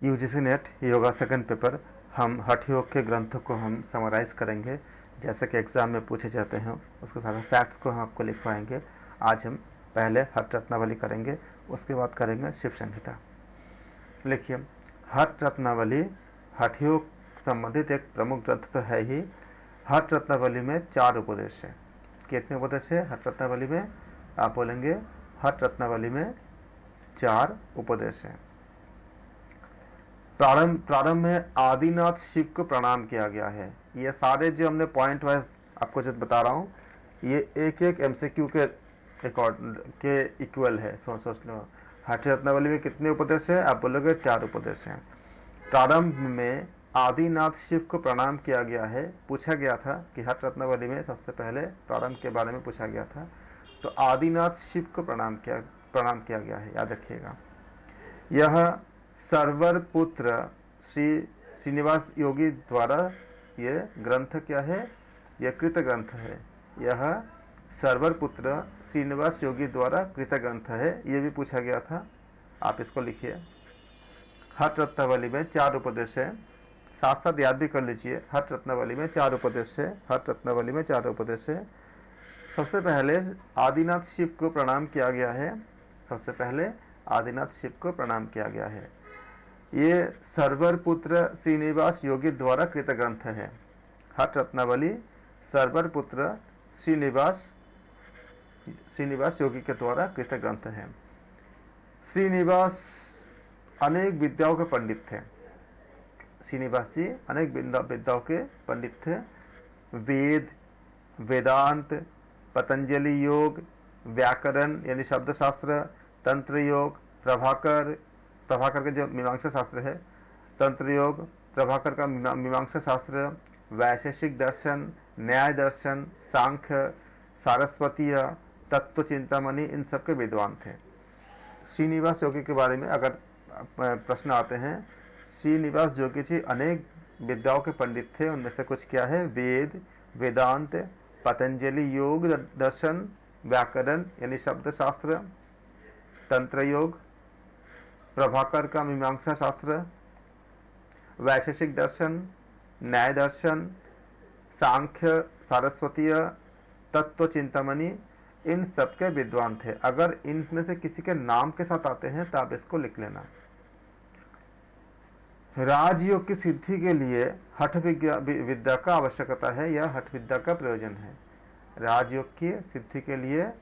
UGC net yoga second paper, हम हठ योग के ग्रंथों को हम समराइज करेंगे जैसे कि एग्ज़ाम में पूछे जाते हैं, उसके सारे फैक्ट्स को हम आपको लिखवाएंगे। आज हम पहले हठ रत्नावली करेंगे, उसके बाद करेंगे शिव संहिता। लिखिए, हठ रत्नावली हठ योग संबंधित एक प्रमुख ग्रंथ तो है ही। हठ रत्नावली में 4 उपदेश है। कितने उपदेश है हठ रत्नावली में? आप बोलेंगे हठ रत्नावली में 4 उपदेश हैं। प्रारंभ में आदिनाथ शिव को प्रणाम किया गया है। ये सारे जो हमने पॉइंट वाइज आपको जो बता रहा हूँ, ये एक एक एमसीक्यू के इक्वल है। सोच लो, हठ रत्नावली में कितने उपदेश है? आप बोलोगे 4 उपदेश हैं। प्रारंभ में आदिनाथ शिव को प्रणाम किया गया है। पूछा गया था कि हठ रत्नावली में सबसे पहले प्रारंभ के बारे में पूछा गया था, तो आदिनाथ शिव को प्रणाम किया गया है, याद रखिएगा। यह सर्वर पुत्र श्री श्रीनिवास योगी द्वारा ये ग्रंथ क्या है? यह कृत ग्रंथ है। यह सर्वर पुत्र श्रीनिवास योगी द्वारा कृत ग्रंथ है। ये भी पूछा गया था, आप इसको लिखिए। हठ रत्नावली में 4 उपदेश है, साथ साथ याद भी कर लीजिए। हठ रत्नावली में 4 उपदेश है। हठ रत्नावली में 4 उपदेश है। सबसे पहले आदिनाथ शिव को प्रणाम किया गया है। सबसे पहले आदिनाथ शिव को प्रणाम किया गया है। ये सर्वर पुत्र श्रीनिवास योगी द्वारा कृत ग्रंथ है। हठ रत्नावली सर्वर पुत्र श्रीनिवास योगी के द्वारा कृत ग्रंथ है। श्रीनिवास अनेक विद्याओं के पंडित थे। श्रीनिवास जी अनेक विद्याओं के पंडित थे। वेद, वेदांत, पतंजलि योग, व्याकरण यानी शब्द शास्त्र, तंत्र योग, प्रभाकर के जो मीमांसा शास्त्र है, तंत्र योग, प्रभाकर का मीमांसा शास्त्र, वैशेषिक दर्शन, न्याय दर्शन, सांख्य, सारस्वतीय, तत्व चिंतामणि, इन सब के विद्वान थे। श्रीनिवास योगी के बारे में अगर प्रश्न आते हैं, श्रीनिवास योगी जी अनेक विद्याओं के पंडित थे। उनमें से कुछ क्या है? वेद, वेदांत, पतंजलि योग दर्शन, व्याकरण यानी शब्द शास्त्र, तंत्र योग, प्रभाकर का मीमांसा शास्त्र, वैशेषिक दर्शन, न्याय दर्शन, सांख्य, सारस्वतीय, तत्व चिंतामणि, इन सब के विद्वान थे। अगर इनमें से किसी के नाम के साथ आते हैं तो आप इसको लिख लेना। राजयोग की सिद्धि के लिए हठ विद्या का आवश्यकता है या हठ विद्या का प्रयोजन है। राजयोग की सिद्धि के लिए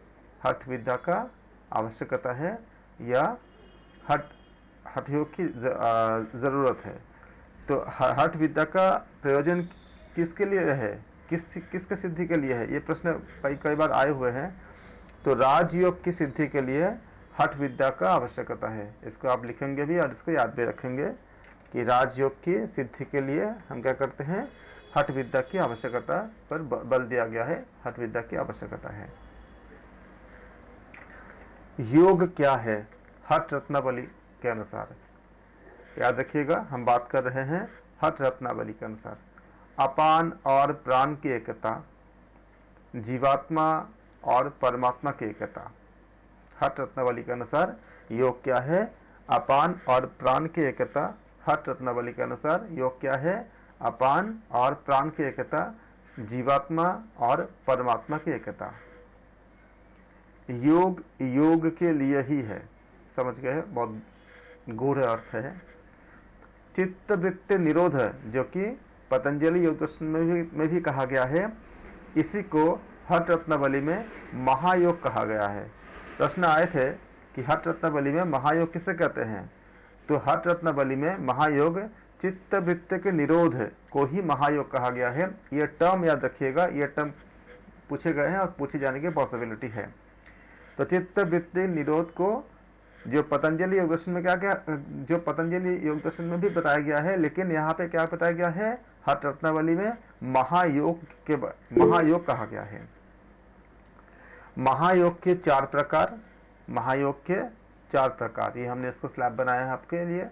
हठ विद्या का आवश्यकता है या हठ योग की जरूरत है। तो हठ विद्या का प्रयोजन किसके लिए है? किसके सिद्धि के लिए है? ये प्रश्न कई बार आए हुए हैं। तो राजयोग की सिद्धि के लिए हठ विद्या का आवश्यकता है। इसको आप लिखेंगे भी और इसको याद भी रखेंगे कि राजयोग की सिद्धि के लिए हम क्या करते हैं? हठ विद्या की आवश्यकता पर बल दिया गया है। हठ विद्या की आवश्यकता है। योग क्या है हठ रत्नावली के अनुसार? याद रखिएगा, हम बात कर रहे हैं हठ रत्नावली के अनुसार। अपान और प्राण की एकता, जीवात्मा और परमात्मा की एकता। हठ रत्नावली के अनुसार योग क्या है? अपान और प्राण की एकता। हठ रत्नावली के अनुसार योग क्या है? अपान और प्राण की एकता, जीवात्मा और परमात्मा की एकता। योग योग के लिए ही है, समझ गए? बहुत गूढ़ अर्थ है। चित्त वृत्ति निरोध, जो कि पतंजलि योग दर्शन में भी कहा गया है, इसी को हठ रत्नावली में महायोग कहा गया है। प्रश्न आए थे कि हठ रत्नावली में महायोग किसे कहते हैं? तो हठ रत्नावली में महायोग चित्त वृत्ति के निरोध को ही महायोग कहा गया है। ये टर्म याद रखिएगा, ये टर्म पूछे गए हैं और पूछे जाने की पॉसिबिलिटी है। तो चित्त वृत्ति निरोध को जो पतंजलि योग दर्शन में जो पतंजलि योग दर्शन में भी बताया गया है, लेकिन यहाँ पे क्या बताया गया है? हठ रत्नावली में महायोग कहा गया है। महायोग के 4 प्रकार। महायोग के 4 प्रकार, ये हमने इसको स्लैब बनाया है आपके लिए,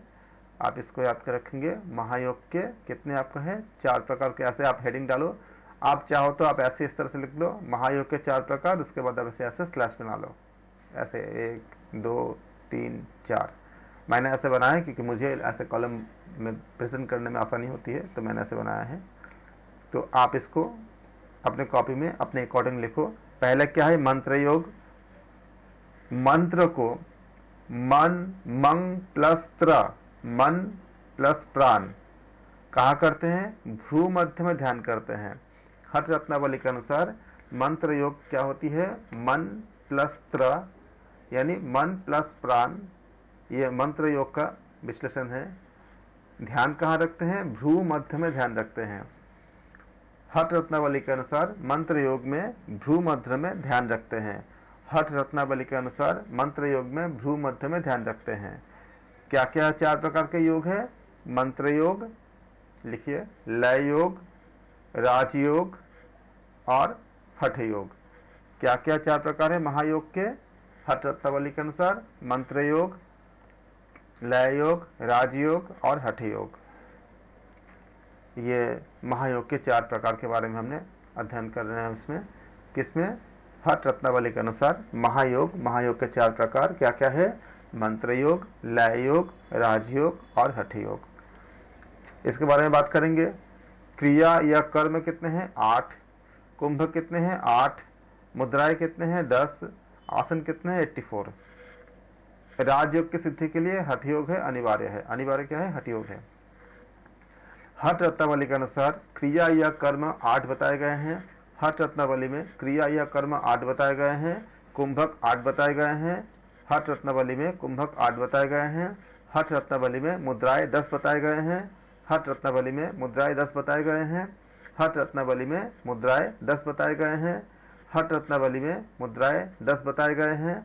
आप इसको याद कर रखेंगे। महायोग के कितने आपका है? 4 प्रकार के। ऐसे आप हेडिंग डालो, आप चाहो तो आप ऐसे इस तरह से लिख दो, महायोग के 4 प्रकार, उसके बाद आप ऐसे स्लैश बना लो, ऐसे 1 2 3 4। मैंने ऐसे बनाया है क्योंकि मुझे ऐसे कॉलम में प्रेजेंट करने में आसानी होती है, तो मैंने ऐसे बनाया है। तो आप इसको अपने कॉपी में अपने अकॉर्डिंग लिखो। पहले क्या है, मंत्र योग। मंत्र को मन मंग प्लस त्र, मन प्लस प्राण कहा करते हैं, भ्रू मध्य में ध्यान करते हैं। हठ रत्नावली के अनुसार मंत्र योग क्या होती है, मन प्लस त्र यानी मन प्लस प्राण। ये मंत्र योग का विश्लेषण है। ध्यान कहाँ रखते हैं, भ्रू मध्य में ध्यान रखते हैं। हठ रत्नावली के अनुसार मंत्र योग में भ्रू मध्य में ध्यान रखते हैं। हठ रत्नावली के अनुसार मंत्र योग में भ्रू मध्य में ध्यान रखते हैं। क्या क्या 4 प्रकार के योग है, मंत्र योग लिखिए, लय योग, राजयोग और हठ योग। क्या क्या 4 प्रकार है महायोग के, हठ रत्नावली के अनुसार मंत्र योग, लय योग, राजयोग और हठ योग। ये महायोग के 4 प्रकार के बारे में हमने अध्ययन कर रहे हैं। इसमें किसमें, हठ रत्नावली के अनुसार महायोग। महायोग के 4 प्रकार क्या क्या है, मंत्र योग, लय योग, राजयोग और हठ योग। इसके बारे में बात करेंगे। क्रिया या कर्म कितने हैं, 8। कुंभ कितने हैं, 8। मुद्राएं कितने हैं, 10। आसन कितने हैं, 84। राजयोग की सिद्धि के लिए हठ योग है, अनिवार्य है। अनिवार्य क्या है, हठ योग है। हठ रत्नावली के अनुसार क्रिया या कर्म 8 बताए गए हैं। हठ रत्नावली में क्रिया या कर्म 8 बताए गए हैं। कुंभक 8 बताए गए हैं। हठ रत्नावली में कुंभक 8 बताए गए हैं। हठ रत्नावली में मुद्राएं 10 बताए गए हैं। हठ रत्नावली में मुद्राएं 10 बताए गए हैं। हठ रत्नावली में मुद्राएं 10 बताए गए हैं। हठ रत्नावली में मुद्राएं 10 बताए गए हैं।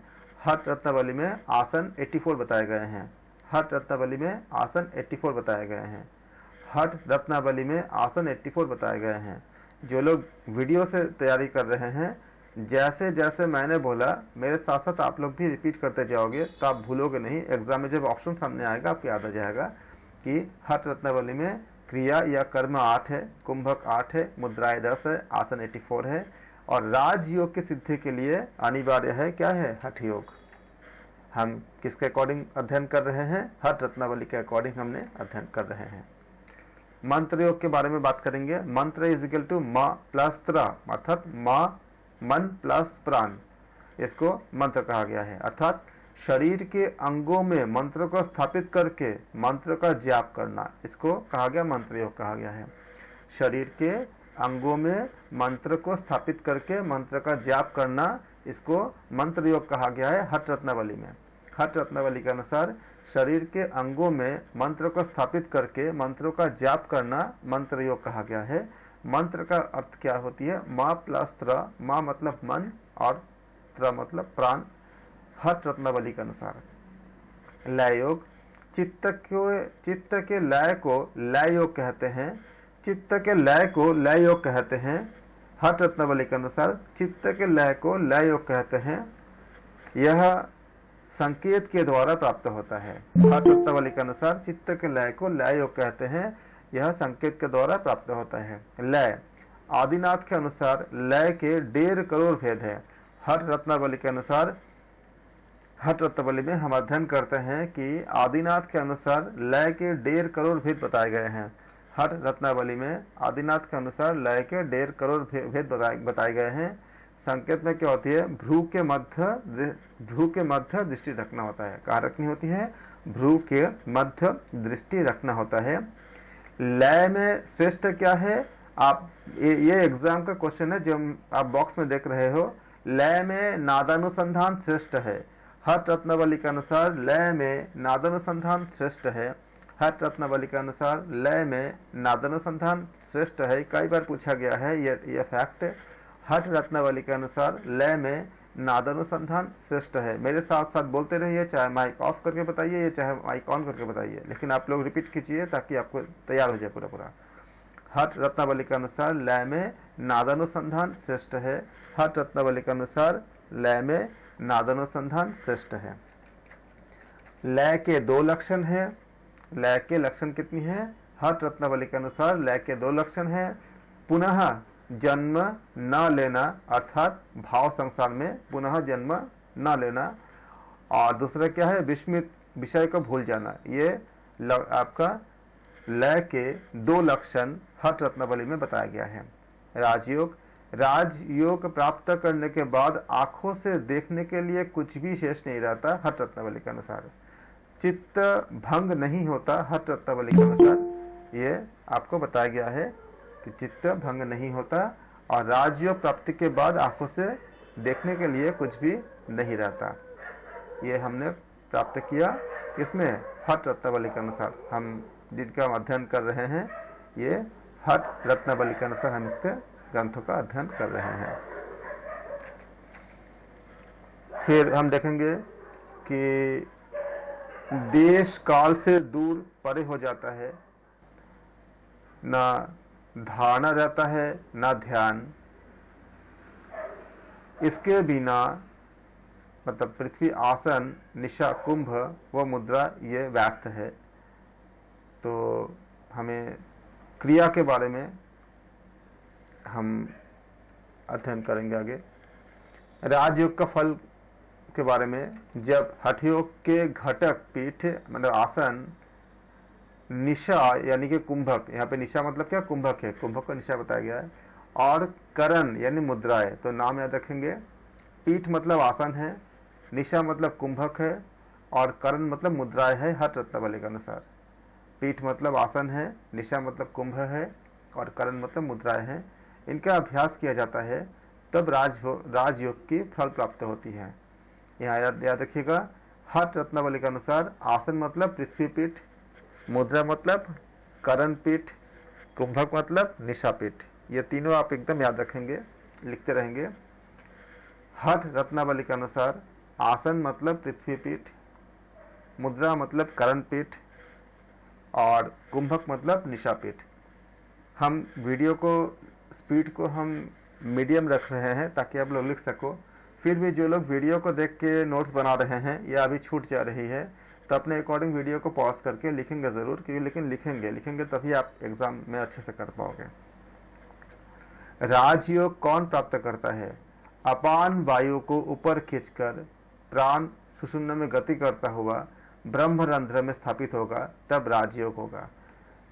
हठ रत्नावली में आसन 84 बताए गए हैं। हठ रत्नावली में आसन 84 बताए गए हैं। हठ रत्नावली में आसन 84 बताए गए हैं। जो लोग वीडियो से तैयारी कर रहे हैं, जैसे जैसे मैंने बोला मेरे साथ साथ आप लोग भी रिपीट करते जाओगे तो आप भूलोगे नहीं। एग्जाम में जब ऑप्शन सामने आएगा आपको याद आ जाएगा कि हठ रत्नावली में क्रिया या कर्म 8 है, कुंभक 8 है, मुद्राएं 10 है, आसन 84 है। और राजयोग की सिद्धि के लिए अनिवार्य है क्या है, हठ योग। हम किसके अकॉर्डिंग अध्ययन कर रहे हैं, हठ रत्नावली के अकॉर्डिंग हमने अध्ययन कर रहे हैं। मंत्र योग के बारे में बात करेंगे। मंत्र इज इक्वल टू म प्लस त्र, अर्थात मन प्लस प्राण, इसको मंत्र कहा गया है। अर्थात शरीर के अंगों में मंत्र को स्थापित करके मंत्र का जाप करना, इसको कहा गया मंत्र योग कहा गया है। शरीर के अंगों में मंत्र को स्थापित करके मंत्र का जाप करना, इसको मंत्र योग कहा गया है हठ रत्नावली में। हठ रत्नावली के अनुसार शरीर के अंगों में मंत्र को स्थापित करके मंत्रों का जाप करना मंत्र योग कहा गया है। मंत्र का अर्थ क्या होती है, माँ प्लस त्र, माँ मतलब मन और त्र मतलब प्राण। हठ रत्नावली के अनुसार लय योग, चित्त के लय को लय योग कहते हैं। चित्त के लय को लय योग कहते हैं। हठ रत्नावली के अनुसार चित्त के लय को लय योग कहते हैं। यह संकेत के द्वारा प्राप्त होता है। हठ रत्नावली के अनुसार चित्त के लय को लय योग कहते हैं। यह संकेत के द्वारा प्राप्त होता है। लय, आदिनाथ के अनुसार लय के 1.5 करोड़ भेद है। हठ रत्नावली के अनुसार, हठ रत्नावली में हम अध्ययन करते हैं कि आदिनाथ के अनुसार लय के 1.5 करोड़ भेद बताए गए हैं। हठ रत्नावली में आदिनाथ के अनुसार लय के 1.5 करोड़ भेद बताए गए हैं। संकेत में क्या होती है, भ्रू के मध्य दृष्टि रखना होता है। कहाँ रखनी होती है, भ्रू के मध्य दृष्टि रखना होता है। लय में श्रेष्ठ क्या है, आप ये एग्जाम का क्वेश्चन है जो आप बॉक्स में देख रहे हो। लय में नादानुसंधान श्रेष्ठ है। हठ रत्नावली के अनुसार लय में नादानुसंधान श्रेष्ठ है। हठ रत्नावली के अनुसार लय में नादानुसंधान श्रेष्ठ है। कई बार पूछा गया है यह फैक्ट। हठ रत्नावली के अनुसार लय में नादानुसंधान श्रेष्ठ है। मेरे साथ साथ बोलते रहिए, चाहे माइक ऑफ करके बताइए या चाहे माइक ऑन करके बताइए, लेकिन आप लोग रिपीट कीजिए ताकि आपको तैयार हो जाए पूरा। हठ रत्नावली के अनुसार लय में नादानुसंधान श्रेष्ठ है। हठ रत्नावली के अनुसार लय में नादानुसंधान श्रेष्ठ है। लय के 2 लक्षण है। लय के लक्षण कितनी है, हठ रत्नावली के अनुसार लय के 2 लक्षण है। पुनः जन्म न लेना, अर्थात भाव संसार में पुनः जन्म न लेना। और दूसरा क्या है, विस्मित विषय को भूल जाना, ये आपका लय के 2 लक्षण हठ रत्नावली में बताया गया है। राजयोग, राजयोग प्राप्त करने के बाद आंखों से देखने के लिए कुछ भी शेष नहीं रहता हठ रत्नावली के अनुसार। चित्त भंग नहीं होता हठ रत्नावली के अनुसार, ये आपको बताया गया है कि चित्त भंग नहीं होता, और राजयोग प्राप्ति के बाद आंखों से देखने के लिए कुछ भी नहीं रहता। ये हमने प्राप्त किया किसमें? हठ रत्नावली के अनुसार। हम जिनका हम अध्ययन कर रहे हैं, ये हठ रत्नावली के अनुसार हम इसके ग्रंथों का अध्ययन कर रहे हैं। फिर हम देखेंगे कि देश काल से दूर परे हो जाता है, ना धारणा रहता है ना ध्यान। इसके बिना मतलब पृथ्वी, आसन, निशा, कुंभ व मुद्रा ये व्यर्थ है। तो हमें क्रिया के बारे में हम अध्ययन करेंगे आगे। राजयोग का फल के बारे में, जब हठ योग के घटक पीठ मतलब आसन, निशा यानी कि कुंभक, यहाँ पे निशा मतलब क्या? कुंभक है, कुंभक को निशा बताया गया है, और करण यानी मुद्रा है। तो नाम याद रखेंगे। पीठ मतलब आसन है, निशा मतलब कुंभक है, और करण मतलब मुद्राएं है हठ रत्नावली के अनुसार। पीठ मतलब आसन है, निशा मतलब कुंभ है, और करण मतलब मुद्राएं हैं। इनका अभ्यास किया जाता है तब राजयोग की फल प्राप्त होती है। यहाँ याद रखिएगा, हठ रत्नावली के अनुसार आसन मतलब पृथ्वी पीठ, मुद्रा मतलब करण पीठ, कुंभक मतलब निशा पीठ। ये तीनों आप एकदम याद रखेंगे, लिखते रहेंगे। हठ रत्नावली के अनुसार आसन मतलब पृथ्वी पीठ, मुद्रा मतलब करण पीठ, और कुंभक मतलब निशा पीठ। हम वीडियो को स्पीड को हम मीडियम रख रहे हैं ताकि आप लोग लिख सको। फिर भी जो लोग वीडियो को देख के नोट्स बना रहे हैं या अभी छूट जा रही है, तो अपने अकॉर्डिंग वीडियो को पॉज करके लिखेंगे ज़रूर, क्योंकि लेकिन लिखेंगे तभी आप एग्जाम में अच्छे से कर पाओगे। राजयोग कौन प्राप्त करता है? अपान वायु को ऊपर खींचकर प्राण सुषुम्ना में गति करता हुआ ब्रह्मरंध्र में स्थापित होगा, तब राजयोग होगा।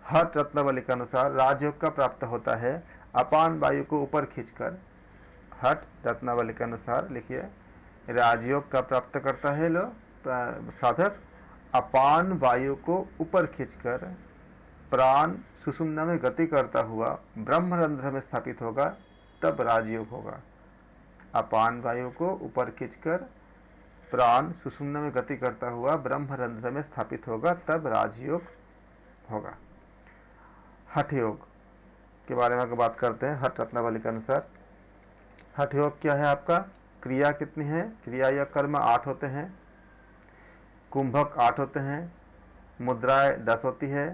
हठ रत्नावली के अनुसार राजयोग का प्राप्त होता है अपान वायु को ऊपर खींचकर। हठ रत्नावली के अनुसार लिखिए, राजयोग का प्राप्त करता है साधक अपान वायु को ऊपर खींचकर प्राण सुषुम्ना में गति करता हुआ ब्रह्मरंध्र में स्थापित होगा, तब राजयोग होगा। अपान वायु को ऊपर खींचकर प्राण सुषुम्ना में गति करता हुआ ब्रह्मरंध्र में स्थापित होगा, तब राजयोग होगा। हठ योग के बारे में अगर बात करते हैं, हठ रत्नावली के अनुसार हठ योग क्या है आपका? क्रिया कितनी है? क्रिया या कर्म 8 होते हैं, कुंभक 8 होते हैं, मुद्राएं 10 होती है,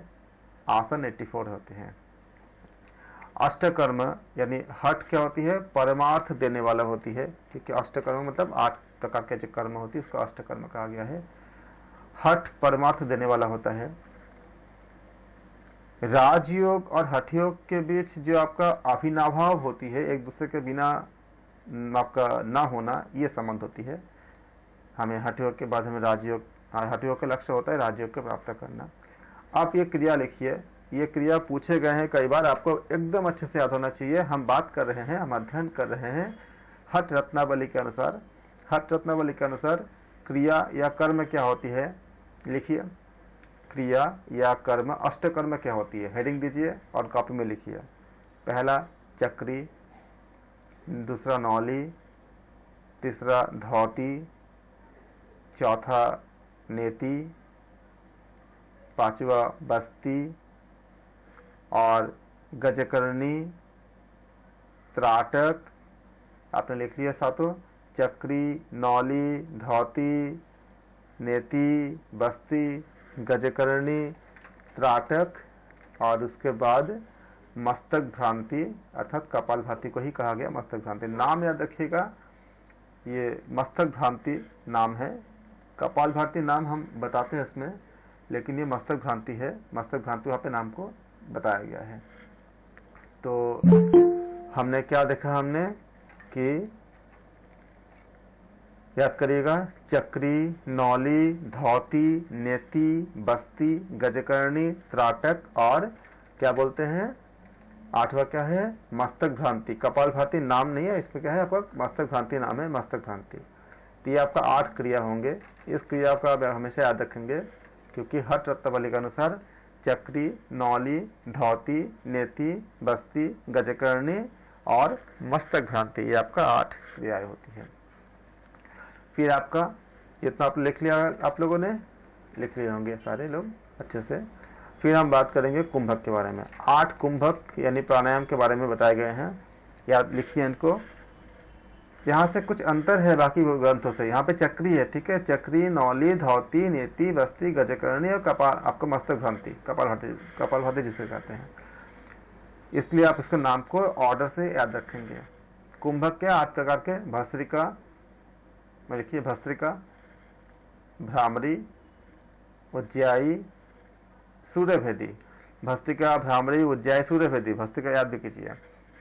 आसन 84 होते हैं। अष्टकर्म यानी हठ क्या होती है? परमार्थ देने वाला होती है, क्योंकि अष्टकर्म मतलब 8 प्रकार के जो कर्म होती है उसको अष्टकर्म कहा गया है। हठ परमार्थ देने वाला होता है। राजयोग और हठ योग के बीच जो आपका अभिनाभाव होती है, एक दूसरे के बिना आपका ना होना, ये संबंध होती है। हमें हठ योग के बाद हमें राजयोग, हठ योग का लक्ष्य होता है राजयोग को प्राप्त करना। आप ये क्रिया लिखिए, ये क्रिया पूछे गए हैं कई बार, आपको एकदम अच्छे से याद होना चाहिए। हम बात कर रहे हैं, हम अध्ययन कर रहे हैं हठ रत्नावली के अनुसार। हठ रत्नावली के अनुसार क्रिया या कर्म क्या होती है? लिखिए, क्रिया या कर्म अष्टकर्म क्या होती है? हेडिंग दीजिए और कॉपी में लिखिए। पहला चक्री, दूसरा नौली, तीसरा धौती, चौथा नेति, पांचवा बस्ती, और गजकर्णी, त्राटक। आपने लिख लिया सातों, चक्री, नौली, धौती, नेति, बस्ती, गजकर्णी, त्राटक, और उसके बाद मस्तक भ्रांति अर्थात कपाल भाती को ही कहा गया मस्तक भ्रांति। नाम याद रखिएगा, ये मस्तक भ्रांति नाम है। कपाल भाती नाम हम बताते हैं इसमें, लेकिन ये मस्तक भ्रांति है। मस्तक भ्रांति वहाँ पे नाम को बताया गया है। तो हमने क्या देखा? हमने कि याद करिएगा, चक्री, नौली, धौती, नेति, बस्ती, गजकर्णी, त्राटक और क्या बोलते हैं, 8वां क्या है, मस्तक भ्रांति। कपाल भाती नाम नहीं है इसमें, क्या है आपका मस्तक भ्रांति नाम है, मस्तक भ्रांति। तो ये आपका 8 क्रिया होंगे। इस क्रिया का आप हमेशा याद रखेंगे, क्योंकि हठ रत्नावली के अनुसार चक्री, नौली, धौती, नेति, बस्ती, गजकर्णी और मस्तक भ्रांति, ये आपका 8 क्रियाएं होती है। फिर आपका इतना आप लिख लिया, आप लोगों ने लिख लिए होंगे सारे लोग अच्छे से। फिर हम बात करेंगे कुंभक के बारे में। 8 कुंभक यानी प्राणायाम के बारे में बताए गए हैं, याद लिखिए इनको। यहाँ से कुछ अंतर है बाकी ग्रंथों से। यहाँ पे चक्री है, ठीक है, चक्री, नौली, धौती, नेति, बस्ती, गजकर्णी और कपाल, आपका मस्तक भ्रांति, कपाल भाती जिसे कहते हैं। इसलिए आप इसके नाम को ऑर्डर से याद रखेंगे। कुंभक के 8 प्रकार के, भस्त्रिका में लिखिए, भस्त्रिका, भ्रामरी, उज्जाई, सूर्यभेदी। भस्त्रिका, भ्रामरी, उज्जाई, सूर्यभेदी। भस्त्रिका याद भी कीजिए,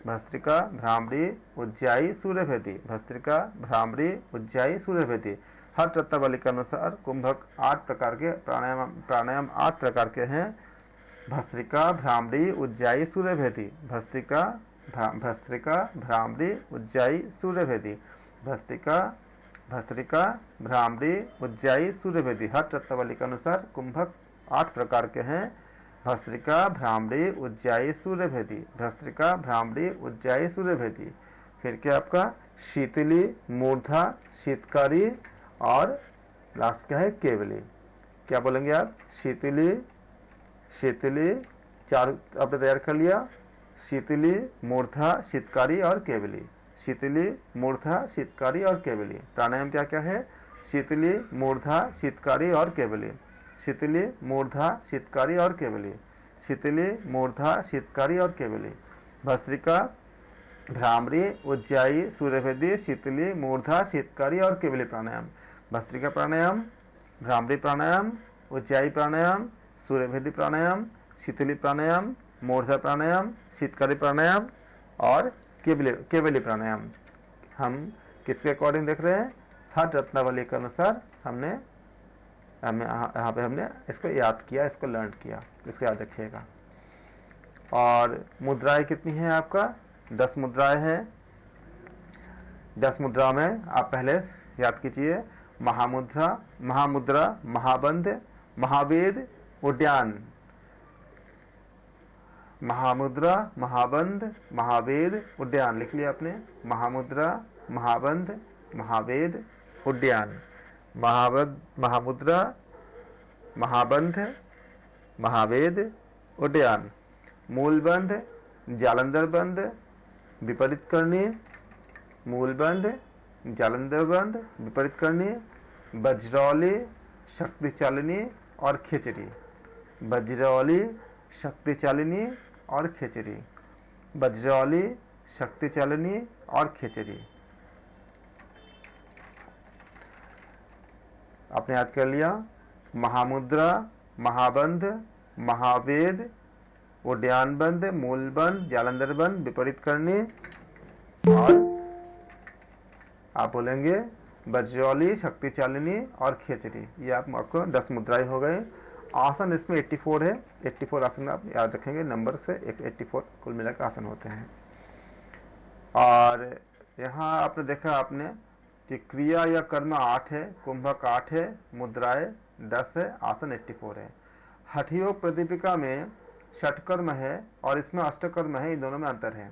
भस्त्रिका, भ्रामरी, उज्जाई, सूर्यभेदी। भस्त्रिका, भ्रामरी, उज्जाई, सूर्यभेदी। हठ रत्नावली के अनुसार कुंभक 8 प्रकार के प्राणायाम 8 प्रकार के हैं। भस्त्रिका, भ्रामरी, उज्जाई, सूर्यभेदी। भस्त्रिका, भ्रामरी, उज्जाई, सूर्यभेदी। भस्त्रिका, भ्रामरी, उज्जाई, सूर्यभेदी। हठ रत्नावली के अनुसार कुंभक 8 प्रकार के हैं। भस्त्रिका, भ्रामरी, उज्जाई, सूर्यभेदी। भस्त्रिका, भ्रामरी, उज्जाई, सूर्यभेदी। फिर क्या आपका शीतली, मूर्धा, शीतकारी और लास्ट क्या है, केवली। क्या बोलेंगे आप, शीतली, चार आपने तैयार कर लिया, शीतली, मूर्धा, शीतकारी और केवली। शीतली, मूर्धा, शीतकारी और केवली। प्राणायाम क्या क्या है, शीतली, मूर्धा, शीतकारी और केवली। शीतली, मूर्धा, शीतकारी और केवली। शीतली, मूर्धा, शीतकारी और केवली। भस्त्रिका, भ्रामरी, उज्जाई, सूर्यभेदी, शीतली, मूर्धा, शीतकारी और केवली प्राणायाम। भस्त्रिका प्राणायाम, भ्रामरी प्राणायाम, उज्जाई प्राणायाम, सूर्यभेदी प्राणायाम, शीतली प्राणायाम, मूर्धा प्राणायाम, शीतकारी प्राणायाम और केवली प्राणायाम। हम किसके अकॉर्डिंग देख रहे हैं, हठ रत्नावली के अनुसार हमने यहाँ पे हमने इसको याद किया, इसको लर्न किया, इसको याद रखिएगा। और मुद्राएं कितनी हैं आपका, 10 मुद्राएं हैं। 10 मुद्रा में आप पहले याद कीजिए, महामुद्रा, महाबंध, महावेद, उद्यान। महामुद्रा, महाबंध, महावेद, उद्यान लिख लिया आपने। महामुद्रा, महाबंध, महावेद, उद्यान। महामुद्रा, महाबंध, महावेद, उद्यान। मूलबंध, जालंधर बंध, विपरीत करनी। मूलबंध, जालंधर बंध, विपरीत करनी। बजरौली, शक्ति चालिनी और खिचड़ी। बजरौली, शक्ति चालिनी और खिचड़ी। बजरौली, शक्ति चालिनी और खिचड़ी। आपने याद कर लिया, महामुद्रा, महाबंध, महावेद, उद्यान बंध, मूल बंध, जालंधर बंध, विपरीत करनी और आप बोलेंगे बजरौली, शक्ति चालिनी और खिचड़ी। ये आपको 10 मुद्राएं हो गए। आसन इसमें 84 है, 84 आसन आप याद रखेंगे, नंबर से 84 कुल मिलाकर आसन होते हैं। और यहाँ आपने देखा आपने कि क्रिया या कर्म 8 है, कुंभक 8 है, मुद्राएं 10 है, आसन 84 है। हठयोग प्रदीपिका में षटकर्म है और इसमें अष्टकर्म है, इन दोनों में अंतर है।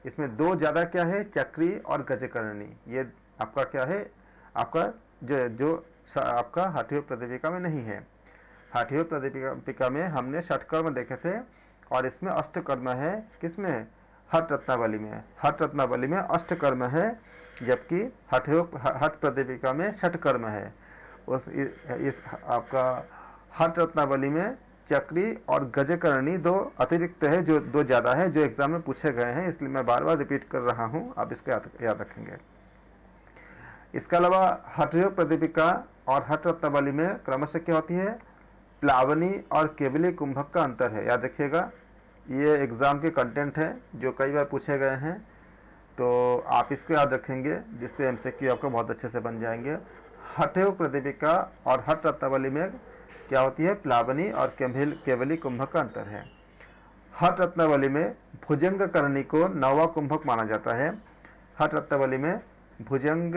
इसमें 2 ज्यादा क्या है, चक्री और गजकर्णी। ये आपका क्या है, आपका जो आपका हठयोग प्रदीपिका में नहीं है। हठयोग प्रदीपिका में हमने षटकर्म देखे थे और इसमें अष्टकर्म है। किसमें, हठ रत्नावली में। हठ रत्नावली में अष्टकर्म है, जबकि हठ प्रदीपिका में षटकर्म है। इस आपका हठ रत्नावली में चक्री और गजकर्णी 2 अतिरिक्त है, जो 2 ज्यादा है, जो एग्जाम में पूछे गए हैं, इसलिए मैं बार बार रिपीट कर रहा हूं, आप इसको याद रखेंगे। इसके अलावा हठयोग प्रदीपिका और हठ रत्नावली में क्रमशः क्या होती है, प्लावनी और केवली कुंभक का अंतर है। याद रखिएगा, ये एग्जाम के कंटेंट है जो कई बार पूछे गए हैं। तो आप इसको याद रखेंगे, जिससे एमसीक्यू आपका बहुत अच्छे से बन जाएंगे। हठयोग प्रतिपिका और हठ रत्नावली में क्या होती है, प्लावनी और केवली कुंभक का अंतर है। हठ रत्नावली में भुजंग करणी को नवा कुंभक माना जाता है। हठ रत्नावली में भुजंग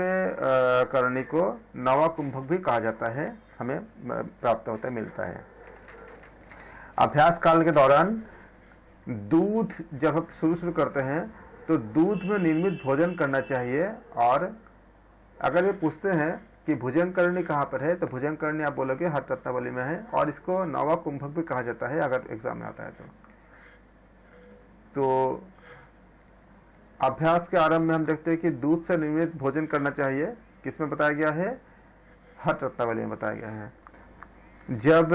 करणी को नवा कुंभक भी कहा जाता है, हमें प्राप्त होता है, मिलता है। अभ्यास काल के दौरान दूध जब हम शुरू करते हैं तो दूध में निर्मित भोजन करना चाहिए। और अगर ये पूछते हैं कि भुजंग करणी कहाँ पर है, तो भुजंग करणी आप बोलोगे हठ रत्नावली में है, और इसको नवा कुंभक भी कहा जाता है अगर एग्जाम में आता है तो अभ्यास के आरंभ में हम देखते हैं कि दूध से निर्मित भोजन करना चाहिए, किसमें बताया गया है, हठ रत्नावली में बताया गया है। जब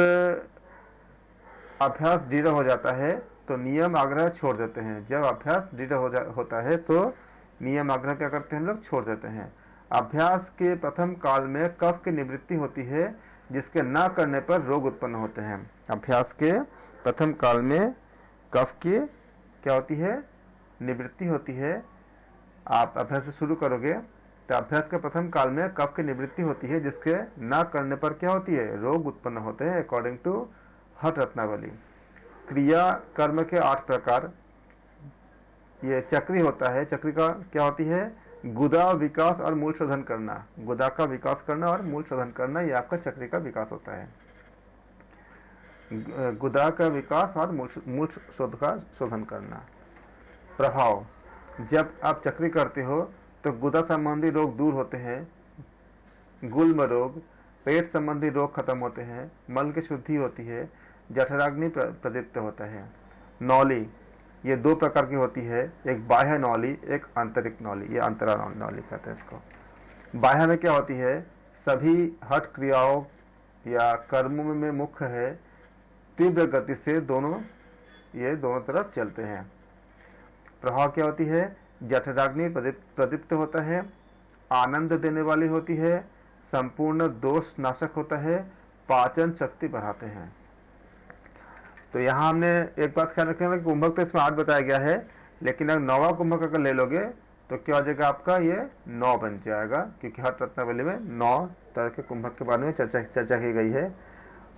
अभ्यास दृढ़ हो जाता है तो नियम आग्रह छोड़ देते हैं। जब अभ्यास दृढ़ होता है तो नियम आग्रह क्या करते हैं, हम लोग छोड़ देते हैं। अभ्यास के प्रथम काल में कफ की निवृत्ति होती है, जिसके न करने पर रोग उत्पन्न होते हैं। अभ्यास के प्रथम काल में कफ की क्या होती है, निवृत्ति होती है। आप अभ्यास से शुरू करोगे तो अभ्यास के प्रथम काल में कफ की निवृत्ति होती है, जिसके न करने पर क्या होती है, रोग उत्पन्न होते हैं, अकॉर्डिंग टू हठ रत्नावली। क्रिया कर्म के 8 प्रकार, ये चक्री होता है। चक्री का क्या होती है, गुदा विकास और मूल शोधन करना। गुदा का विकास करना और मूल शोधन करना, ये आपका चक्री का विकास होता है। गुदा का विकास और मूल शोधन करना। प्रभाव, जब आप चक्री करते हो तो गुदा संबंधी रोग दूर होते हैं, गुल्म रोग, पेट संबंधी रोग खत्म होते हैं, मल की शुद्धि होती है, जठराग्नि प्रदीप्त होता है। नौली, ये 2 प्रकार की होती है, एक बाह्य नौली, एक आंतरिक नौली, ये अंतरा नौली कहते हैं इसको। बाह्य में क्या होती है, सभी हठ क्रियाओं या कर्मों में मुख्य है, तीव्र गति से ये दोनों तरफ चलते हैं। प्रभाव क्या होती है, जठराग्नि प्रदीप्त होता है, आनंद देने वाली होती है, संपूर्ण दोष नाशक होता है, पाचन शक्ति बढ़ाते हैं। तो यहाँ हमने एक बात ख्याल रखेंगे कि कुंभक तो इसमें 8 बताया गया है, लेकिन अगर 9वां कुंभक अगर ले लोगे तो क्या हो जाएगा आपका, ये 9 बन जाएगा, क्योंकि हठ रत्नावली में 9 तरह के कुंभक के बारे में चर्चा की गई है।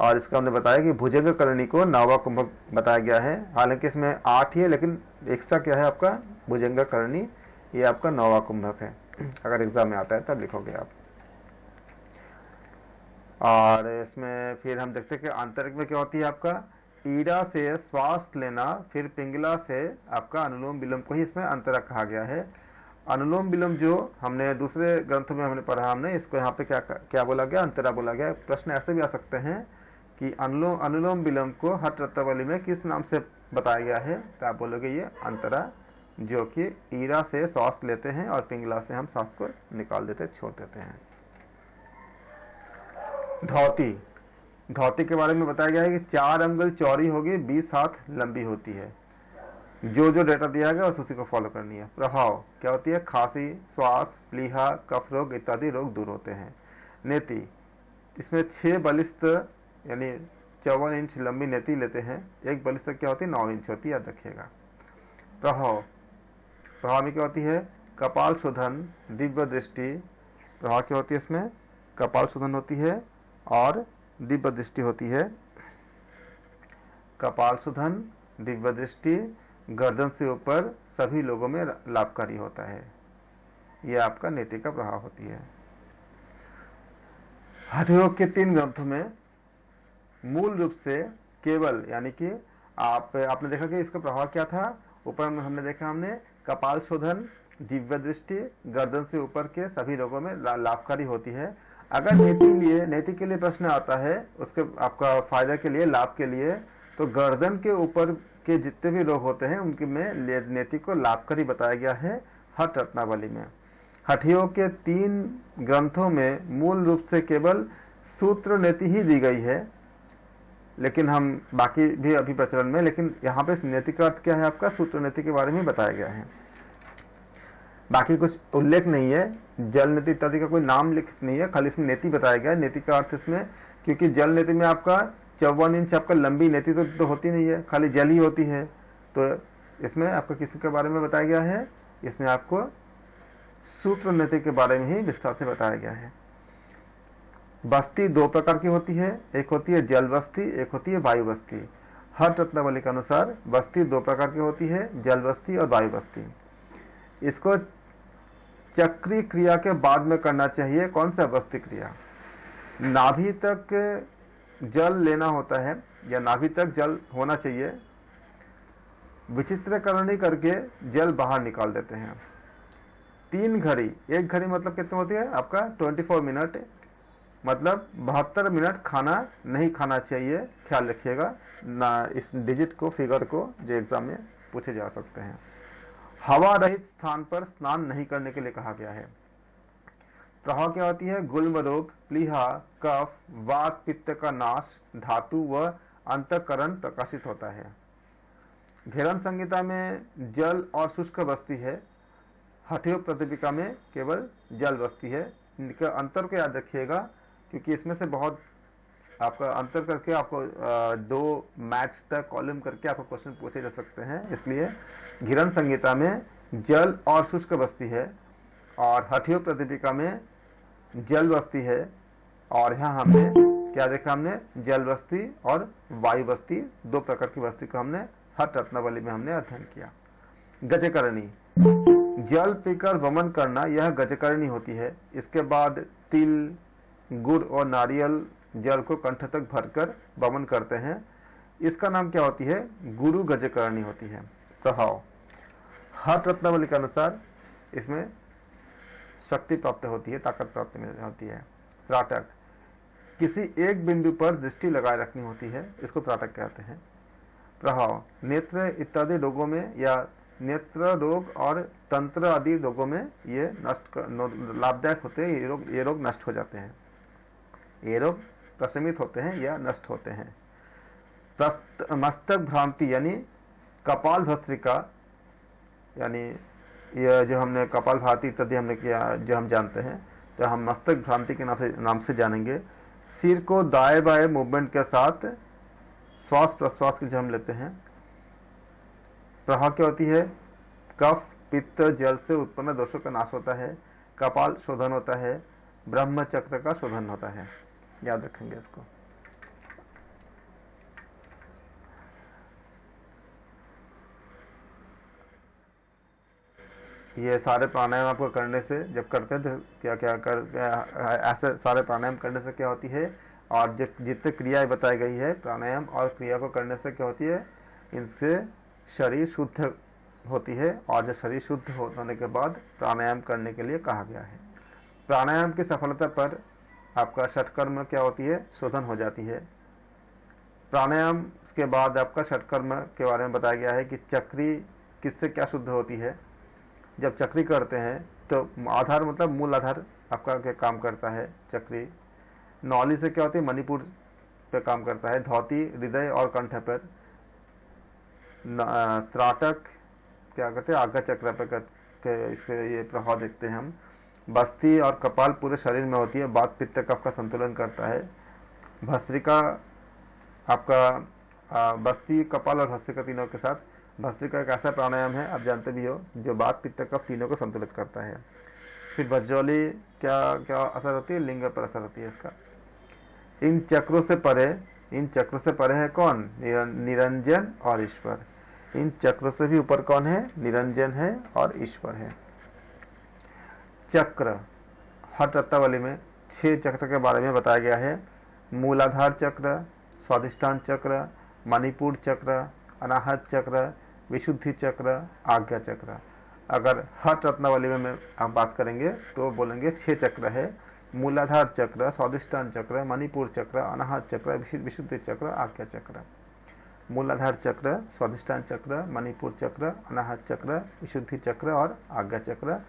और इसका हमने बताया कि भुजंग करणी को 9वां कुंभक बताया गया है। हालांकि इसमें 8 ही है, लेकिन एक्स्ट्रा क्या है आपका, भुजंग करणी, ये आपका 9वां कुंभक है। अगर एग्जाम में आता है तब लिखोगे आप। और इसमें फिर हम देखते हैं कि आंतरिक में क्या होती है आपका, ईड़ा से श्वास लेना, फिर पिंगला से आपका अनुलोम विलोम को ही इसमें अंतरा कहा गया है। अनुलोम विलोम जो हमने दूसरे ग्रंथ में हमने पढ़ा, हमने इसको यहाँ पे क्या बोला गया, अंतरा बोला गया। प्रश्न ऐसे भी आ सकते हैं कि अनुलोम विलोम को हठ रत्नावली में किस नाम से बताया गया है, तो आप बोलोगे ये अंतरा, जो कि ईरा से श्वास लेते हैं और पिंगला से हम श्वास को निकाल देते, छोड़ देते हैं। धौती के बारे में बताया गया है कि 4 अंगुल चौड़ी होगी, 20 हाथ लंबी होती है। जो डेटा दिया गया उसी को फॉलो करनी है। प्रभाव क्या होती है, खांसी, श्वास, प्लीहा, कफ रोग इत्यादि रोग दूर होते हैं। नेति, इसमें 6 बलिष्ठ यानी 54 इंच लंबी नेति लेते हैं। एक बलिष्ठ क्या होती है, 9 इंच होती है, याद रखिएगा। प्रभाव में क्या होती है, कपाल शोधन, दिव्य दृष्टि। प्रभाव क्या होती है, इसमें कपाल शोधन होती है और दिव्य दृष्टि होती है। कपाल शोधन, दिव्य दृष्टि, गर्दन से ऊपर सभी लोगों में लाभकारी होता है। यह आपका नेति का प्रभाव होती है। हठ योग के 3 ग्रंथों में मूल रूप से केवल, यानी कि आपने देखा कि इसका प्रभाव क्या था, ऊपर में हमने देखा, हमने कपाल शोधन, दिव्य दृष्टि, गर्दन से ऊपर के सभी रोगों में लाभकारी होती है। अगर नेति के लिए प्रश्न आता है, उसके आपका फायदा के लिए, लाभ के लिए, तो गर्दन के ऊपर के जितने भी रोग होते हैं उनके में नेति को लाभकारी बताया गया है हठ रत्नावली में। हठ योग के 3 ग्रंथों में मूल रूप से केवल सूत्र नेति ही दी गई है, लेकिन हम बाकी भी अभी प्रचलन में, लेकिन यहाँ पे नेति का अर्थ क्या है आपका, सूत्र नेति के बारे में बताया गया है। बाकी कुछ उल्लेख नहीं है, जल नेति इत्यादि का कोई नाम लिखित नहीं है, खाली इसमें नेति बताया गया है। नेति का अर्थ इसमें, क्योंकि जल नेति में आपका 54 इंच आपका लंबी नेति तो होती नहीं है, खाली जल ही होती है, तो इसमें आपका किसी के बारे में बताया गया है, इसमें आपको सूत्र नीति के बारे में ही विस्तार से बताया गया है। बस्ती दो प्रकार की होती है, एक होती है जल बस्ती, एक होती है वायु बस्ती। हठ रत्नावली के अनुसार बस्ती दो प्रकार की होती है, जल बस्ती और वायु बस्ती। इसको चक्रीय क्रिया के बाद में करना चाहिए। कौन सा बस्ती क्रिया? नाभि तक जल लेना होता है या नाभि तक जल होना चाहिए, विचित्रकरणी करके जल बाहर निकाल देते हैं। 3 घड़ी, एक घड़ी मतलब कितनी होती है आपका 24 मिनट, मतलब 72 मिनट खाना नहीं खाना चाहिए। ख्याल रखिएगा ना इस डिजिट को, फिगर को, जो एग्जाम में पूछे जा सकते हैं। हवा रहित स्थान पर स्नान नहीं करने के लिए कहा गया है। प्रभाव क्या होती है? गुल्म रोग, प्लीहा, कफ, वात, पित्त का नाश, धातु व अंतःकरण प्रकाशित होता है। घेरन संहिता में जल और शुष्क बस्ती है, हठयोग प्रतिपिका में केवल जल बस्ती है। इनका अंतर को याद रखिएगा, क्योंकि इसमें से बहुत आपका अंतर करके आपको 2 मैच तक कॉलम करके आपको क्वेश्चन पूछे जा सकते हैं। इसलिए घिरन संहिता में जल और शुष्क बस्ती है और हठयोग प्रतिपिका में जल बस्ती है। और यहाँ हमने क्या देखा? हमने जल बस्ती और वायु बस्ती, 2 प्रकार की बस्ती को हमने हठ रत्नावली में हमने अध्ययन किया। गजकरणी, जल पीकर वमन करना, यह गजकरणी होती है। इसके बाद तिल, गुड़ और नारियल जल को कंठ तक भरकर वमन करते हैं। इसका नाम क्या होती है? गुरु गजकरणी होती है। प्रभाव, हठ रत्नावली के अनुसार इसमें शक्ति प्राप्त होती है, ताकत प्राप्त होती है। त्राटक, किसी एक बिंदु पर दृष्टि लगाए रखनी होती है, इसको त्राटक कहते हैं। प्रभाव, नेत्र इत्यादि रोगों में या नेत्र रोग और तंत्र आदि रोगों में ये लाभदायक होते हैं। ये रोग नष्ट हो जाते हैं, ये रोग प्रशमित होते हैं या नष्ट होते हैं। मस्तक भ्रांति यानी कपाल भस्त्रिका, यानी ये जो हमने कपाल भाती इत्यादि हमने किया, जो हम जानते हैं, तो हम मस्तक भ्रांति के नाम से जानेंगे। सिर को दाएं बाएं मूवमेंट के साथ श्वास प्रश्वास की जो हम लेते हैं। प्रभाव क्या होती है? कफ, पित्त, जल से उत्पन्न दोषों का नाश होता है, कपाल शोधन होता है, ब्रह्म चक्र का शोधन होता है। याद रखेंगे इसको। ये सारे प्राणायाम आपको करने से, जब करते हैं तो ऐसे सारे प्राणायाम करने से क्या होती है, और जितने क्रियाएं बताई गई है प्राणायाम और क्रिया को करने से क्या होती है, इनसे शरीर शुद्ध होती है। और जब शरीर शुद्ध होने के बाद प्राणायाम करने के लिए कहा गया है। प्राणायाम की सफलता पर आपका षटकर्म क्या होती है? शोधन हो जाती है। प्राणायाम के बाद आपका षटकर्म के बारे में बताया गया है कि चक्री किससे क्या शुद्ध होती है। जब चक्री करते हैं तो आधार मतलब मूल आधार आपका क्या काम करता है? चक्री। नौली से क्या होती है? मणिपुर पे काम करता है। धौती हृदय और कंठ पर। त्राटक क्या करते हैं? आज्ञा चक्र पे इसके ये प्रभाव देखते हैं हम। बस्ती और कपाल पूरे शरीर में होती है, वात पित्त कफ का संतुलन करता है। भस्त्रिका आपका बस्ती, कपाल और भस्त्रिका तीनों के साथ। भस्त्रिका एक ऐसा प्राणायाम है, आप जानते भी हो, जो वात पित्त कफ तीनों को संतुलित करता है। फिर वज्रौली क्या क्या असर होती है? लिंग पर असर होती है इसका। इन चक्रों से परे है कौन? निरंजन और ईश्वर। इन चक्रों से भी ऊपर कौन है? निरंजन है और ईश्वर है। चक्र, हठ रत्नावली में 6 चक्र के बारे में बताया गया है। मूलाधार चक्र, स्वादिष्ठान चक्र, मणिपुर चक्र, अनाहत चक्र, विशुद्धि चक्र, आज्ञा चक्र। अगर हठ रत्नावली में हम बात करेंगे तो बोलेंगे 6 चक्र है। मूलाधार चक्र, स्वादिष्ठान चक्र, मणिपुर चक्र, अनाहत चक्र, विशुद्धि चक्र, आज्ञा चक्र। मूलाधार चक्र, स्वादिष्ठान चक्र, मणिपुर चक्र, अनाहत चक्र, विशुद्धि चक्र और आज्ञा चक्र,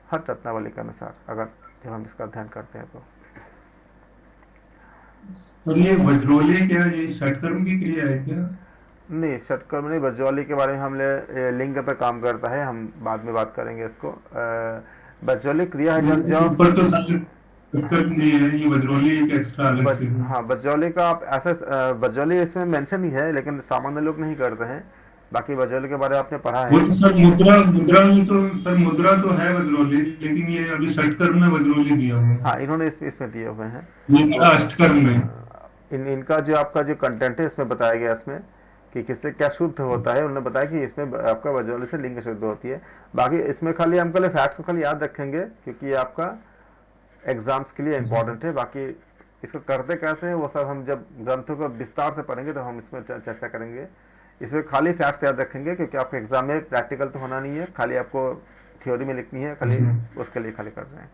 हठ रत्नावली के अनुसार अगर जब हम इसका अध्ययन करते हैं तो। ये वज्रोली क्या ये षटकर्म की क्रिया है क्या? नहीं, षटकर्म नहीं। वज्रौली के बारे में हमने लिंग पे काम करता है, हम बाद में बात करेंगे इसको। वज्रौली क्रिया है जब ऊपर तो षटकर्म नहीं है, ये वज्रोली एक एक्स्ट्रा अलग से है। हाँ, वज्रौली का आप ऐसे वज्रौली इसमें मेंशन ही है, लेकिन सामान्य लोग नहीं करते हैं। बाकी बजरौली के बारे में आपने पढ़ा वो है। तो सर मुद्रा मुद्रा में तो सर मुद्रा तो है वज्रोली, लेकिन ये अभी षटकर्म में वज्रोली दिया हुआ है। हाँ, इन्होंने इसमें दिए हुए हैं। ये तो था अष्टकर्म में। इनका जो आपका जो कंटेंट है इसमें बताया गया इसमें कि किससे क्या शुद्ध होता है। उन्होंने बताया कि इसमें आपका वज्रोली से लिंग शुद्ध होती है। बाकी इसमें खाली हम कल फैक्ट्स को खाली याद रखेंगे क्योंकि ये आपका एग्जाम्स के लिए इंपॉर्टेंट है। बाकी इसको करते कैसे है वो सब हम जब ग्रंथों को विस्तार से पढ़ेंगे तो हम इसमें चर्चा करेंगे। इसमें खाली फैक्ट्स याद रखेंगे क्योंकि आपके एग्जाम में प्रैक्टिकल तो होना नहीं है, खाली आपको थ्योरी में लिखनी है, खाली उसके लिए खाली कर रहे हैं।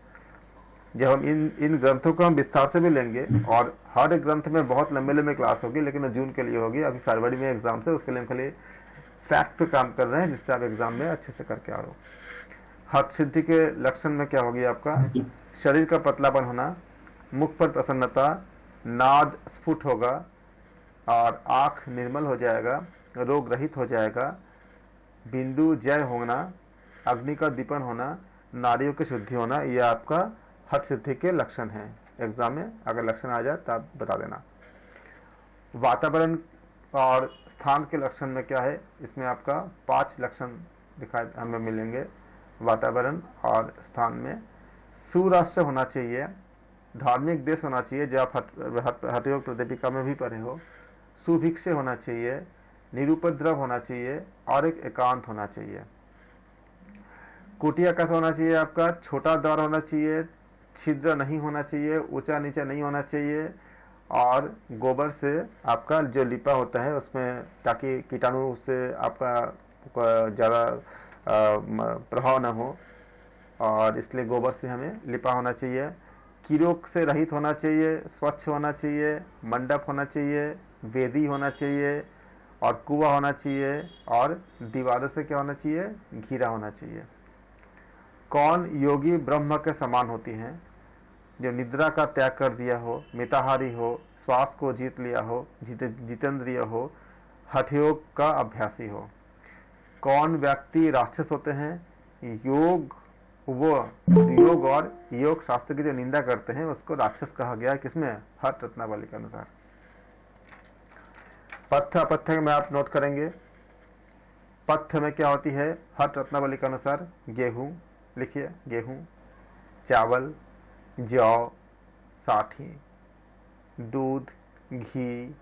जब हम इन ग्रंथों को हम विस्तार से भी लेंगे और हर एक ग्रंथ में बहुत लंबे लंबे क्लास होगी, लेकिन जून के लिए होगी, अभी फरवरी में एग्जाम से, उसके लिए हम खाली फैक्ट पे काम कर रहे हैं जिससे आप एग्जाम में अच्छे से करके आओ। हठ सिद्धि के लक्षण में क्या होगी आपका, शरीर का पतलापन होना, मुख पर प्रसन्नता, नाद स्फुट होगा और आंख निर्मल हो जाएगा, रोग रहित हो जाएगा, बिंदु जय होना, अग्नि का दीपन होना, नारियों की शुद्धि होना, यह आपका हठ सिद्धि के लक्षण हैं। एग्जाम में अगर लक्षण आ जाए तो आप बता देना। वातावरण और स्थान के लक्षण में क्या है, इसमें आपका 5 लक्षण दिखाई हमें मिलेंगे। वातावरण और स्थान में सुराष्ट्र होना चाहिए, धार्मिक देश होना चाहिए जो आप हठयोग प्रदीपिका में भी पढ़े हो, सुभिक्षे होना चाहिए, निरुपद्रव होना चाहिए और एक एकांत होना चाहिए। कुटिया कैसा होना चाहिए आपका, छोटा द्वार होना चाहिए, छिद्र नहीं होना चाहिए, ऊंचा नीचा नहीं होना चाहिए और गोबर से आपका जो लिपा होता है उसमें, ताकि कीटाणु से आपका ज़्यादा प्रभाव न हो, और इसलिए गोबर से हमें लिपा होना चाहिए। कीड़ों से रहित होना चाहिए, स्वच्छ होना चाहिए, मंडप होना चाहिए, वेदी होना चाहिए और कुआं होना चाहिए और दीवारों से क्या होना चाहिए, घिरा होना चाहिए। कौन योगी ब्रह्म के समान होती हैं, जो निद्रा का त्याग कर दिया हो, मिताहारी हो, श्वास को जीत लिया हो, जितेंद्रिय हो, हठयोग का अभ्यासी हो। कौन व्यक्ति राक्षस होते हैं, योग और योग शास्त्र की जो निंदा करते हैं उसको राक्षस कहा गया है। किसमें, हठ रत्नावली के अनुसार। पथ्य अपथ्य में आप नोट करेंगे, पथ्य में क्या होती है हठ रत्नावली के अनुसार, गेहूं लिखिए, गेहूं, चावल, जौ, साठी, दूध, घी,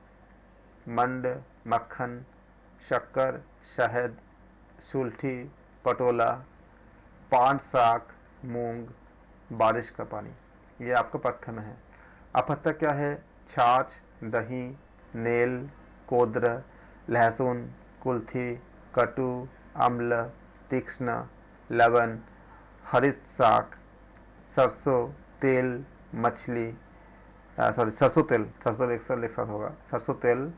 मंड, मक्खन, शक्कर, शहद, सुलठी, पटोला, पान साग, मूंग, बारिश का पानी, ये आपका पथ्य में है। अपथ्य क्या है, छाछ, दही, नेल, कोद्र, लहसुन, कुल्थी, कटु, अम्ल, तीक्ष्ण, लवण, हरित शाक, सरसों तेल, मछली, सरसों तेल एक साथ होगा, सरसों तेल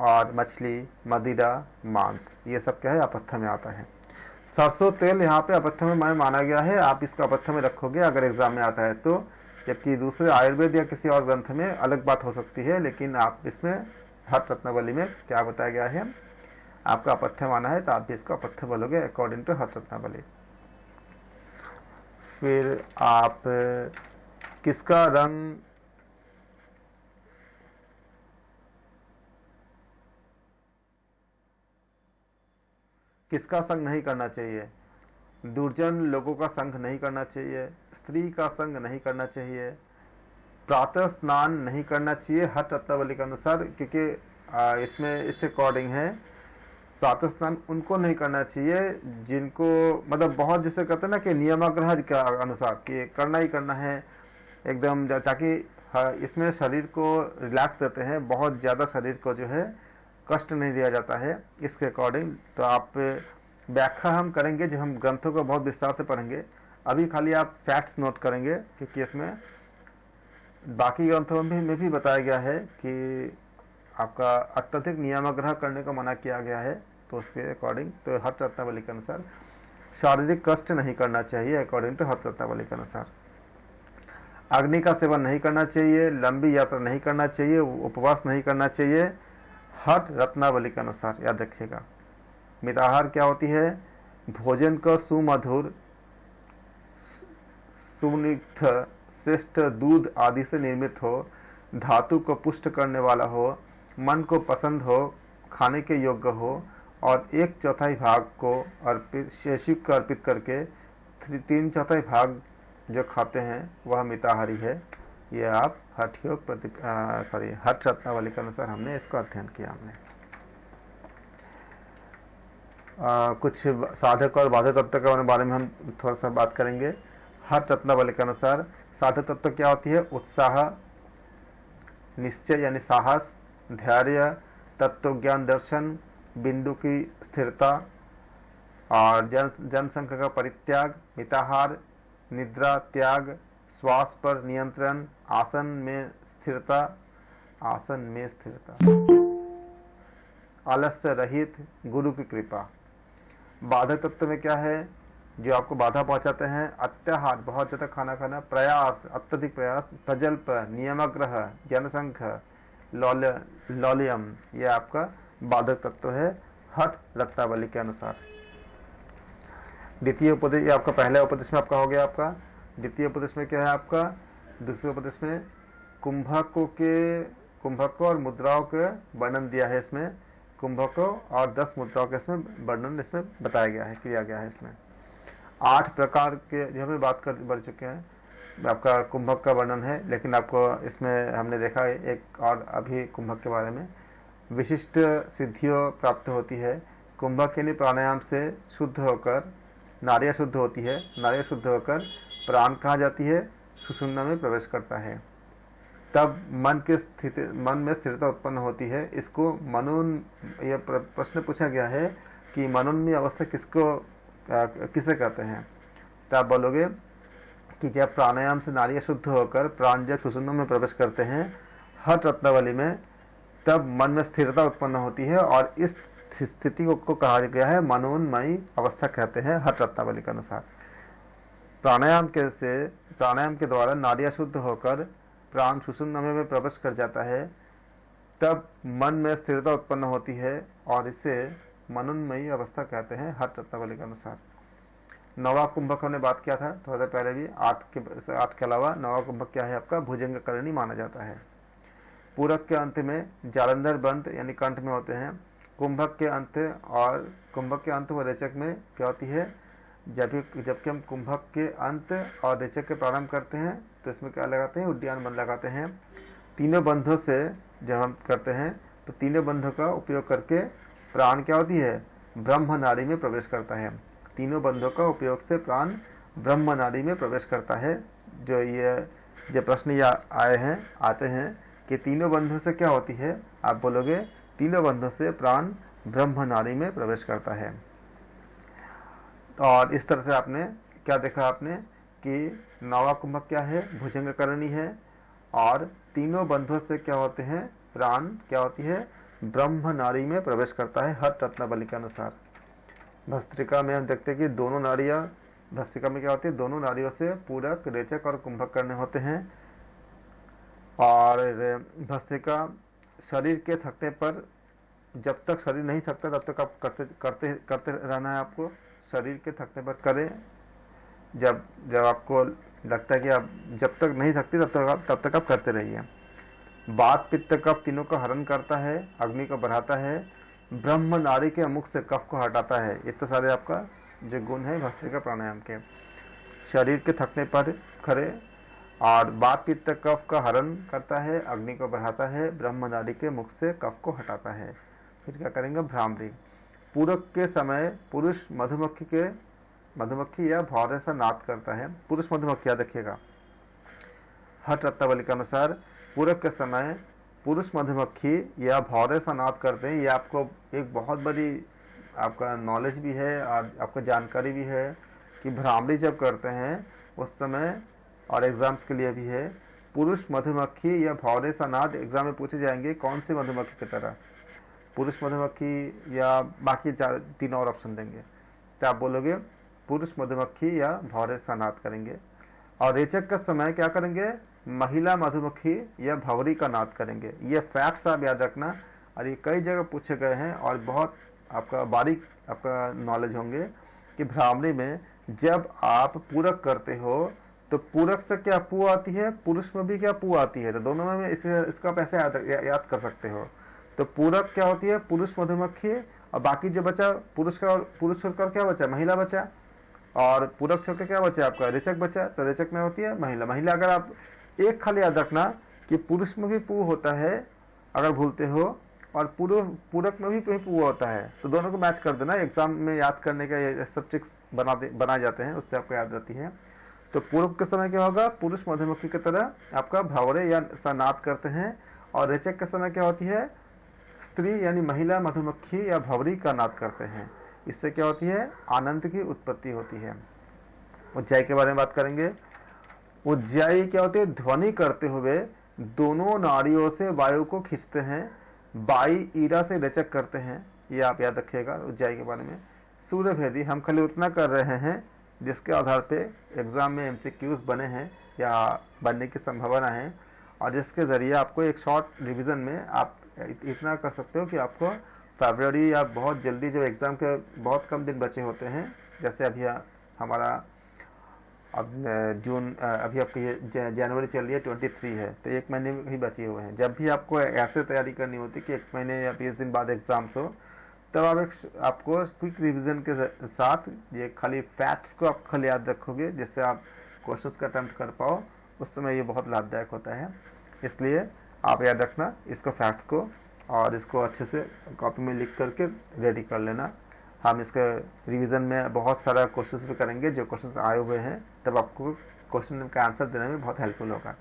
और मछली, मदिरा, मांस, ये सब क्या है अपथ्य में आता है। सरसों तेल यहाँ पे अपथ्य में माना गया है, आप इसको अपथ्य में रखोगे अगर एग्जाम में आता है तो, जबकि दूसरे आयुर्वेद या किसी और ग्रंथ में अलग बात हो सकती है, लेकिन आप इसमें हठ रत्नावली में क्या बताया गया है, आपका अपथ्य माना है तो आप भी इसको अपथ्य बोलोगे अकॉर्डिंग टू हठ रत्नावली। फिर आप किसका रंग, किसका संग नहीं करना चाहिए, दुर्जन लोगों का संग नहीं करना चाहिए, स्त्री का संग नहीं करना चाहिए, प्रातः स्नान नहीं करना चाहिए हठ रत्नावली के अनुसार, क्योंकि इसमें इससे अकॉर्डिंग है प्रातः स्नान उनको नहीं करना चाहिए जिनको, मतलब बहुत जिसे कहते हैं ना कि नियमाग्रह के अनुसार कि करना ही करना है एकदम, ताकि इसमें शरीर को रिलैक्स देते हैं, बहुत ज़्यादा शरीर को जो है कष्ट नहीं दिया जाता है, इसके अकॉर्डिंग। तो आप व्याख्या हम करेंगे जब हम ग्रंथों को बहुत विस्तार से पढ़ेंगे, अभी खाली आप फैक्ट्स नोट करेंगे क्योंकि इसमें बाकी ग्रंथों में भी बताया गया है कि आपका अत्यधिक नियमाग्रह करने को मना किया गया है, तो उसके अकॉर्डिंग तो हठ रत्नावली के अनुसार शारीरिक कष्ट नहीं करना चाहिए अकॉर्डिंग टू हठ रत्नावली के अनुसार। अग्नि का सेवन नहीं करना चाहिए, लंबी यात्रा नहीं करना चाहिए, उपवास नहीं करना चाहिए हठ रत्नावली के अनुसार, याद रखिएगा। मिताहार क्या होती है, भोजन का सुमधुर, सुनिग्ध, श्रेष्ठ दूध आदि से निर्मित हो, धातु को पुष्ट करने वाला हो, मन को पसंद हो, खाने के योग्य हो, और 1/4 भाग को शिव को अर्पित करके 3/4 भाग जो खाते हैं वह मिताहारी है। ये आप हठ रत्नावली के अनुसार हमने इसको अध्ययन किया। हमने कुछ साधक और बाधक तत्व के बारे में हम थोड़ा सा बात करेंगे। हठ रत्नावली के अनुसार साधक तत्व क्या होती है? उत्साह, निश्चय यानी साहस, धैर्य, तत्व ज्ञान दर्शन, बिंदु की स्थिरता और जनसंख्या का परित्याग, मिताहार, निद्रा त्याग, श्वास पर नियंत्रण, आसन में स्थिरता, आलस्य रहित, गुरु की कृपा। बाधक तत्व में क्या है? जो आपको बाधा पहुंचाते हैं, अत्याहार बहुत ज्यादा खाना खाना, प्रयास अत्यधिक प्रयास, प्रजल्प नियमाग्रह, जनसंख्या, लौल्यम, यह आपका बाधक तत्व है हठ रत्नावली के अनुसार। द्वितीय उपदेश, ये आपका पहला उपदेश में आपका हो गया। आपका द्वितीय उपदेश में क्या है? आपका दूसरे उपदेश में कुंभकों और मुद्राओं के वर्णन दिया है। इसमें कुंभकों और 10 मुद्राओं के इसमें वर्णन इसमें बताया गया है, किया गया है। इसमें 8 प्रकार के जो हमें बात कर बढ़ चुके हैं। आपका कुंभक का वर्णन है, लेकिन आपको इसमें हमने देखा है एक और अभी कुंभक के बारे में विशिष्ट सिद्धियों प्राप्त होती है। कुंभक के लिए प्राणायाम से शुद्ध होकर नाड़ियाँ शुद्ध होती है, नाड़ियाँ शुद्ध होकर प्राण कहाँ जाती है? सुषुम्ना में प्रवेश करता है। तब मन में स्थिरता उत्पन्न होती है। इसको मनोन, यह प्रश्न पूछा गया है कि मनोन्मय अवस्था किसे कहते हैं? तो आप बोलोगे कि जब प्राणायाम से नाड़ियाँ शुद्ध होकर प्राण जब सुषुम्ना में प्रवेश करते हैं हठ रत्नावली में, तब मन में स्थिरता उत्पन्न होती है और इस स्थिति को कहा गया है मनोन्मयी अवस्था कहते हैं हठ रत्नावली के अनुसार। प्राणायाम के द्वारा नाड़ियाँ शुद्ध होकर प्राण सुषुम्ना में प्रवेश कर जाता है, तब मन में स्थिरता उत्पन्न होती है और इसे मनोन्मयी अवस्था कहते हैं हठ रत्नावली के अनुसार। नवा कुंभक हमने बात किया था थोड़ा देर पहले भी। 8 के अलावा नवा कुंभक क्या है? आपका भुजंग करणी माना जाता है। पूरक के अंत में जालंधर बंद यानी कंठ में होते हैं। कुंभक के अंत व रेचक में क्या होती है? जबकि हम कुंभक के अंत और रेचक के प्रारंभ करते हैं तो इसमें क्या लगाते हैं? उद्यान बंध लगाते हैं। तीनों बंधों से जब हम करते हैं तो तीनों बंधों का उपयोग करके प्राण क्या होती है? ब्रह्म नाड़ी में प्रवेश करता है। तीनों बंधों का उपयोग से प्राण ब्रह्म नाड़ी में प्रवेश करता है। जो प्रश्न आते हैं कि तीनों बंधों से क्या होती है? आप बोलोगे तीनों बंधों से प्राण ब्रह्म नाड़ी में प्रवेश करता है। और इस तरह से आपने क्या देखा? आपने कि नवा कुंभक क्या है? भुजंग करणी है और तीनों बंधों से क्या होते हैं? प्राण क्या होती है? ब्रह्म नाड़ी में प्रवेश करता है हठ रत्नावली के अनुसार। भस्त्रिका में हम देखते हैं कि दोनों नाड़ियाँ, भस्त्रिका में क्या होती है? दोनों नाड़ियों से पूरक, रेचक और कुंभक करने होते हैं। और भस्त्रिका शरीर के थकने पर, जब तक शरीर नहीं थकता तब तक आप करते रहना है। आपको शरीर के थकने पर करें। जब आपको लगता है कि आप जब तक नहीं थकती तब तक आप करते रहिए। वात पित्त कफ तीनों का हरण करता है, अग्नि को बढ़ाता है, ब्रह्म नाड़ी के मुख से कफ को हटाता है। इतने सारे आपका जो गुण है भस्त्रिका प्राणायाम के। शरीर के थकने पर खड़े और वात पित्त कफ का हरण करता है, अग्नि को बढ़ाता है, ब्रह्म नाड़ी के मुख से कफ को हटाता है। फिर क्या करेंगे? भ्रामरी। पूरक के समय पुरुष मधुमक्खी या भौरे सा नाद करता है। पुरुष मधुमक्खी देखिएगा, हठ रत्नावली के अनुसार पूरक के समय पुरुष मधुमक्खी या भौरे सा नाद करते हैं। ये आपको एक बहुत बड़ी आपका नॉलेज भी है और आपको जानकारी भी है कि भ्रामरी जब करते हैं उस समय, और एग्जाम्स के लिए भी है, पुरुष मधुमक्खी या भौरे सा नाद एग्जाम में पूछे जाएंगे कौन सी मधुमक्खी की तरह, पुरुष मधुमक्खी या बाकी 3 और ऑप्शन देंगे। तो आप बोलोगे पुरुष मधुमक्खी या भौरे सा नाद करेंगे। और रेचक का समय क्या करेंगे? महिला मधुमक्खी या भंवरी का नाद करेंगे। ये फैक्ट्स आप याद रखना, और ये कई जगह पूछे गए हैं और बहुत आपका बारीक आपका नॉलेज होंगे कि भ्रामरी में जब आप पूरक करते हो तो पूरक से क्या पू आती है, पुरुष में भी क्या पू आती है, तो दोनों में इसका आप ऐसे याद कर सकते हो। तो पूरक क्या होती है? पुरुष मधुमक्खी, और बाकी जो बचा पुरुष का क्या बचा, महिला बचा, और पूरक छोड़ के क्या बचा आपका, रेचक बचा। तो रेचक में होती है महिला। महिला अगर आप एक खाली याद रखना कि पुरुष में भी पू होता है अगर भूलते हो, और पूरक में भी पू होता है, तो दोनों को मैच कर देना। एग्जाम में याद करने का ये सब ट्रिक्स बनाए जाते हैं, उससे आपको याद रहती है। तो पूरक के समय क्या होगा, पुरुष मधुमक्खी की तरह आपका भंवरे या नाद करते हैं, और रेचक के समय क्या होती है, स्त्री यानी महिला मधुमक्खी या भंवरी का नाद करते हैं। इससे क्या होती है, आनंद की उत्पत्ति होती है। उज्जाई के बारे में बात करेंगे। उज्जाई क्या होती है, ध्वनि करते हुए दोनों नाड़ियों से वायु को खींचते हैं, बाई ईरा से रेचक करते हैं। ये आप याद रखिएगा उज्जाई के बारे में। सूर्यभेदी हम खाली उतना कर रहे हैं जिसके आधार पे एग्जाम में एमसीक्यूज बने हैं या बनने की संभावना है, और जिसके जरिए आपको एक शॉर्ट रिवीजन में आप इतना कर सकते हो कि आपको फरवरी या बहुत जल्दी जो एग्ज़ाम के बहुत कम दिन बचे होते हैं, जैसे अभी हमारा अब जून, अभी आपकी ये जनवरी चल रही है 23 है, तो 1 महीने ही बचे हुए हैं। जब भी आपको ऐसे तैयारी करनी होती कि 1 महीने या 20 दिन बाद एग्ज़ाम्स हो, तब आपको क्विक रिवीजन के साथ ये खाली फैक्ट्स को आप खाली याद रखोगे, जिससे आप क्वेश्चंस का अटेम्प्ट कर पाओ। उस समय ये बहुत लाभदायक होता है। इसलिए आप याद रखना इसको, फैक्ट्स को, और इसको अच्छे से कॉपी में लिख करके रेडी कर लेना। हम इसके रिवीजन में बहुत सारा क्वेश्चंस भी करेंगे, जो क्वेश्चंस आए हुए हैं, तब आपको क्वेश्चन का आंसर देने में बहुत हेल्पफुल होगा।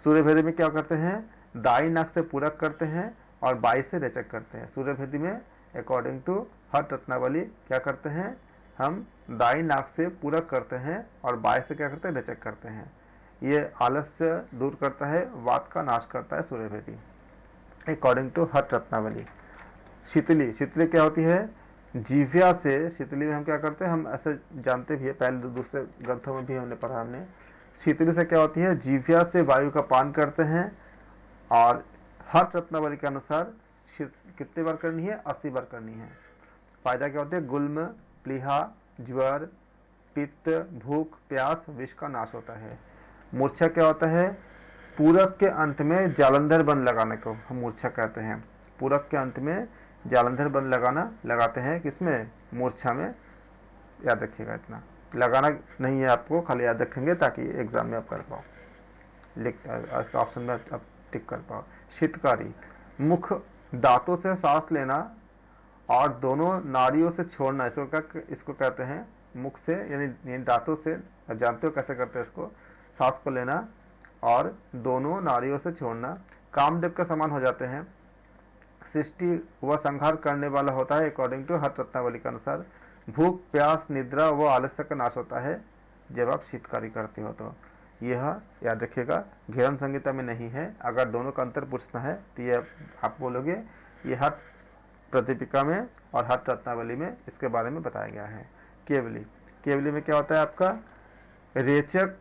सूर्यभेदी में क्या करते हैं, दाई नाक से पूरक करते हैं और बाई से रेचक करते हैं। सूर्यभेदी में अकॉर्डिंग टू हट रत्नावली क्या करते हैं, हम दाई नाक से पूरक करते हैं और बाई से क्या करते हैं, रेचक करते हैं। ये आलस्य दूर करता है, वात का नाश करता है सूर्यभेदी अकॉर्डिंग टू हट रत्नावली। शीतली, शीतली क्या होती है, जीव्या से, शीतली में हम क्या करते हैं, हम ऐसे जानते भी है, पहले दूसरे ग्रंथों में भी हमने पढ़ा। हमने शीतली से क्या होती है, जीव्या से वायु का पान करते हैं, और हट रत्नावली के अनुसार कितने बार करनी है, 80 बार करनी है। फायदा क्या होते हैं, गुल्म, प्लीहा, ज्वर, पित्त, भूख, प्यास, विष का नाश होता है। मूर्छा क्या होता है, पूरक के अंत में जालंधर बन लगाने को हम मूर्छा कहते हैं। पूरक के अंत में जालंधर बन लगाते हैं, किसमें, मूर्छा में। याद रखिएगा, इतना लगाना नहीं है आपको, खाली याद रखेंगे ताकि एग्जाम में आप कर पाओ, इसका ऑप्शन में आप टिक कर पाओ। शीतकारी, मुख दांतों से सांस लेना और दोनों नाड़ियों से छोड़ना, इसको कहते हैं मुख से, यानी दांतों से। आप जानते हो कैसे करते हैं इसको, सांस को लेना और दोनों नाड़ियों से छोड़ना। कामदेव के समान हो जाते हैं। सृष्टि व संहार करने वाला होता है अकॉर्डिंग टू हट रत्नावली के अनुसार। भूख, प्यास, निद्रा व आलस्य का नाश होता है जब आप शीतकारी करते हो। तो यह याद रखिएगा, घेरन संहिता में नहीं है। अगर दोनों का अंतर पूछना है तो ये आप बोलोगे, ये हट प्रदीपिका में और हट रत्नावली में इसके बारे में बताया गया है। केवली, केवली में क्या होता है आपका, रेचक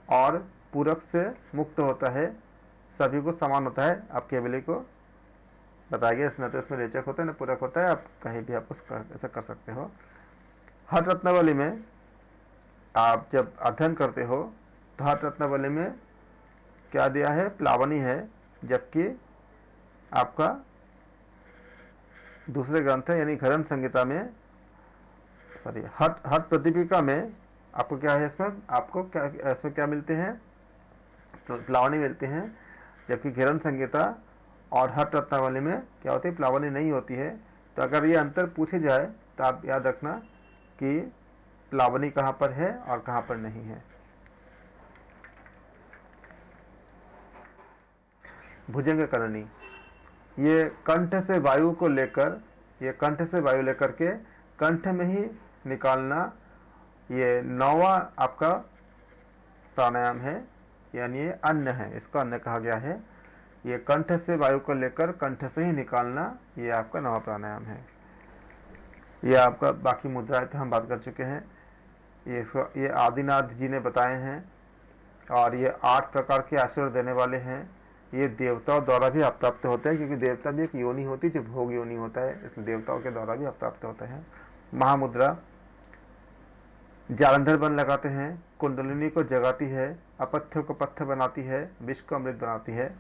और पूरक से मुक्त होता है, सभी को समान होता है। आप केवली को बताया गया, इसमें तो इसमें रेचक होता है ना पूरक होता है, आप कहीं भी आप ऐसा कर सकते हो। हट रत्नावली में आप जब अध्ययन करते हो तो हट रत्नावली में क्या दिया है, प्लावनी है, जबकि आपका दूसरे ग्रंथ है यानी घेरन संहिता में, सॉरी हट प्रदीपिका में आपको क्या है, इसमें आपको क्या, इसमें क्या मिलते हैं, प्लावनी मिलते हैं, जबकि घेरन संहिता और हट रत्नावली में क्या होती है, प्लावनी नहीं होती है। तो अगर ये अंतर पूछे जाए तो आप याद रखना कि प्लावनी कहाँ पर है और कहाँ पर नहीं है। भुजंग करणी, ये कंठ से वायु को लेकर, ये कंठ से वायु लेकर के कंठ में ही निकालना, ये 9वां आपका प्राणायाम है, यानी ये अन्न है, इसको अन्न कहा गया है। ये कंठ से वायु को लेकर कंठ से ही निकालना, ये आपका 9वां प्राणायाम है। ये आपका बाकी मुद्राएं तो हम बात कर चुके हैं, ये आदिनाथ जी ने बताए हैं, और ये 8 प्रकार के आशीर्वाद देने वाले हैं। ये देवताओं द्वारा भी अप्राप्त होते हैं, क्योंकि देवता भी एक योनि होती है जो भोग योनि होता है, इसलिए देवताओं के द्वारा भी अप्राप्त होते हैं। महामुद्रा, जालंधर बन लगाते हैं, कुंडलिनी को जगाती है, अपथ्य को पथ्य बनाती है, विष को अमृत बनाती है।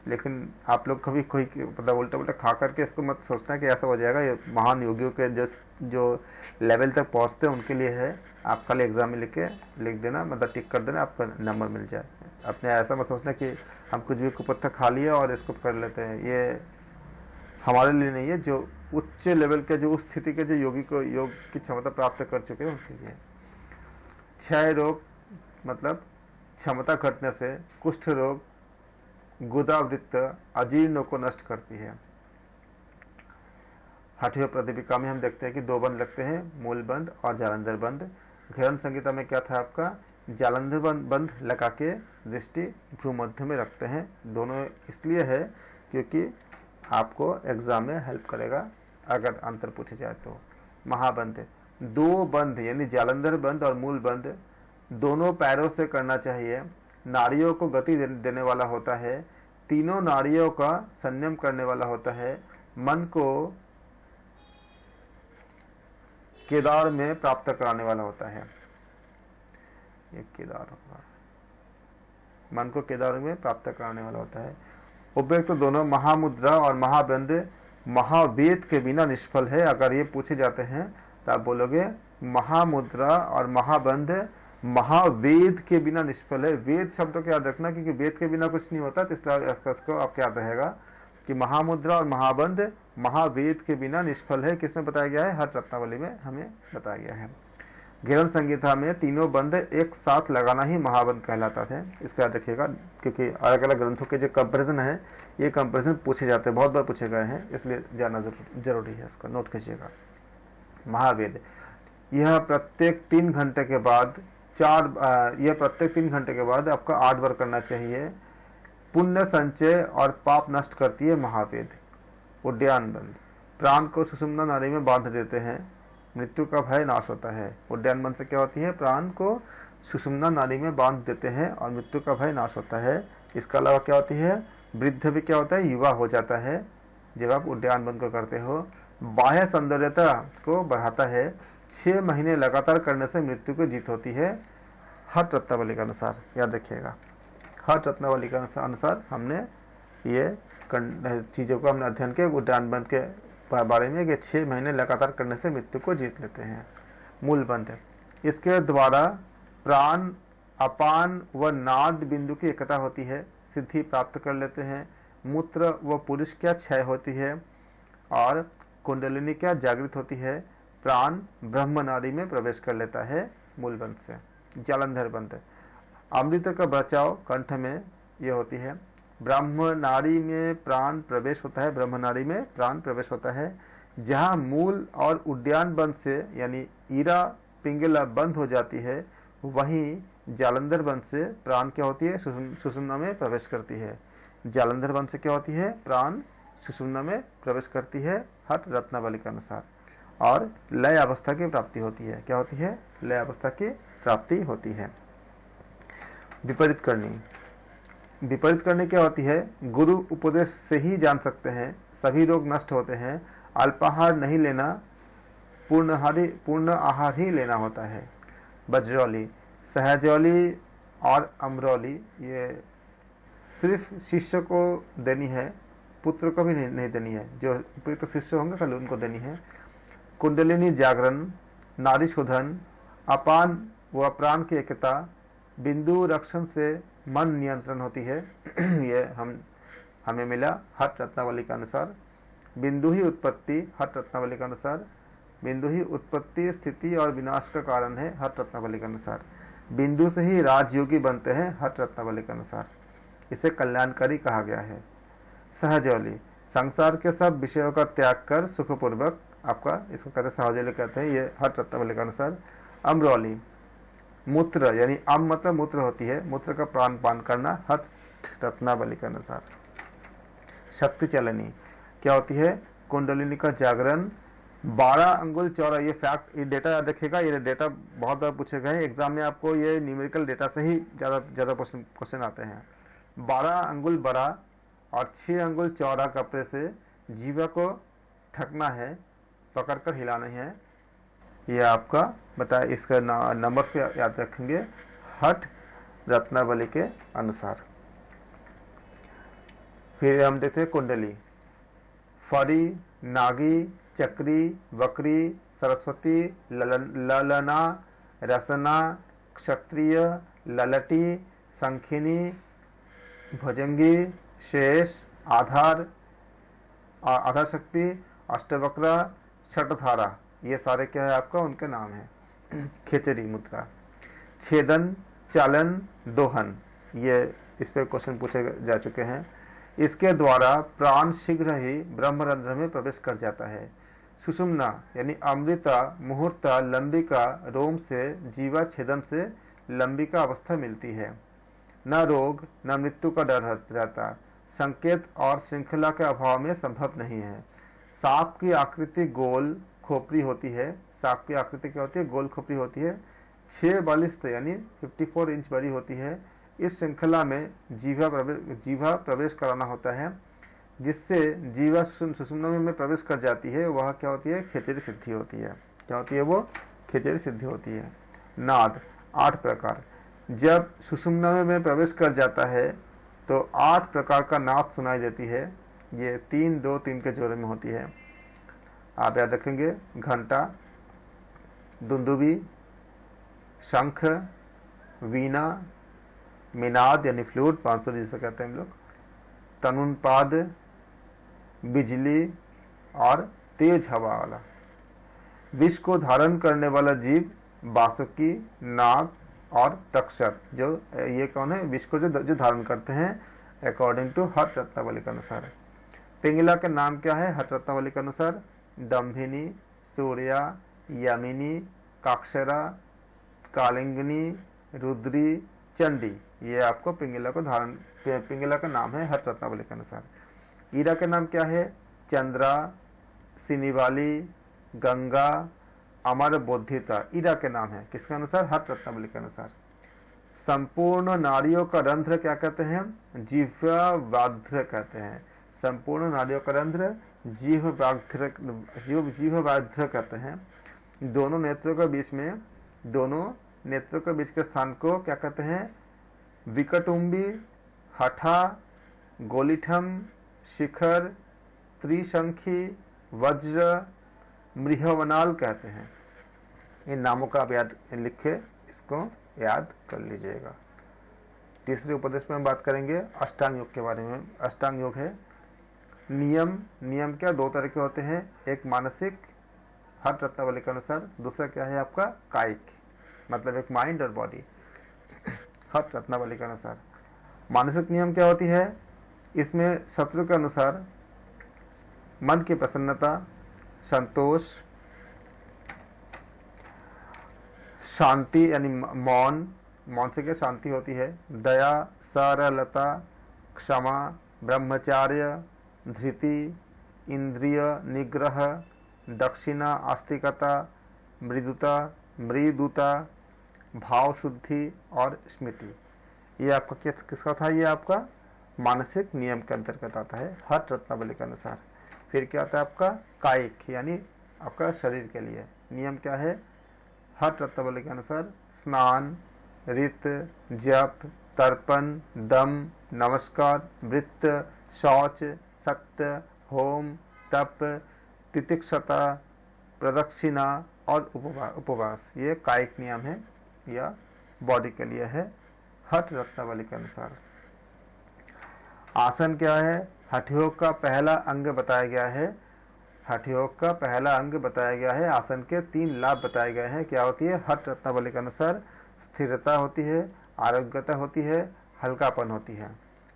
लेकिन आप लोग कभी कोई मतलब उल्टा उल्टा खा करके इसको मत सोचना कि ऐसा हो जाएगा। ये महान योगियों के जो लेवल तक पहुंचते हैं उनके लिए है। आप खाली एग्जाम में लिख देना, मतलब टिक कर देना, आपका नंबर मिल जाए। अपने ऐसा मत सोचना कि हम कुछ भी कुपत्ता खा लिया और इसको कर लेते हैं, ये हमारे लिए नहीं है। जो उच्च लेवल के, जो उस स्थिति के जो योगी को योग की क्षमता प्राप्त कर चुके हैं उनके लिए। क्षय रोग मतलब क्षमता घटने से, कुष्ठ रोग, गुदावृत्त, अजीर्ण को नष्ट करती है। हठयोग प्रतिपिका में हम देखते हैं कि 2 बंद लगते हैं, मूल बंद और जालंधर बंद। घेरन संहिता में क्या था आपका, जालंधर बंद लगा के दृष्टि भ्रू मध्य में रखते हैं। दोनों इसलिए है क्योंकि आपको एग्जाम में हेल्प करेगा अगर अंतर पूछे जाए तो। महाबंद, 2 बंद यानी जालंधर बंद और मूल बंद दोनों पैरों से करना चाहिए। नाड़ियों को गति देने वाला होता है, तीनों नाड़ियों का संयम करने वाला होता है, मन को केदार में प्राप्त कराने वाला होता है। ये केदार होगा, मन को केदार में प्राप्त कराने वाला होता है। उपयुक्त तो दोनों महामुद्रा और महाबंद महावेद के बिना निष्फल है। अगर ये पूछे जाते हैं तो आप बोलोगे महामुद्रा और महाबंद महावेद के बिना निष्फल है। वेद शब्द को याद रखना क्योंकि वेद के बिना कुछ नहीं होता, तो इसलिए इसको आपको याद रहेगा कि महामुद्रा और महाबंद महावेद के बिना निष्फल है। किसमें बताया गया है, हठ रत्नावली में हमें बताया गया है। घेरन संहिता में तीनों बंद एक साथ लगाना ही महाबंद कहलाता है। इसको याद रखिएगा क्योंकि अलग अलग ग्रंथों के जो कंपेरिजन है, ये कंपेरिजन पूछे जाते हैं, बहुत बार पूछे गए हैं, इसलिए जानना जरूरी है, इसका नोट कीजिएगा। महावेद, यह प्रत्येक 3 घंटे के बाद प्रत्येक 3 घंटे के बाद आपका 8 बार करना चाहिए। पुण्य संचय और पाप नष्ट करती है महावेद। उड्डयन बंद, प्राण को सुषुम्ना नाड़ी में बांध देते हैं, मृत्यु का भय नाश होता है। उड्डयन बंद से क्या होती है, प्राण को सुषुम्ना नाड़ी में बांध देते हैं और मृत्यु का भय नाश होता है। इसके अलावा क्या होती है, वृद्ध भी क्या होता है, युवा हो जाता है जब आप उड्डयन बंद को करते हो। बाह्य सौंदर्यता को बढ़ाता है। 6 महीने लगातार करने से मृत्यु की जीत होती है। हठ रत्नावली के अनुसार याद रखिएगा, हठ रत्नावली के अनुसार हमने ये चीज़ों को हमने अध्ययन किया उड्डयन बंद के बारे में कि 6 महीने लगातार करने से मृत्यु को जीत लेते हैं। मूल बंद, इसके द्वारा प्राण, अपान व नाद बिंदु की एकता होती है, सिद्धि प्राप्त कर लेते हैं। मूत्र व पुरुष क्या क्षय होती है और कुंडलिनी क्या जागृत होती है। प्राण ब्रह्म नाड़ी में प्रवेश कर लेता है मूल बंद से। जालंधर बंद, अमृत का बचाव कंठ में यह होती है। ब्रह्म नाड़ी में प्राण प्रवेश होता है, ब्रह्म नाड़ी में प्राण प्रवेश होता है। जहाँ मूल और उड्डयन बंद से यानी ईरा पिंगला बंद हो जाती है, वहीं जालंधर बंद से प्राण क्या होती है, सुषुम्ना में प्रवेश करती है। जालंधर बंद से क्या होती है, प्राण सुषुम्ना में प्रवेश करती है हठ रत्नावली के अनुसार, और लय अवस्था की प्राप्ति होती है। क्या होती है, लय अवस्था की प्राप्ति होती है। विपरीत करनी, विपरीत करनी क्या होती है, गुरु उपदेश से ही जान सकते हैं, सभी रोग नष्ट होते हैं। अल्पाहार नहीं लेना, पूर्ण आहार ही लेना होता है। बज्रौली, सहजौली और अमरौली ये सिर्फ शिष्य को देनी है, पुत्र को भी नहीं देनी है। जो उपयुक्त शिष्य होंगे कल उनको देनी है। कुंडलिनी जागरण, नारी शोधन, अपान व प्राण की एकता, बिंदु रक्षण से मन नियंत्रण होती है। ये हमें मिला हठ रत्नावली के अनुसार। बिंदु ही उत्पत्ति, हठ रत्नावली के अनुसार। बिंदु ही उत्पत्ति, स्थिति और विनाश का कारण है, हठ रत्नावली के अनुसार। बिंदु से ही राजयोगी बनते हैं, हठ रत्नावली के अनुसार। इसे कल्याणकारी कहा गया है। सहजौली, संसार के सब विषयों का त्याग कर सुखपूर्वक आपका, इसको कहते हैं सहजौली कहते हैं, ये हठ रत्नावली के अनुसार। अमरौली, मूत्र यानी अम मतलब मूत्र होती है, मूत्र का प्राण पान करना, हठ रत्नावली के अनुसार। शक्ति चलनी क्या होती है, कुंडलिनी का जागरण। 12 अंगुल चौड़ा, ये फैक्ट, ये डेटा याद रखिएगा, ये डेटा बहुत बार पूछे गए एग्जाम में, आपको ये न्यूमेरिकल डेटा से ही ज़्यादा क्वेश्चन आते हैं। 12 अंगुल बड़ा और 6 अंगुल चौड़ा कपड़े से जीवा को ठकना है, पकड़कर हिलाना है। ये आपका बताया, इसका नंबर्स को याद रखेंगे हठ रत्नावली के अनुसार। फिर हम देखते हैं कुंडली, फरी, नागी, चक्री, वक्री, सरस्वती, ललना, रसना, क्षत्रिय, ललटी, शंखिनी, भुजंगी, शेष, आधार, आधार शक्ति, अष्टवक्र, छठधारा, ये सारे क्या है आपका उनके नाम है। खेचरी मुद्रा, छेदन, चालन, दोहन, ये इस पे क्वेश्चन पूछे जा चुके हैं। इसके द्वारा प्राण शीघ्र ही ब्रह्मरंध्र में प्रवेश कर जाता है। सुषुम्ना यानी अमृता, मुहूर्ता, लंबिका, रोम से जीवा छेदन से लंबिका अवस्था मिलती है। न रोग न मृत्यु का डर रहता, संकेत और श्रृंखला के अभाव में संभव नहीं है। सांप की आकृति गोल खोपड़ी होती है। सांप की आकृति क्या होती है? गोल खोपड़ी होती है। 6 बलिष्ठ यानी 54 इंच बड़ी होती है। इस श्रृंखला में जीवा प्रवेश कराना होता है, जिससे जीवा सुषुम्ना में प्रवेश कर जाती है। वह क्या होती है? खेचरी सिद्धि होती है। क्या होती है? वो खेचरी सिद्धि होती है। नाद 8 प्रकार। जब सुषुम्ना में प्रवेश कर जाता है तो 8 प्रकार का नाद सुनाई देती है। ये 3 2 3 के जोड़े में होती है। आप याद रखेंगे, घंटा, दुंदुबी, शंख, वीणा, मिनाद यानी फ्लूट, 500 जिसे कहते हैं हम लोग, तनुनपाद, बिजली और तेज हवा वाला। विष को धारण करने वाला जीव बासुकी, नाग और तक्षक, जो ये कौन है? विष को जो धारण करते हैं अकॉर्डिंग टू हठ रत्नावली के अनुसार। पिंगला के नाम क्या है हठ रत्नावली के अनुसार? दम्भिनी, सूर्या, यमिनी, काक्षरा, कालिंगनी, रुद्री, चंडी, ये आपको पिंगला का नाम है हठ रत्नावली के अनुसार। ईरा के नाम क्या है? चंद्रा, सिनिवाली, गंगा, अमर बोधिता, ईरा के नाम है। किसके अनुसार? हठ रत्नावली के अनुसार। संपूर्ण नाड़ियों का रंध्र क्या कहते हैं? जिह्वाग्र कहते हैं। संपूर्ण नाड़ियों का रंध्र जिह्वाग्र कहते हैं। दोनों नेत्रों के बीच के स्थान को क्या कहते हैं? विकटुंबी, हठा, गोलिठम, शिखर, त्रिशंखी, वज्र, मृहवनाल कहते हैं। इन नामों का आप याद लिखे, इसको याद कर लीजिएगा। तीसरे उपदेश में हम बात करेंगे अष्टांग योग के बारे में। अष्टांग योग है नियम क्या? 2 तरह के होते हैं, एक मानसिक हठ रत्नावली के अनुसार, दूसरा क्या है आपका? कायिक, मतलब एक माइंड और बॉडी। हठ रत्नावली के अनुसार मानसिक नियम क्या होती है? इसमें शत्रु के अनुसार मन की प्रसन्नता, संतोष, शांति यानी मौन से क्या शांति होती है, दया, सरलता, क्षमा, ब्रह्मचार्य, धृति, इंद्रिय निग्रह, दक्षिणा, आस्तिकता, मृदुता, भाव शुद्धि और स्मृति। ये आपका किसका था? ये आपका मानसिक नियम के अंतर्गत आता है हठ रत्नावली के अनुसार। फिर क्या आता है आपका? कायिक यानी आपका शरीर के लिए नियम क्या है हठ रत्नावली के अनुसार? स्नान, रित, जप, तर्पण, दम, नमस्कार, वृत्त, शौच, सत्य, होम, तप, तितिक्षता, प्रदक्षिणा और उपवास। ये कायिक नियम है या बॉडी के लिए है हठ रत्नावली के अनुसार। आसन क्या है? हठयोग का पहला अंग बताया गया है। हठयोग का पहला अंग बताया गया है। आसन के 3 लाभ बताए गए हैं। क्या होती है हठ रत्नावली के अनुसार? स्थिरता होती है, आरोग्यता होती है, हल्कापन होती है।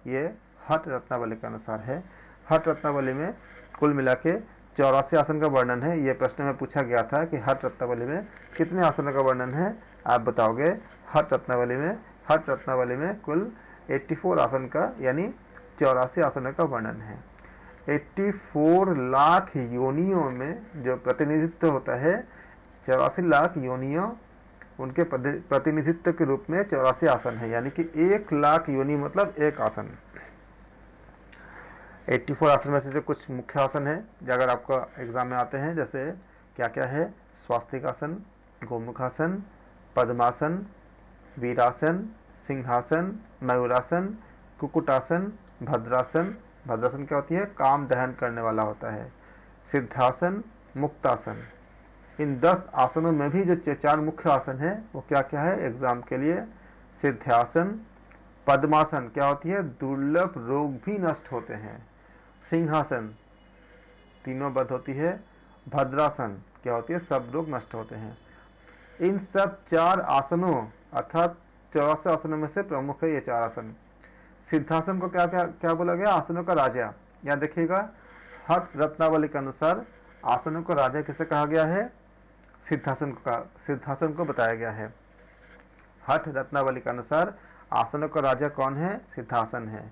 ये हठ रत्नावली के अनुसार है। हठ रत्नावली में कुल मिला के 84 आसन का वर्णन है। ये प्रश्न में पूछा गया था कि हठ रत्नावली में कितने आसनों का वर्णन है? आप बताओगे। हठ रत्नावली में कुल 84 आसन का यानी 84 आसनों का वर्णन है। 84 लाख योनियों में जो प्रतिनिधित्व होता है, 84 लाख योनियों उनके प्रतिनिधित्व के रूप में 84 आसन है, यानी कि 1 लाख योनि मतलब एक आसन। 84 आसन में से कुछ मुख्य आसन है जो अगर आपका एग्जाम में आते हैं, जैसे क्या क्या है? स्वास्तिकासन, गोमुखासन, पद्मासन, वीरासन, सिंहासन, मयूरासन, कुकुटासन, भद्रासन, भद्रासन क्या होती है, काम दहन करने वाला होता है। सिद्धासन, मुक्तासन, इन 10 आसनों में भी जो 4 मुख्य आसन है वो क्या क्या है एग्जाम के लिए। सिद्धासन, पद्मासन क्या होती है, दुर्लभ रोग भी नष्ट होते हैं। सिंहासन, तीनों बद होती है। भद्रासन क्या होती है, सब रोग नष्ट होते हैं। इन सब 4 आसनों अर्थात 84 आसनों में से प्रमुख है ये 4 आसन। सिद्धासन को क्या क्या क्या बोला गया, आसनों का राजा। यहाँ देखिएगा हठ रत्नावली के अनुसार आसनों को राजा किसे कहा गया है, सिद्धासन को बताया गया है। हठ रत्नावली के अनुसार आसनों का राजा कौन है, सिद्धासन है।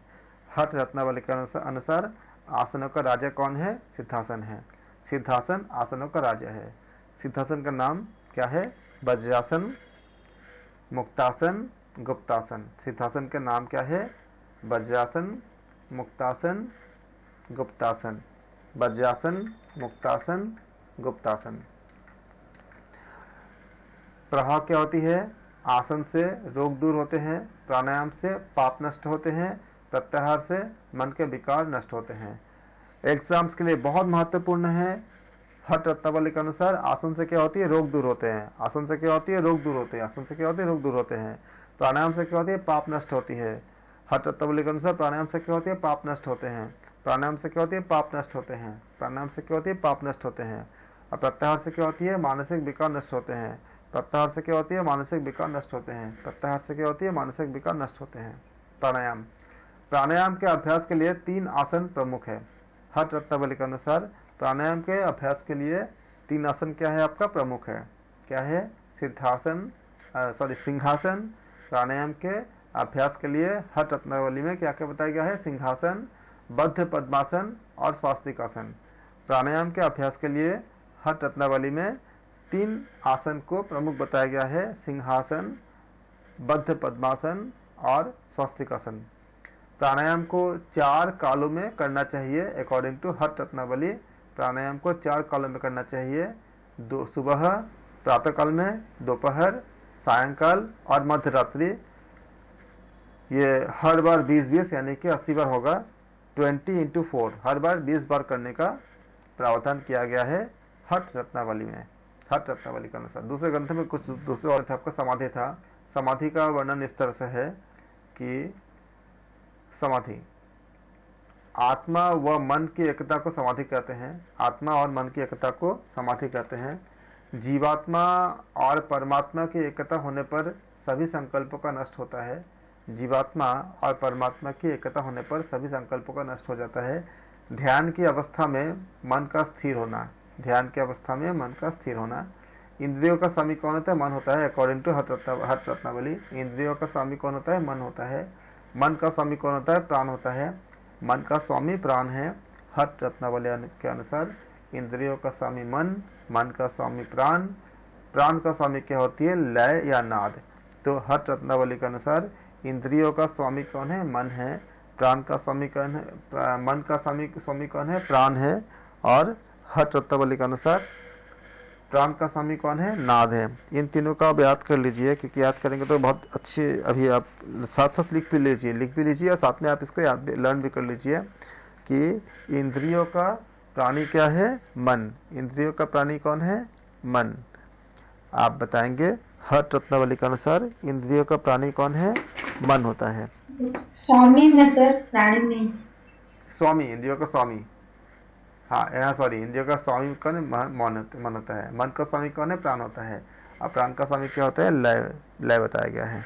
हठ रत्नावली के अनुसार आसनों का राजा कौन है, सिद्धासन है। सिद्धासन आसनों का राजा है। सिद्धासन का नाम क्या है, वज्रासन, मुक्तासन, गुप्तासन। सिद्धासन का नाम क्या है, वज्रासन, मुक्तासन, गुप्तासन। वज्रासन, मुक्तासन, गुप्तासन। प्रभाव क्या होती है, आसन से रोग दूर होते हैं, प्राणायाम से पाप नष्ट होते हैं, प्रत्याहार से मन के विकार नष्ट होते हैं। एग्जाम्स के लिए बहुत महत्वपूर्ण है। हठ रत्नावली के अनुसार आसन से क्या होती है, रोग दूर होते हैं। आसन से क्या होती है, रोग दूर होते हैं। आसन से क्या होती है, रोग दूर होते हैं। प्राणायाम से क्या होती है, पाप नष्ट होती है। हठ रत्नावली के अनुसार प्राणायाम से क्या होती है, पाप नष्ट होते हैं। प्राणायाम से क्या होती है, पाप नष्ट होते हैं। प्राणायाम से क्या होती है, पाप नष्ट होते हैं। और प्रत्याहार से क्या होती है, मानसिक विकार नष्ट होते हैं। प्रत्याहार से क्या होती है, मानसिक विकार नष्ट होते हैं। प्रत्याहार से क्या होती है, मानसिक विकार नष्ट होते हैं। प्राणायाम, प्राणायाम के अभ्यास के लिए 3 आसन प्रमुख है। हठ रत्नावली के अनुसार प्राणायाम के अभ्यास के लिए 3 आसन क्या है आपका, प्रमुख है। क्या है, सिंहासन। प्राणायाम के अभ्यास के लिए हठ रत्नावली में क्या क्या बताया गया है, सिंहासन, बद्ध पद्मासन और स्वास्तिकासन। प्राणायाम के अभ्यास के लिए हठ रत्नावली में 3 आसन को प्रमुख बताया गया है, सिंहासन, बद्ध पद्मासन और स्वास्तिकासन। प्राणायाम को 4 कालों में करना चाहिए अकॉर्डिंग टू हठ रत्नावली। प्राणायाम को 4 कालों में करना चाहिए, सुबह, प्रातः काल में, दोपहर, सायंकाल और मध्य रात्रि। ये हर बार 20-20 यानी कि 80 बार होगा। 20 × 4 हर बार 20 बार करने का प्रावधान किया गया है हठ रत्नावली में, हठ रत्नावली के अनुसार। दूसरे ग्रंथ में कुछ दूसरे और आपका समाधि था। समाधि का वर्णन इस तरह से है कि समाधि, आत्मा व मन की एकता को समाधि कहते हैं। आत्मा और मन की एकता को समाधि कहते हैं। जीवात्मा और परमात्मा की एकता होने पर सभी संकल्पों का नष्ट होता है। जीवात्मा और परमात्मा की एकता होने पर सभी संकल्पों का नष्ट हो जाता है। ध्यान की अवस्था में मन का स्थिर होना, ध्यान की अवस्था में मन का स्थिर होना। इंद्रियों का स्वामी कौन होता है, मन होता है अकॉर्डिंग टू हठ रत्नावली। इंद्रियों का स्वामी कौन होता है, मन होता है। मन का स्वामी कौन होता है, प्राण होता है। मन का स्वामी प्राण है हठ रत्नावली के अनुसार। इंद्रियों का स्वामी मन, मन का स्वामी प्राण, प्राण का स्वामी क्या होती है, लय या नाद। तो हठ रत्नावली के अनुसार इंद्रियों का स्वामी कौन है, मन है। प्राण का स्वामी कौन है, मन का स्वामी कौन है, प्राण है। और हठ रत्नावली के अनुसार प्राण का स्वामी कौन है, नाद है। इन तीनों का आप याद कर लीजिए, क्योंकि याद करेंगे तो बहुत अच्छे, अभी आप साथ साथ लिख भी लीजिए और साथ में आप इसको याद लर्न भी कर लीजिए कि इंद्रियों का प्राणी क्या है, मन। इंद्रियों का प्राणी कौन है, मन। आप बताएंगे हठ रत्नावली के अनुसार इंद्रियों का प्राणी कौन है, मन होता है। स्वामी में सर, प्राणी में। स्वामी, इंद्रियों का स्वामी, हाँ यहाँ सॉरी, इंद्रियों का स्वामी कौन है, मन होता है। मन का स्वामी कौन है, प्राण होता है। और प्राण का स्वामी क्या होता है, लय बताया गया है।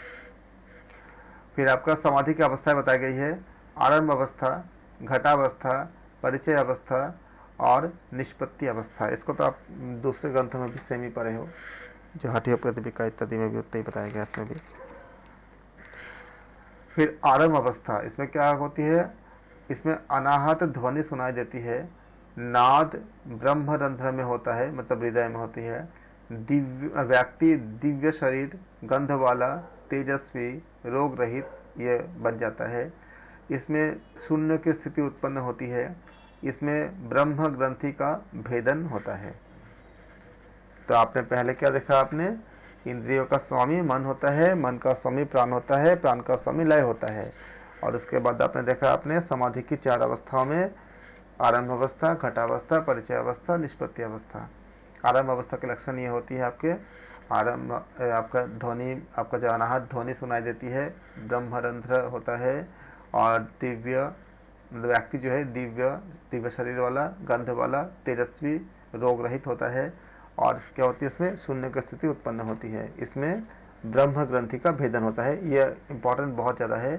फिर आपका समाधि की अवस्था बताई गई है, आरंभ अवस्था, घटावस्था, परिचय अवस्था और निष्पत्ति अवस्था। इसको तो आप दूसरे ग्रंथों में भी सेम ही पढ़े हो, जो हठीय प्रतिपिका इत्यादि में भी उतना ही बताया गया इसमें भी। फिर आरंभ अवस्था, इसमें क्या होती है, इसमें अनाहत ध्वनि सुनाई देती है। नाद ब्रह्मरंध्र में होता है, मतलब हृदय में होती है। व्यक्ति दिव्य शरीर, गंध वाला, तेजस्वी, रोग रहित ये बन जाता है। इसमें शून्य की स्थिति उत्पन्न होती है। इसमें ब्रह्म ग्रंथि का भेदन होता है। तो आपने पहले क्या देखा, आपने इंद्रियों का स्वामी मन होता है, मन का स्वामी प्राण होता है, प्राण का स्वामी लय होता है। और उसके बाद आपने देखा आपने समाधि की 4 अवस्थाओं में आरंभ अवस्था, घटावस्था, परिचय अवस्था, निष्पत्ति अवस्था। आरंभ अवस्था के लक्षण ये होती है आपके आरंभ आपका ध्वनि, आपका जो अनाहत ध्वनि सुनाई देती है, ब्रह्मरंध्र होता है और दिव्य व्यक्ति जो है दिव्य शरीर वाला, गंध वाला, तेजस्वी, रोग रहित होता है। और क्या होती है इसमें शून्य की स्थिति उत्पन्न होती है। इसमें ब्रह्म ग्रंथि का भेदन होता है। यह इंपॉर्टेंट बहुत ज़्यादा है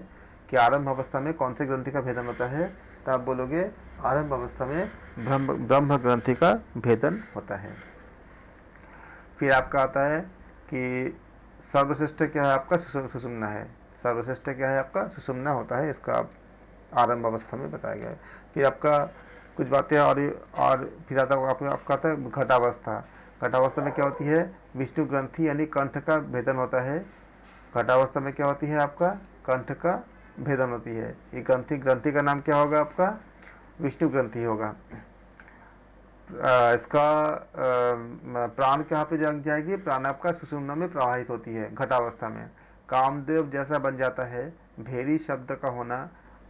कि आरंभ अवस्था में कौन सी ग्रंथि का भेदन होता है, तो आप बोलोगे आरंभ अवस्था में ब्रह्म ग्रंथि का भेदन होता है। फिर आपका आता है कि सर्वश्रेष्ठ क्या है आपका, सुषुम्ना है। सर्वश्रेष्ठ क्या है आपका, सुषुम्ना होता है। इसका आरंभ अवस्था में बताया गया है। फिर आपका कुछ बातें और फिर आता है आपका आता है घटावस्था। घटावस्था में क्या होती है, विष्णु ग्रंथि यानी कंठ का भेदन होता है। घटावस्था में क्या होती है आपका, कंठ का भेदन होती है। ये ग्रंथि का नाम क्या होगा आपका, विष्णु ग्रंथि होगा। इसका प्राण कहाँ पे जाएगी, प्राण आपका सुषुम्ना में प्रवाहित होती है। घटावस्था में कामदेव जैसा बन जाता है। भेरी शब्द का होना,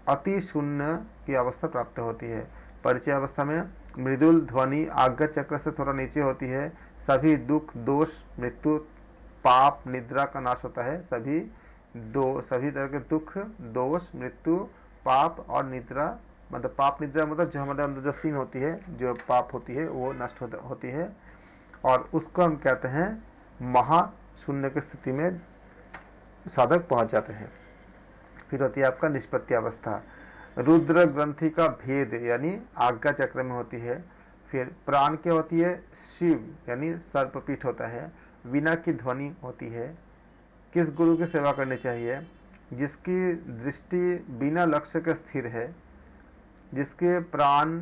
अति शून्य की अवस्था प्राप्त होती है। परिचय अवस्था में मृदुल ध्वनि आज्ञा चक्र से थोड़ा नीचे होती है। सभी दुख, दोष, मृत्यु, पाप, निद्रा का नाश होता है। सभी तरह के दुख, दोष, मृत्यु, पाप और निद्रा, मतलब पाप निद्रा मतलब जो हमारे अंदर जो सीन होती है, जो पाप होती है वो नष्ट होती है। और उसको हम कहते हैं महाशून्य की स्थिति में साधक पहुंच जाते हैं। फिर होती है आपका निष्पत्ति अवस्था। रुद्र ग्रंथि का भेद यानी आज्ञा चक्र में होती है। फिर प्राण क्या होती है, शिव यानी सर्पपीठ होता है। वीणा की ध्वनि होती है। किस गुरु की सेवा करनी चाहिए, जिसकी दृष्टि बिना लक्ष्य के स्थिर है, जिसके प्राण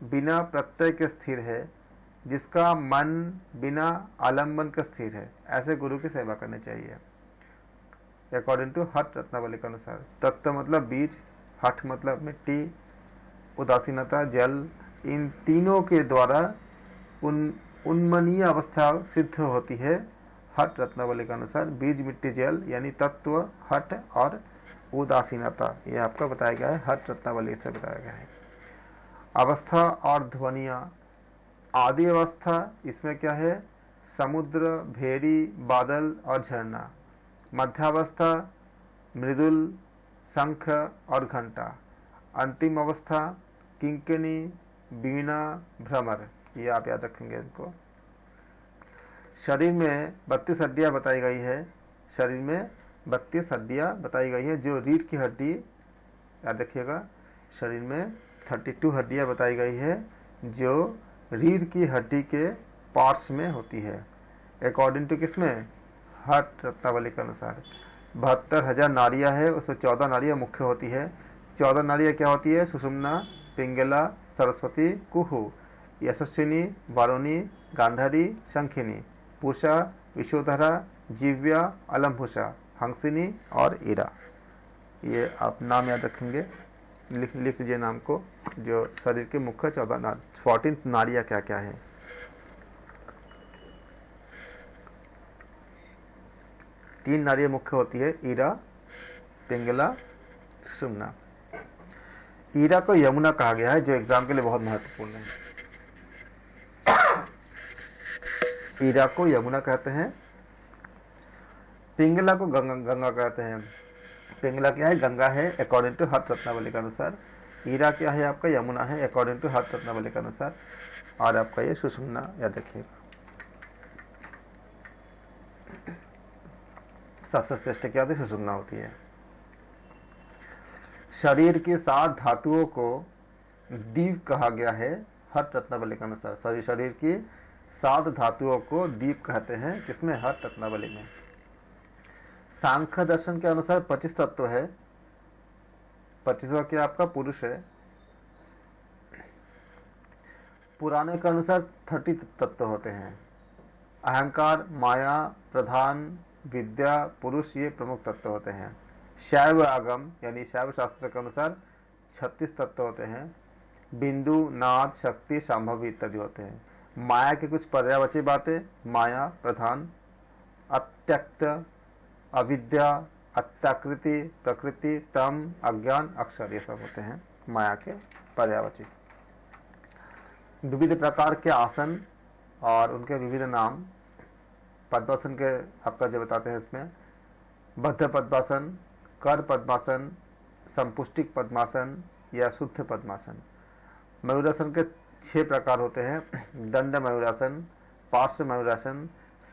बिना प्रत्यय के स्थिर है, जिसका मन बिना आलम्बन के स्थिर है, ऐसे गुरु की सेवा करनी चाहिए अकॉर्डिंग टू हठ रत्नावली के अनुसार। तत्व मतलब बीज, हठ मतलब मिट्टी, उदासीनता जल, इन तीनों के द्वारा उन्मनीय अवस्था सिद्ध होती है हठ रत्नावली के अनुसार। बीज, मिट्टी, जल यानी तत्व, हठ और उदासीनता, ये आपका बताया गया है हठ रत्नावली से बताया गया है। अवस्था और ध्वनिया। आदि अवस्था इसमें क्या है, समुद्र, भेरी, बादल और झरना। मध्यावस्था मृदुल, शंख और घंटा। अंतिम अवस्था किंकिनी, वीणा, भ्रमर। ये आप याद रखेंगे इनको। शरीर में 32 हड्डियां बताई गई है। शरीर में 32 हड्डियां बताई गई है। जो रीढ़ की हड्डी, याद रखिएगा, शरीर में 32 हड्डियां बताई गई है जो रीढ़ की हड्डी के पार्ट्स में होती है अकॉर्डिंग टू किसमें, हठ रत्नावली के अनुसार। 72,000 नाड़ियां है, उसमें 14 नाड़ियां मुख्य होती है। 14 नाड़ियां क्या होती है, सुषुम्ना, पिंगला, सरस्वती, कुहू, यशस्विनी, वारुणी, गांधारी, शंखिनी, पूषा, विशोधरा, जीव्या, अलम्भुषा, हंसिनी और ईरा। ये आप नाम याद रखेंगे, लिख लीजिए नाम को। जो शरीर के मुख्य 14 नाड़ियां क्या क्या है। तीन नाड़ियां मुख्य होती है, ईरा, पिंगला, सुषुम्ना। ईरा को यमुना कहा गया है, जो एग्जाम के लिए बहुत महत्वपूर्ण है। ईरा को यमुना कहते हैं। पिंगला को गंगा कहते हैं। पिंगला क्या है, गंगा है अकॉर्डिंग टू हठ रत्नावली के अनुसार। ईरा क्या है आपका, यमुना है अकॉर्डिंग टू हठ रत्नावली के अनुसार। और आपका ये सुषुम्ना याद रखिए। सबसे श्रेष्ठ क्या होती है, सुषुम्ना होती है। शरीर के 7 धातुओं को दीप कहा गया है हठ रत्नावली के अनुसार। शरीर की 7 धातुओं को दीप कहते हैं, किसमें, हठ रत्नावली में। सांख्य दर्शन के अनुसार 25 तत्व है। 25वां क्या आपका पुरुष है। पुराने के अनुसार 30 तत्व होते हैं। अहंकार, माया, प्रधान, विद्या, पुरुष, ये प्रमुख तत्व होते हैं। शैव आगम यानी शैव शास्त्र के अनुसार 36 तत्व होते हैं। बिंदु, नाद, शक्ति, संभव इत्यादि होते हैं। माया की कुछ पर्यायवाची बातें, माया, प्रधान, अत्यक्त, अविद्या, अत्याकृति, प्रकृति, तम, अज्ञान, अक्षर, ये सब होते हैं माया के पर्यायवाची। विविध प्रकार के आसन और उनके विविध नाम पद्मासन के आपका जो बताते हैं इसमें बद्ध पद्मासन, कर पद्मासन, संपुष्टिक पद्मासन या शुद्ध पद्मासन। मयूरासन के 6 प्रकार होते हैं। दंड मयूरासन, पार्श्व मयूरासन,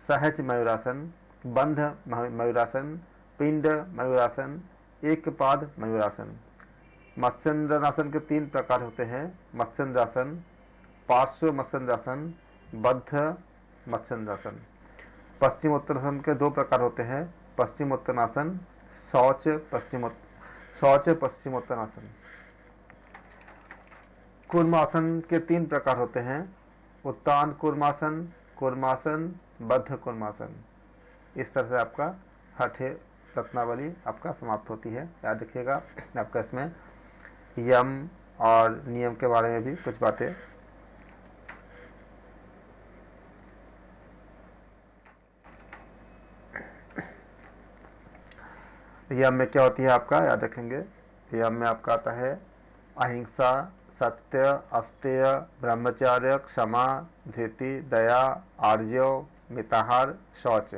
सहज मयूरासन, बंध मयूरासन, पिंड मयूरासन, एक पाद मयूरासन। मत्स्येंद्रासन के 3 प्रकार होते हैं। मत्स्येंद्रासन, पार्श्व मत्स्येंद्रासन, बद्ध मत्स्येंद्रासन। पश्चिमोत्तरासन के 2 प्रकार होते हैं। पश्चिमोत्तरासन, शौच पश्चिमोत्तरासन। कूर्मासन के 3 प्रकार होते हैं। उत्तान कूर्मासन, कूर्मासन, बद्ध कूर्मासन। इस तरह से आपका हठे रत्नावली आपका समाप्त होती है। याद रखिएगा। आपका इसमें यम और नियम के बारे में भी कुछ बातें यम में क्या होती है आपका याद रखेंगे। यम में आपका आता है अहिंसा, सत्य, अस्तेय, ब्रह्मचर्य, क्षमा, धृति, दया, आर्जव, मिताहार, शौच।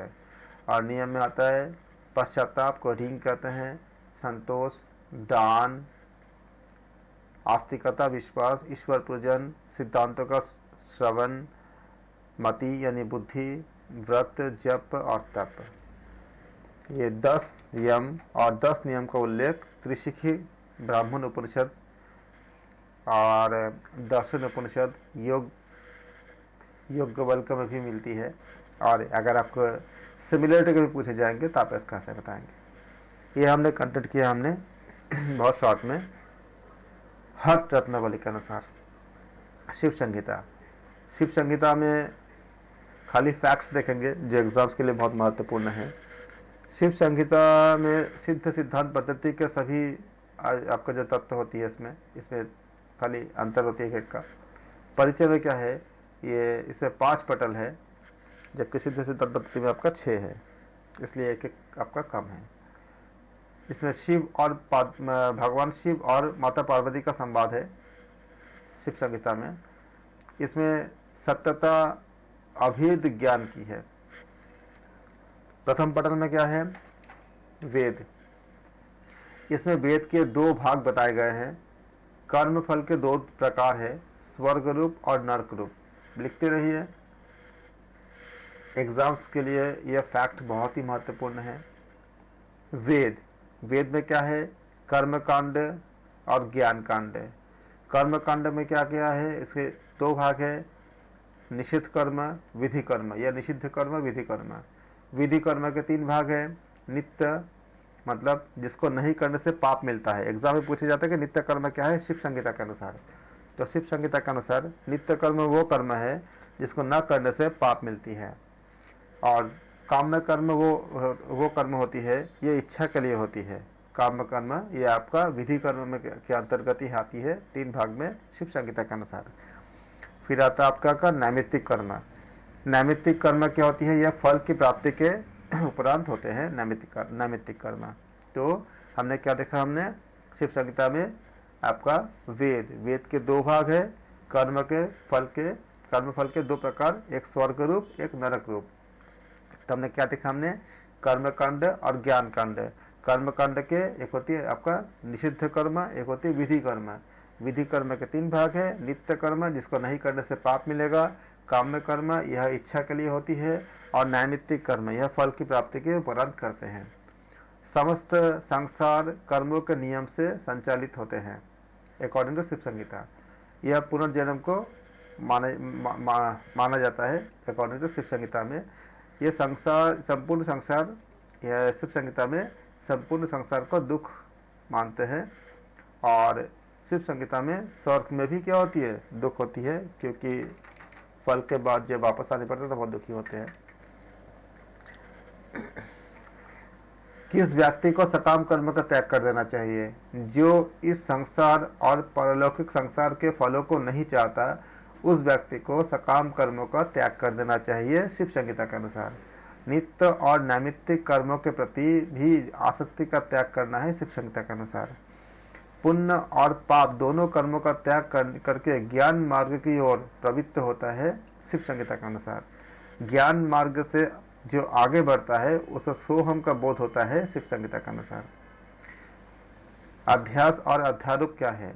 और नियम में आता है पश्चाताप को ढींग कहते हैं, संतोष, दान, आस्तिकता, विश्वास, ईश्वर पूजन, सिद्धांतों का श्रवण, मति यानी बुद्धि, व्रत, जप और तप। ये 10 यम और 10 नियम का उल्लेख त्रिशिखी ब्राह्मण उपनिषद और दर्शन उपनिषद योग्यवल्क्य में भी मिलती है। और अगर आपको सिमिलरिटी के भी पूछे जाएंगे तो आप इसका से बताएंगे। ये हमने कंटेंट किया हमने बहुत शॉर्ट में हठ रत्नावली के अनुसार। शिव संहिता में खाली फैक्ट्स देखेंगे जो एग्जाम्स के लिए बहुत महत्वपूर्ण है। शिव संहिता में सिद्ध सिद्धांत पद्धति के सभी आपका जो तत्व होती है इसमें खाली अंतर होती है एक का। परिचय में क्या है, ये इसमें 5 पटल है जबकि सिद्ध सिद्धांत पद्धति में आपका 6 है, इसलिए एक आपका कम है। इसमें शिव और भगवान शिव और माता पार्वती का संवाद है शिव संहिता में। इसमें सत्यता अभेद ज्ञान की है। प्रथम पटल में क्या है, वेद। इसमें वेद के 2 भाग बताए गए हैं। कर्म फल के 2 प्रकार है, स्वर्ग रूप और नरक रूप। लिखते रहिए, एग्जाम्स के लिए यह फैक्ट बहुत ही महत्वपूर्ण है। वेद में क्या है, कर्म कांड और ज्ञान कांड। कर्म कांड में क्या क्या है, इसके 2 भाग है, निषिद्ध कर्म, विधि कर्म या निषिद्ध कर्म, विधि कर्म। विधि कर्म के 3 भाग है। नित्य मतलब जिसको नहीं करने से पाप मिलता है। एग्जाम में पूछे जाता है कि नित्य कर्म क्या है शिव संहिता के अनुसार। तो शिव संहिता के अनुसार नित्य कर्म वो कर्म है जिसको न करने से पाप मिलती है। और काम्य कर्म वो कर्म होती है, ये इच्छा के लिए होती है। काम्य कर्म ये आपका विधि कर्म में के अंतर्गत ही आती है 3 भाग में शिव संहिता के अनुसार। फिर आता है आपका नैमित्तिक कर्म। नैमित्तिक कर्म क्या होती है, यह फल की प्राप्ति के उपरांत होते हैं नैमित्तिक कर्म। तो हमने क्या देखा, हमने शिव संहिता में आपका वेद के 2 भाग है। कर्म फल के 2 प्रकार, एक स्वर्ग रूप एक नरक रूप। तो हमने क्या देखा, हमने कर्म कांड और ज्ञान कांड। कर्म कांड के एक होती है आपका निषिद्ध कर्म, एक होती है विधि कर्म। विधि कर्म के 3 भाग है, नित्य कर्म जिसको नहीं करने से पाप मिलेगा, काम्य कर्म यह इच्छा के लिए होती है, और नैमित्तिक कर्म यह फल की प्राप्ति के उपरांत करते हैं। समस्त संसार कर्मों के नियम से संचालित होते हैं अकॉर्डिंग टू शिव संहिता। यह पुनर्जन्म को माना जाता है अकॉर्डिंग टू शिव संहिता में। यह संपूर्ण संसार, यह शिव संहिता में संपूर्ण संसार को दुख मानते हैं। और शिव संहिता में स्वर्ग में भी क्या होती है, दुख होती है, क्योंकि फल के बाद जब वापस आने पड़ते तो बहुत दुखी होते हैं। किस व्यक्ति को सकाम कर्म का त्याग कर देना चाहिए, जो इस संसार और परलौकिक संसार के फलों को नहीं चाहता, उस व्यक्ति को सकाम कर्मों का त्याग कर देना चाहिए शिव संहिता के अनुसार। नित्य और नैमित्तिक कर्मों के प्रति भी आसक्ति का त्याग करना है शिव संहिता के अनुसार। पुण्य और पाप दोनों कर्मों का त्याग करके ज्ञान मार्ग की ओर प्रवृत्त होता है शिव संहिता के अनुसार। ज्ञान मार्ग से जो आगे बढ़ता है उसे सोहम का बोध होता है शिव संहिता के अनुसार। अध्यास और अध्यारोप क्या है?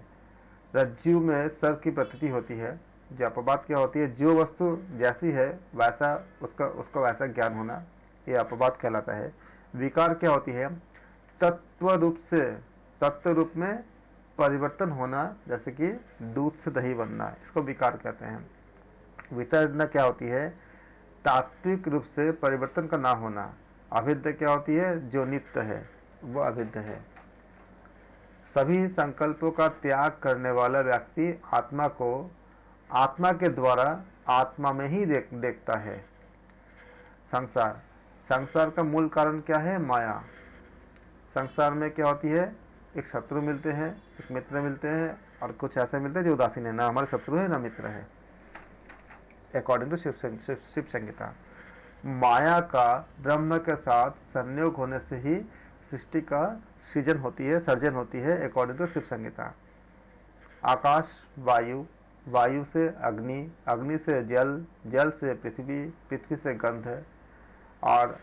रज्जु में सर्प की प्रतीति होती है। जो अपवाद क्या होती है? जो वस्तु जैसी है वैसा उसका वैसा ज्ञान होना, यह अपवाद कहलाता है। विकार क्या होती है? तत्व रूप में परिवर्तन होना, जैसे कि दूध से दही बनना, इसको विकार कहते हैं। वितरणा क्या होती है? तात्विक रूप से परिवर्तन का ना होना। अभिद्य क्या होती है? जो नित्य है वो अभिद्य है। सभी संकल्पों का त्याग करने वाला व्यक्ति आत्मा को आत्मा के द्वारा आत्मा में ही देखता है। संसार का मूल कारण क्या है? माया। संसार में क्या होती है? एक शत्रु मिलते हैं, एक मित्र मिलते हैं, और कुछ ऐसे मिलते हैं जो उदासीन है, ना हमारे शत्रु है ना मित्र है, अकॉर्डिंग टू शिव संहिता। माया का ब्रह्म के साथ संयोग होने से ही सृष्टि का सर्जन होती है अकॉर्डिंग टू शिव संहिता। आकाश वायु, वायु से अग्नि, अग्नि से जल, जल से पृथ्वी, पृथ्वी से गंध। और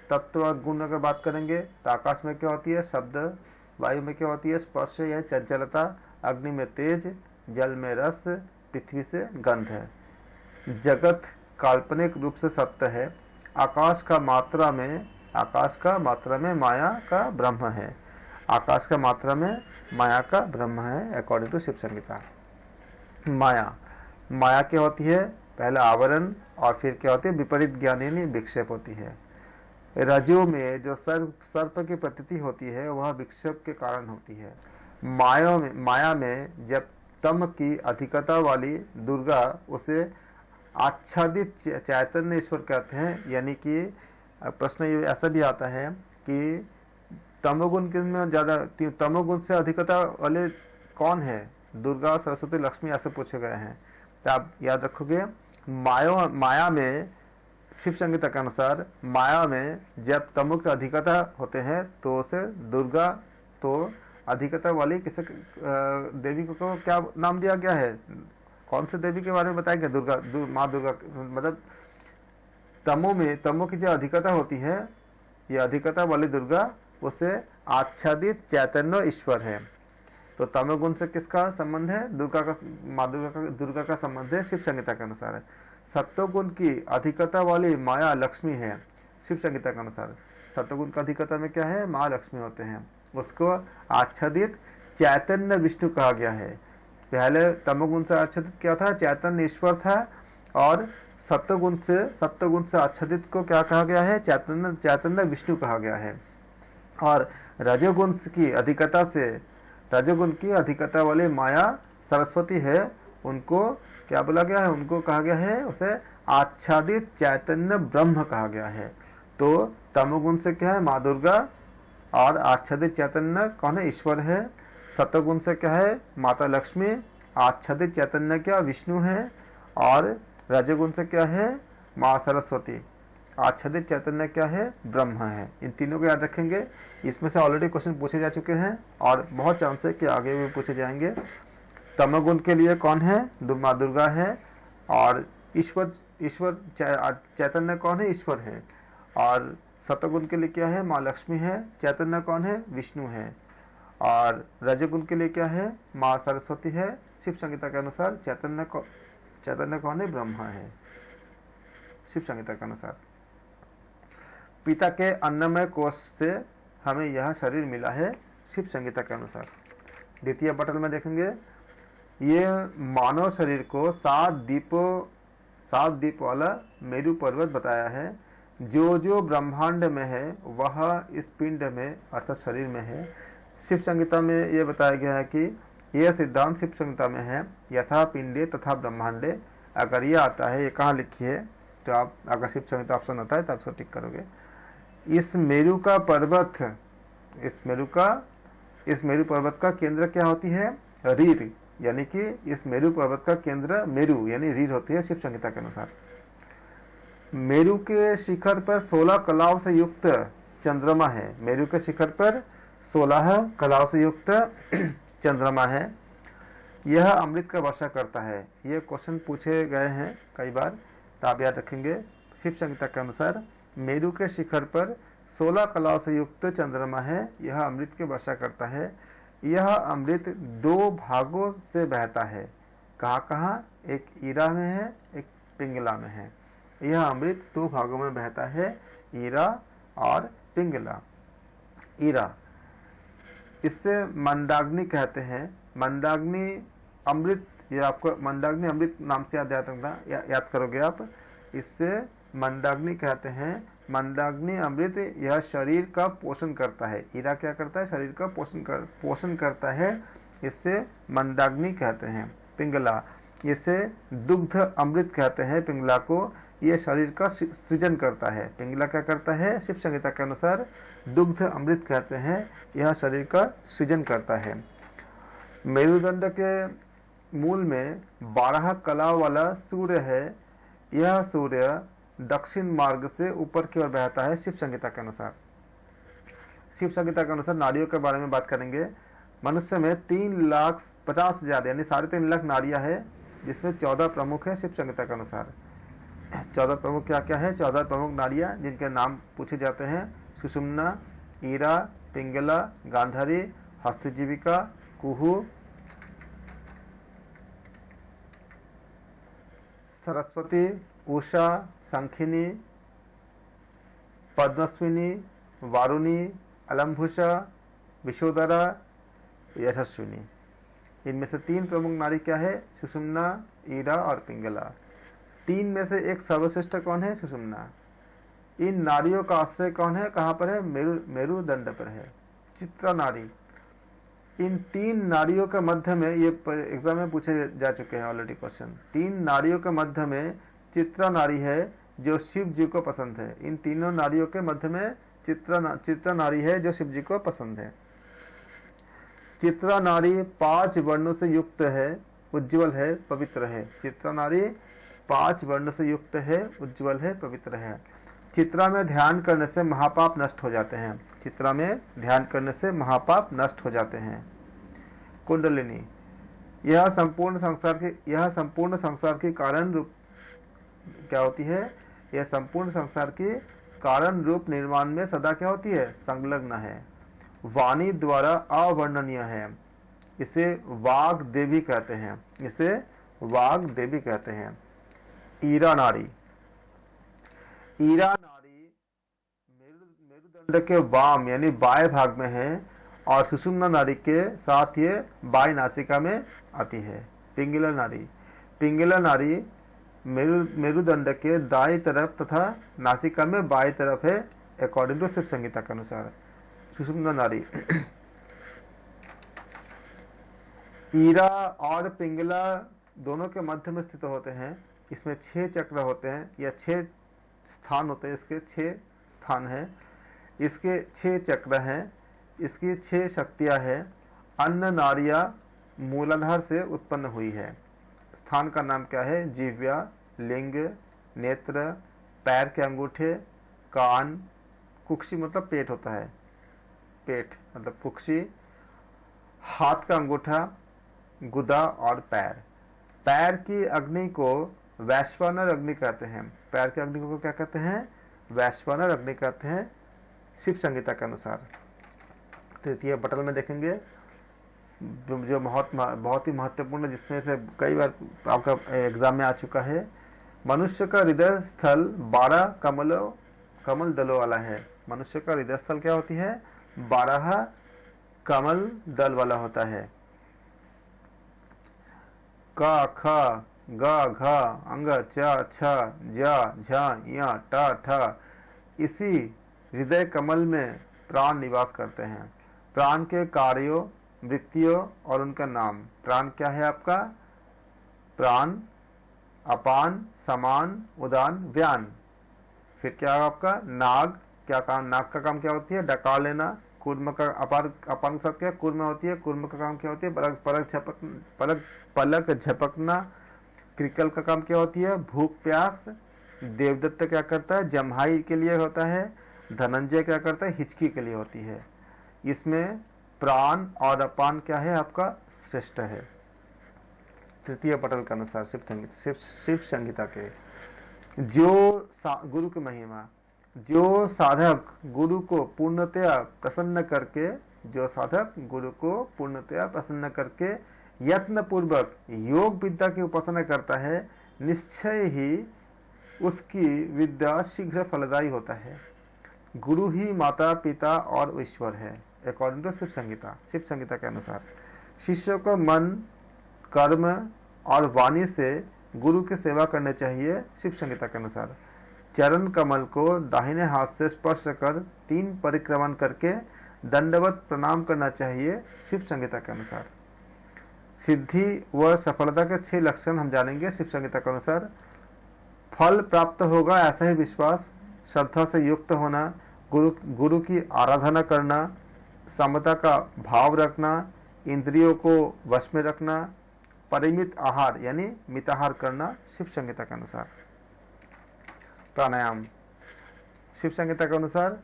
तत्व गुण अगर बात करेंगे तो आकाश में क्या होती है? शब्द, वायु में क्या होती है? स्पर्श या चंचलता, अग्नि में तेज, जल में रस, पृथ्वी से गंध है। जगत काल्पनिक रूप से सत्य है। आकाश का मात्रा में माया का ब्रह्म है। आकाश का मात्रा में माया का ब्रह्म है अकॉर्डिंग टू शिव संहिता। माया क्या होती है? पहले आवरण और फिर क्या होती है? विपरीत ज्ञानी विक्षेप होती है। रजो में जो सर्प की प्रतीति होती है वह विक्षेप के कारण होती है। माया में जब तम की अधिकता वाली दुर्गा, उसे आच्छादित चैतन्य ईश्वर कहते हैं। यानी कि प्रश्न ये ऐसा भी आता है कि तमोगुण में ज्यादा, तमोगुण से अधिकता वाले कौन है? दुर्गा, सरस्वती, लक्ष्मी, ऐसे पूछे गए हैं। तो आप याद रखोगे, माया में शिव संहिता के अनुसार माया में जब तमो के अधिकता होते हैं तो उसे दुर्गा, तो अधिकता वाली किसी देवी को क्या नाम दिया गया है? कौन से देवी के बारे में बताया गया? माँ दुर्गा। मतलब तमो की जो अधिकता होती है, ये अधिकता वाली दुर्गा, उसे आच्छादित चैतन्य ईश्वर है। तो तमोगुण से किसका संबंध है? दुर्गा का संबंध है शिव संहिता के अनुसार। सत्वगुण की अधिकता वाली माया लक्ष्मी है शिव संहिता के अनुसार। सत्वगुण का अधिकता में क्या है? माँ लक्ष्मी होते हैं। उसको आच्छादित चैतन्य विष्णु कहा गया है। पहले तमोगुण से आच्छादित क्या था? चैतन्य ईश्वर था। और सत्वगुण से आच्छादित को क्या कहा गया है? चैतन्य विष्णु कहा गया है। और रजोगुण की अधिकता वाली माया सरस्वती है, उनको क्या बोला गया है? उनको कहा गया है, उसे आच्छादित चैतन्य ब्रह्म कहा गया है। तो तमोगुण से क्या है? माँ दुर्गा। और आच्छादित चैतन्य कौन है? ईश्वर है। सत्वगुण से क्या है? माता लक्ष्मी। आच्छादित चैतन्य क्या? विष्णु है। और रजोगुण से क्या है? माँ सरस्वती। आच्छादित चैतन्य क्या है? ब्रह्म है। इन तीनों को याद रखेंगे। इसमें से ऑलरेडी क्वेश्चन पूछे जा चुके हैं और बहुत चांस है कि आगे भी पूछे जाएंगे। तमोगुण के लिए कौन है? माँ दुर्गा है। और ईश्वर चैतन्य कौन है? ईश्वर है। और सत्वगुण के लिए क्या है? माँ लक्ष्मी है। चैतन्य कौन है? विष्णु है। और रजोगुण के लिए क्या है? माँ सरस्वती है। शिव संहिता के अनुसार चैतन्य कौन है? ब्रह्मा है शिव संहिता के अनुसार। पिता के अन्नमय कोष से हमें यह शरीर मिला है शिव संहिता के अनुसार। द्वितीय पटल में देखेंगे, ये मानव शरीर को 7 दीप वाला मेरु पर्वत बताया है। जो ब्रह्मांड में है वह इस पिंड में अर्थात शरीर में है। शिव संहिता में यह बताया गया है कि यह सिद्धांत शिव संहिता में है, यथा पिंडे तथा ब्रह्मांडे। अगर ये आता है, ये कहाँ लिखी है, तो आप अगर शिव संहिता ऑप्शन होता है तो आप सब टिक करोगे। इस मेरु पर्वत का केंद्र क्या होती है? रीढ़। यानी कि इस मेरु पर्वत का केंद्र मेरु यानी रीढ़ होती है शिव संहिता के अनुसार। मेरू के शिखर पर 16 कलाओं से युक्त चंद्रमा है। मेरू के शिखर पर 16 कलाओं से युक्त चंद्रमा है। यह अमृत का वर्षा करता है। ये क्वेश्चन पूछे गए हैं कई बार, तो आप याद रखेंगे। शिव संहिता के अनुसार मेरू के शिखर पर 16 कलाओं से युक्त चंद्रमा है। यह अमृत की वर्षा करता है। यह अमृत 2 भागों से बहता है। कहाँ कहाँ? एक ईरा में है, एक पिंगला में है। यह अमृत 2 भागों में बहता है, ईरा और पिंगला। ईरा, इससे मंदाग्नि कहते हैं। मंदाग्नि अमृत, ये आपको मंदाग्नि अमृत नाम से याद रखना, याद करोगे आप। इससे मंदाग्नि कहते हैं। मंदाग्नि अमृत यह शरीर का पोषण करता है। ईरा क्या करता है? शरीर का पोषण करता है। इससे मंदाग्नि कहते हैं। पिंगला, इसे दुग्ध अमृत कहते हैं। पिंगला को, यह शरीर का सृजन करता है। पिंगला क्या करता है? शिव संहिता के अनुसार दुग्ध अमृत कहते हैं। यह शरीर का सृजन करता है। मेरुदंड के मूल में 12 कला वाला सूर्य है। यह सूर्य दक्षिण मार्ग से ऊपर की ओर बहता है। शिव संहिता के अनुसार, शिव संहिता के अनुसार नारियों के बारे में बात करेंगे। मनुष्य में 3,50,000 यानी 3.5 लाख नारियां है, जिसमें 14 प्रमुख है। शिव संहिता के अनुसार 14 प्रमुख क्या क्या है? 14 प्रमुख नारियां जिनके नाम पूछे जाते हैं: सुषुम्ना, ईरा, पिंगला, गांधारी, हस्तजीविका, कुहू, सरस्वती, उषा, शंखिनी, पद्मस्विनी, वारुणी, अलम्भुषा, विशोधरा, यशस्विनी। इनमें से 3 प्रमुख नारी क्या है? सुषुम्ना, ईरा और पिंगला। 3 में से एक सर्वश्रेष्ठ कौन है? सुषुम्ना। इन नारियों का आश्रय कौन है? कहाँ पर है? मेरुदंड पर है। चित्रा नारी, इन 3 नारियों के मध्य में, ये एग्जाम में पूछे जा चुके हैं ऑलरेडी क्वेश्चन। 3 नारियों के मध्य में चित्रा नारी है जो शिव जी को पसंद है। इन तीनों नारियों के मध्य में चित्रा नारी है जो शिव जी को पसंद है। चित्रा नारी 5 वर्णों से युक्त है, उज्ज्वल है, पवित्र है। चित्रा नारी 5 वर्णों से युक्त है, उज्ज्वल है, पवित्र है। चित्रा में ध्यान करने से महापाप नष्ट हो जाते हैं। चित्रा में ध्यान करने से महापाप नष्ट हो जाते हैं। कुंडलिनी, यह संपूर्ण संसार की कारण रूप क्या होती है? यह संपूर्ण संसार की कारण रूप निर्माण में सदा क्या होती है? संलग्न है। वाणी द्वारा अवर्णनीय है। इसे वाग देवी कहते हैं। इसे वाग देवी कहते हैं। ईरा नारी, ईरा नारी मेरुदंड के वाम यानी बाएं भाग में है और सुषुम्ना नारी के साथ ये बाएं नासिका में आती है। पिंगला नारी, पिंगला नारी मेरुदंड के दाएं तरफ तथा नासिका में बाएं तरफ है, अकॉर्डिंग टू शिव संहिता के अनुसार। सुषुम्ना नारी, ईरा और पिंगला दोनों के मध्य में स्थित होते हैं। इसमें 6 चक्र होते हैं या 6 स्थान होते हैं। इसके 6 स्थान हैं, इसके 6 चक्र हैं, इसकी 6 शक्तियां हैं। अन्न नारिया मूलाधार से उत्पन्न हुई है। स्थान का नाम क्या है? जिह्वा, लिंग, नेत्र, पैर के अंगूठे, कान, कुक्षी मतलब पेट होता है, पेट मतलब कुक्षी, हाथ का अंगूठा, गुदा और पैर। पैर की अग्नि को वैश्वानर अग्नि कहते हैं। पैर की अग्नि को क्या कहते हैं? वैश्वानर अग्नि कहते हैं शिव संहिता के अनुसार। तृतीय पटल में देखेंगे जो बहुत ही महत्वपूर्ण, जिसमें से कई बार आपका एग्जाम में आ चुका है। मनुष्य का हृदय स्थल 12 कमल दलों वाला है। मनुष्य का हृदय स्थल क्या होती है? 12 कमल दल वाला होता है। क, ख, ग, घ, अंग, च, छ, ज, झ, य, ट, ठ। इसी हृदय कमल में प्राण निवास करते हैं। प्राण के कार्यों, वृत्तियों और उनका नाम। प्राण क्या है आपका? प्राण, अपान, समान, उदान, व्यान। फिर क्या है आपका? नाग। क्या काम? नाग का काम क्या होती है? डकार लेना। कूर्म का अपान के साथ क्या? कूर्म होती है। कूर्म का काम क्या होती है? पलक झपकना। क्रिकल का काम क्या होती है? भूख प्यास। देवदत्त क्या करता है, जम्हाई के लिए होता है। धनंजय क्या करता है, हिचकी के लिए होती है। इसमें प्राण और अपान क्या है आपका, श्रेष्ठ है। तृतीय पटल के अनुसार शिव संहिता के गुरु की महिमा, जो साधक गुरु को पूर्णतया प्रसन्न करके, जो साधक गुरु को पूर्णतया प्रसन्न करके यत्न पूर्वक योग विद्या की उपासना करता है, निश्चय ही उसकी विद्या शीघ्र फलदायी होता है। गुरु ही माता पिता और ईश्वर है, अकॉर्डिंग टू शिव संहिता के अनुसार। शिष्य को मन, कर्म और वाणी से गुरु की सेवा करनी चाहिए, शिव संहिता के अनुसार। चरण कमल को दाहिने हाथ से स्पर्श कर 3 परिक्रमण करके दंडवत प्रणाम करना चाहिए, शिव संहिता के अनुसार। सिद्धि व सफलता के 6 लक्षण हम जानेंगे शिव संहिता के अनुसार। फल प्राप्त होगा ऐसा ही विश्वास, श्रद्धा से युक्त होना, गुरु की आराधना करना, समता का भाव रखना, इंद्रियों को वश में रखना, परिमित आहार यानी मिताहार करना, शिव संहिता के अनुसार। प्राणायाम, शिव संहिता के अनुसार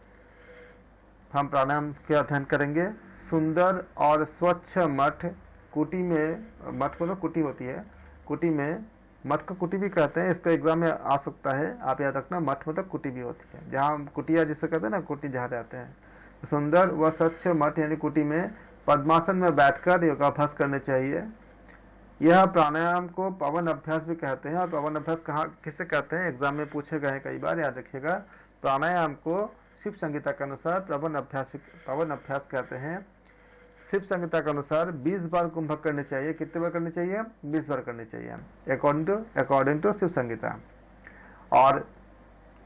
हम प्राणायाम के अध्ययन करेंगे। सुंदर और स्वच्छ मठ, कुटी में, मठ को तो कुटी होती है, कुटी में, मठ को कुटी भी कहते हैं, इसका एग्जाम में आ सकता है, आप याद रखना। मठ मतलब कुटी भी होती है, जहाँ कुटिया जिसे कहते हैं ना, कुटी जहाँ रहते हैं। सुंदर व स्वच्छ मठ यानी कुटी में पद्मासन में बैठकर योगाभ्यास करने चाहिए। यह प्राणायाम को पवन अभ्यास भी कहते हैं। और पवन अभ्यास कहाँ किसे कहते हैं, एग्जाम में पूछे गए कई बार, याद रखिएगा। प्राणायाम को शिव संहिता के अनुसार पवन अभ्यास कहते हैं। शिव संहिता के अनुसार 20 बार कुंभक करने चाहिए। कितने बार करने चाहिए, 20 बार करने चाहिए, अकॉर्डिंग टू शिव संहिता। और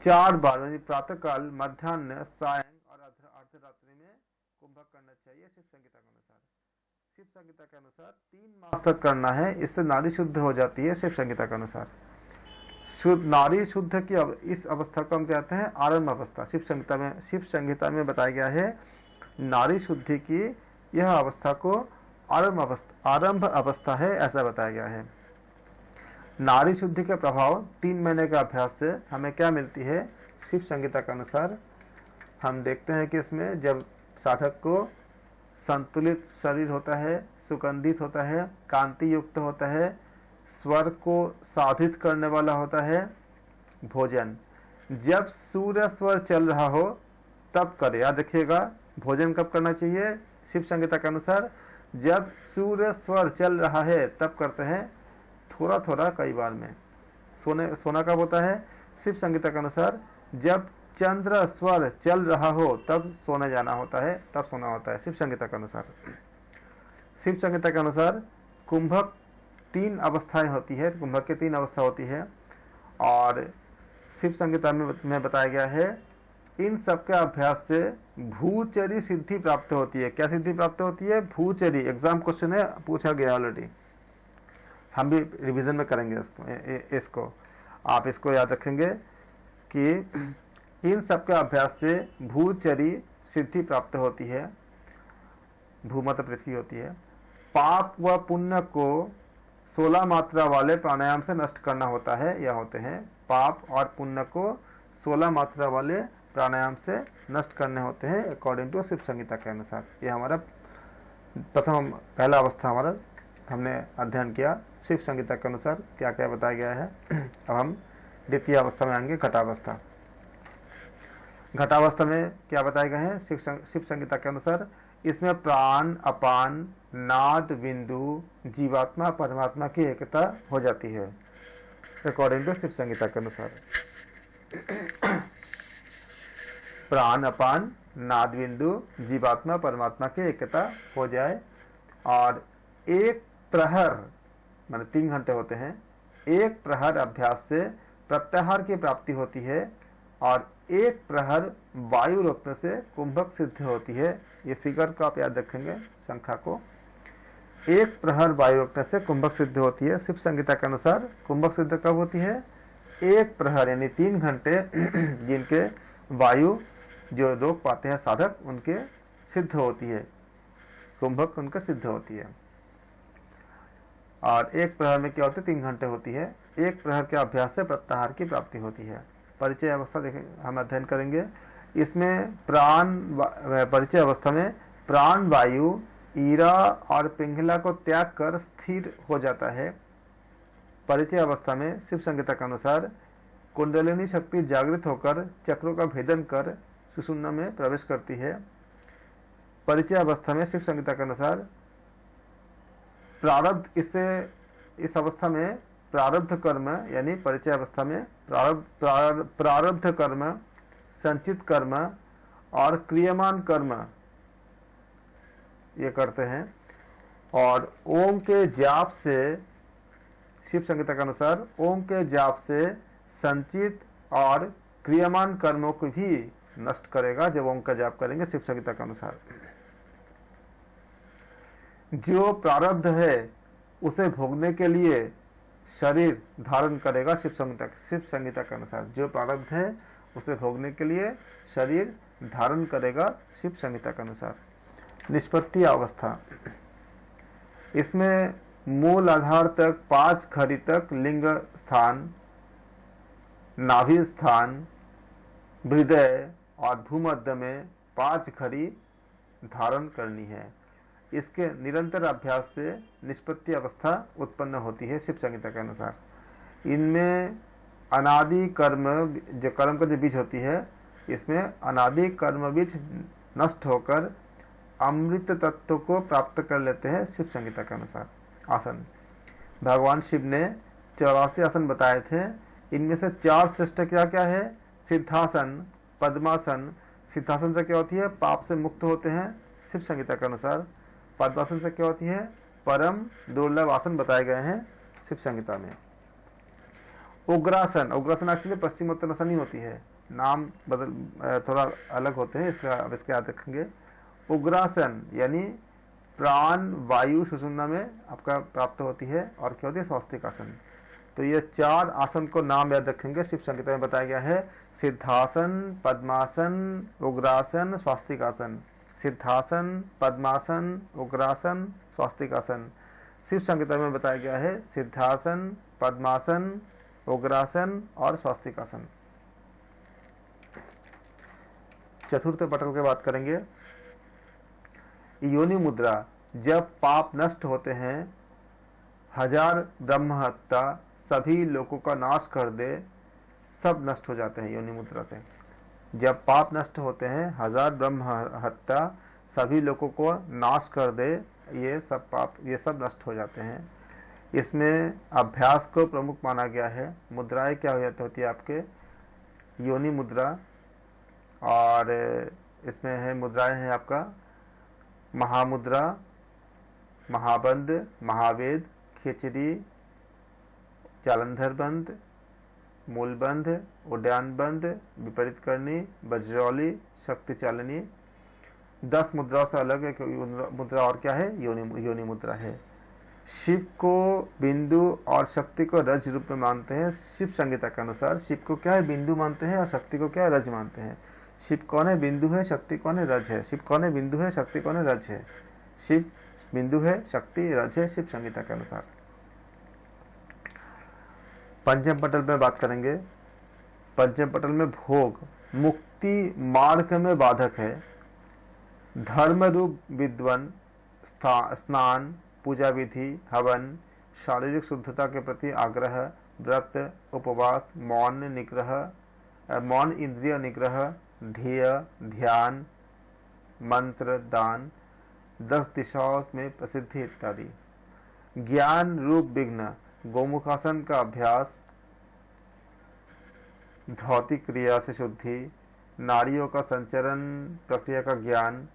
4 बार यानी प्रातः काल, मध्याह्न, सायं और अर्धरात्रि में कुंभक करना चाहिए, शिव संहिता के अनुसार। शिव संहिता के अनुसार 3 मास तक करना है, इससे नारी शुद्ध हो जाती है, शिव संहिता के अनुसार। नारी शुद्ध की इस अवस्था को हम कहते हैं आरंभ अवस्था। शिव संहिता में बताया गया है नारी शुद्धि की यह अवस्था को आरंभ अवस्था है, ऐसा बताया गया है। नारी शुद्धि के प्रभाव 3 महीने के अभ्यास से हमें क्या मिलती है, शिव संहिता के अनुसार हम देखते हैं कि इसमें जब साधक को संतुलित शरीर होता है, सुगंधित होता है, कांति युक्त होता है, स्वर को साधित करने वाला होता है। भोजन जब सूर्य स्वर चल रहा हो तब करे, याद रखिएगा। भोजन कब करना चाहिए, शिव संहिता के अनुसार जब सूर्य स्वर चल रहा है तब करते हैं, थोड़ा थोड़ा कई बार में। सोना कब होता है, शिव संहिता के अनुसार जब चंद्र स्वर चल रहा हो तब सोने जाना होता है, तब सोना होता है, शिव संहिता के अनुसार। शिव संहिता के अनुसार कुंभक 3 अवस्थाएं होती है, कुंभक की 3 अवस्था होती है। और शिव संहिता में बताया गया है इन सबके अभ्यास से भूचरी सिद्धि प्राप्त होती है। क्या सिद्धि प्राप्त होती है, भूचरी। एग्जाम क्वेश्चन है, पूछा गया ऑलरेडी, हम भी रिवीजन में करेंगे इसको आप इसको याद रखेंगे कि इन सबके अभ्यास से भूचरी सिद्धि प्राप्त होती है, भूमत पृथ्वी होती है। पाप व पुण्य को 16 मात्रा वाले प्राणायाम से नष्ट करना होता है, या होते हैं। पाप और पुण्य को 16 मात्रा वाले प्राणायाम से नष्ट करने होते हैं, अकॉर्डिंग टू शिव संहिता के अनुसार। ये हमारा पहला अवस्था हमारा हमने अध्ययन किया शिव संहिता के अनुसार क्या क्या बताया गया है। अब हम द्वितीय अवस्था में आएंगे, घटावस्था। घटावस्था में क्या बताए गए हैं शिव संहिता के अनुसार, इसमें प्राण, अपान, नाद, बिंदु, जीवात्मा, परमात्मा की एकता हो जाती है, अकॉर्डिंग टू शिव संहिता के अनुसार। प्राण, अपान, नाद, बिंदु, जीवात्मा, परमात्मा की एकता हो जाए और 1 प्रहर माने 3 घंटे होते हैं, 1 प्रहर अभ्यास से प्रत्याहार की प्राप्ति होती है और 1 प्रहर वायु रोकने से कुंभक सिद्ध होती है। ये फिगर को आप याद रखेंगे, संख्या को। 1 प्रहर वायु रोकने से कुंभक सिद्ध होती है। शिव संहिता के अनुसार कुंभक सिद्ध कब होती है, 1 प्रहर यानी 3 घंटे जिनके वायु जो रोक पाते हैं साधक उनके सिद्ध होती है, कुंभक उनके सिद्ध होती है। और 1 प्रहर में क्या होती है, 3 घंटे होती है। एक प्रहर के अभ्यास से प्रत्याहार की प्राप्ति होती है। परिचय अवस्था देखें, हम अध्ययन करेंगे। इसमें परिचय अवस्था में प्राण वायु ईरा और पिंगला को त्याग कर स्थिर हो जाता है। परिचय अवस्था में शिव संहिता के अनुसार कुंडलिनी शक्ति जागृत होकर चक्रों का भेदन कर सुषुम्ना में प्रवेश करती है। परिचय अवस्था में शिव संहिता के अनुसार प्रारब्ध इस अवस्था में प्रारब्ध कर्म यानी परिचय अवस्था में प्रारब्ध कर्म, संचित कर्म और क्रियमान कर्म ये करते हैं। और ओम के जाप से शिव संहिता के अनुसार ओम के जाप से संचित और क्रियमान कर्मों को भी नष्ट करेगा जब ओम का जाप करेंगे शिव संहिता के अनुसार। जो प्रारब्ध है उसे भोगने के लिए शरीर धारण करेगा शिव संहिता के अनुसार। जो प्रारब्ध है उसे भोगने के लिए शरीर धारण करेगा शिव संहिता के अनुसार। निष्पत्ति अवस्था, इसमें मूल आधार तक 5 घड़ी तक लिंग स्थान, नाभि स्थान, हृदय और भूमध्य में 5 घड़ी धारण करनी है। इसके निरंतर अभ्यास से निष्पत्ति अवस्था उत्पन्न होती है शिव संहिता के अनुसार। इनमें अनादि कर्म, जो कर्म का जो बीज होती है, इसमें अनादि कर्म बीज नष्ट होकर अमृत तत्व को प्राप्त कर लेते हैं शिव संहिता के अनुसार। आसन, भगवान शिव ने 84 आसन बताए थे। इनमें से 4 श्रेष्ठ क्या क्या है? सिद्धासन, पद्मासन। सिद्धासन से क्या होती है? पाप से मुक्त होते हैं शिव संहिता के अनुसार। पद्मासन से क्या होती है? परम दुर्लभ आसन बताए गए हैं शिव संहिता में। उग्रासन, उग्रासन एक्चुअली पश्चिमोत्तानासन ही होती है, नाम बदल थोड़ा अलग होते हैं, इसका याद रखेंगे। उग्रासन यानी प्राण वायु सुषुम्ना में आपका प्राप्त होती है। और क्या होती है? स्वास्तिक आसन। तो ये 4 आसन को नाम याद रखेंगे, शिव संहिता में बताया गया है। सिद्धासन, पद्मासन, उग्रासन, स्वास्तिक आसन। सिद्धासन, पद्मासन, उग्रासन, स्वास्तिक आसन। शिव संहिता में बताया गया है सिद्धासन, पद्मासन, उग्रासन और स्वास्तिक आसन। चतुर्थ पटल की बात करेंगे। योनि मुद्रा, जब पाप नष्ट होते हैं, 1000 ब्रह्महत्या सभी लोगों का नाश कर दे, सब नष्ट हो जाते हैं योनि मुद्रा से। जब पाप नष्ट होते हैं, 1000 ब्रह्महत्या सभी लोगों को नाश कर दे, ये सब पाप ये सब नष्ट हो जाते हैं। इसमें अभ्यास को प्रमुख माना गया है। मुद्राएं क्या होती है आपके? योनि मुद्रा, और इसमें है मुद्राएं हैं आपका महामुद्रा, महाबंद, महावेद, खिचड़ी, जालंधर बंद, मूलबंध, उड्डयन बंद, विपरीत करनी, वज्रौली, शक्ति चालनी। 10 मुद्राओं से अलग एक मुद्रा और क्या है? योनि मुद्रा है। शिव को बिंदु और शक्ति को रज रूप में मानते हैं शिव संहिता के अनुसार। शिव को क्या है? बिंदु मानते हैं और शक्ति को क्या है? रज मानते हैं। शिव कौन है? बिंदु है। शक्ति कौन है? रज है। शिव कौन है? बिंदु है। शक्ति कौन है? रज है। शिव बिंदु है, शक्ति रज है शिव संहिता के अनुसार। पंचम पटल में बात करेंगे। पंचम पटल में भोग मुक्ति मार्ग में बाधक है। धर्म रूप विद्वन, स्नान, पूजा विधि, हवन, शारीरिक शुद्धता के प्रति आग्रह, व्रत, उपवास, मौन इंद्रिय निग्रह, ध्येय, ध्यान, मंत्र, दान, 10 दिशाओं में प्रसिद्धि इत्यादि। ज्ञान रूप विघ्न, गोमुखासन का अभ्यास, भौतिक क्रिया से शुद्धि, नाड़ियों का संचरण प्रक्रिया का ज्ञान,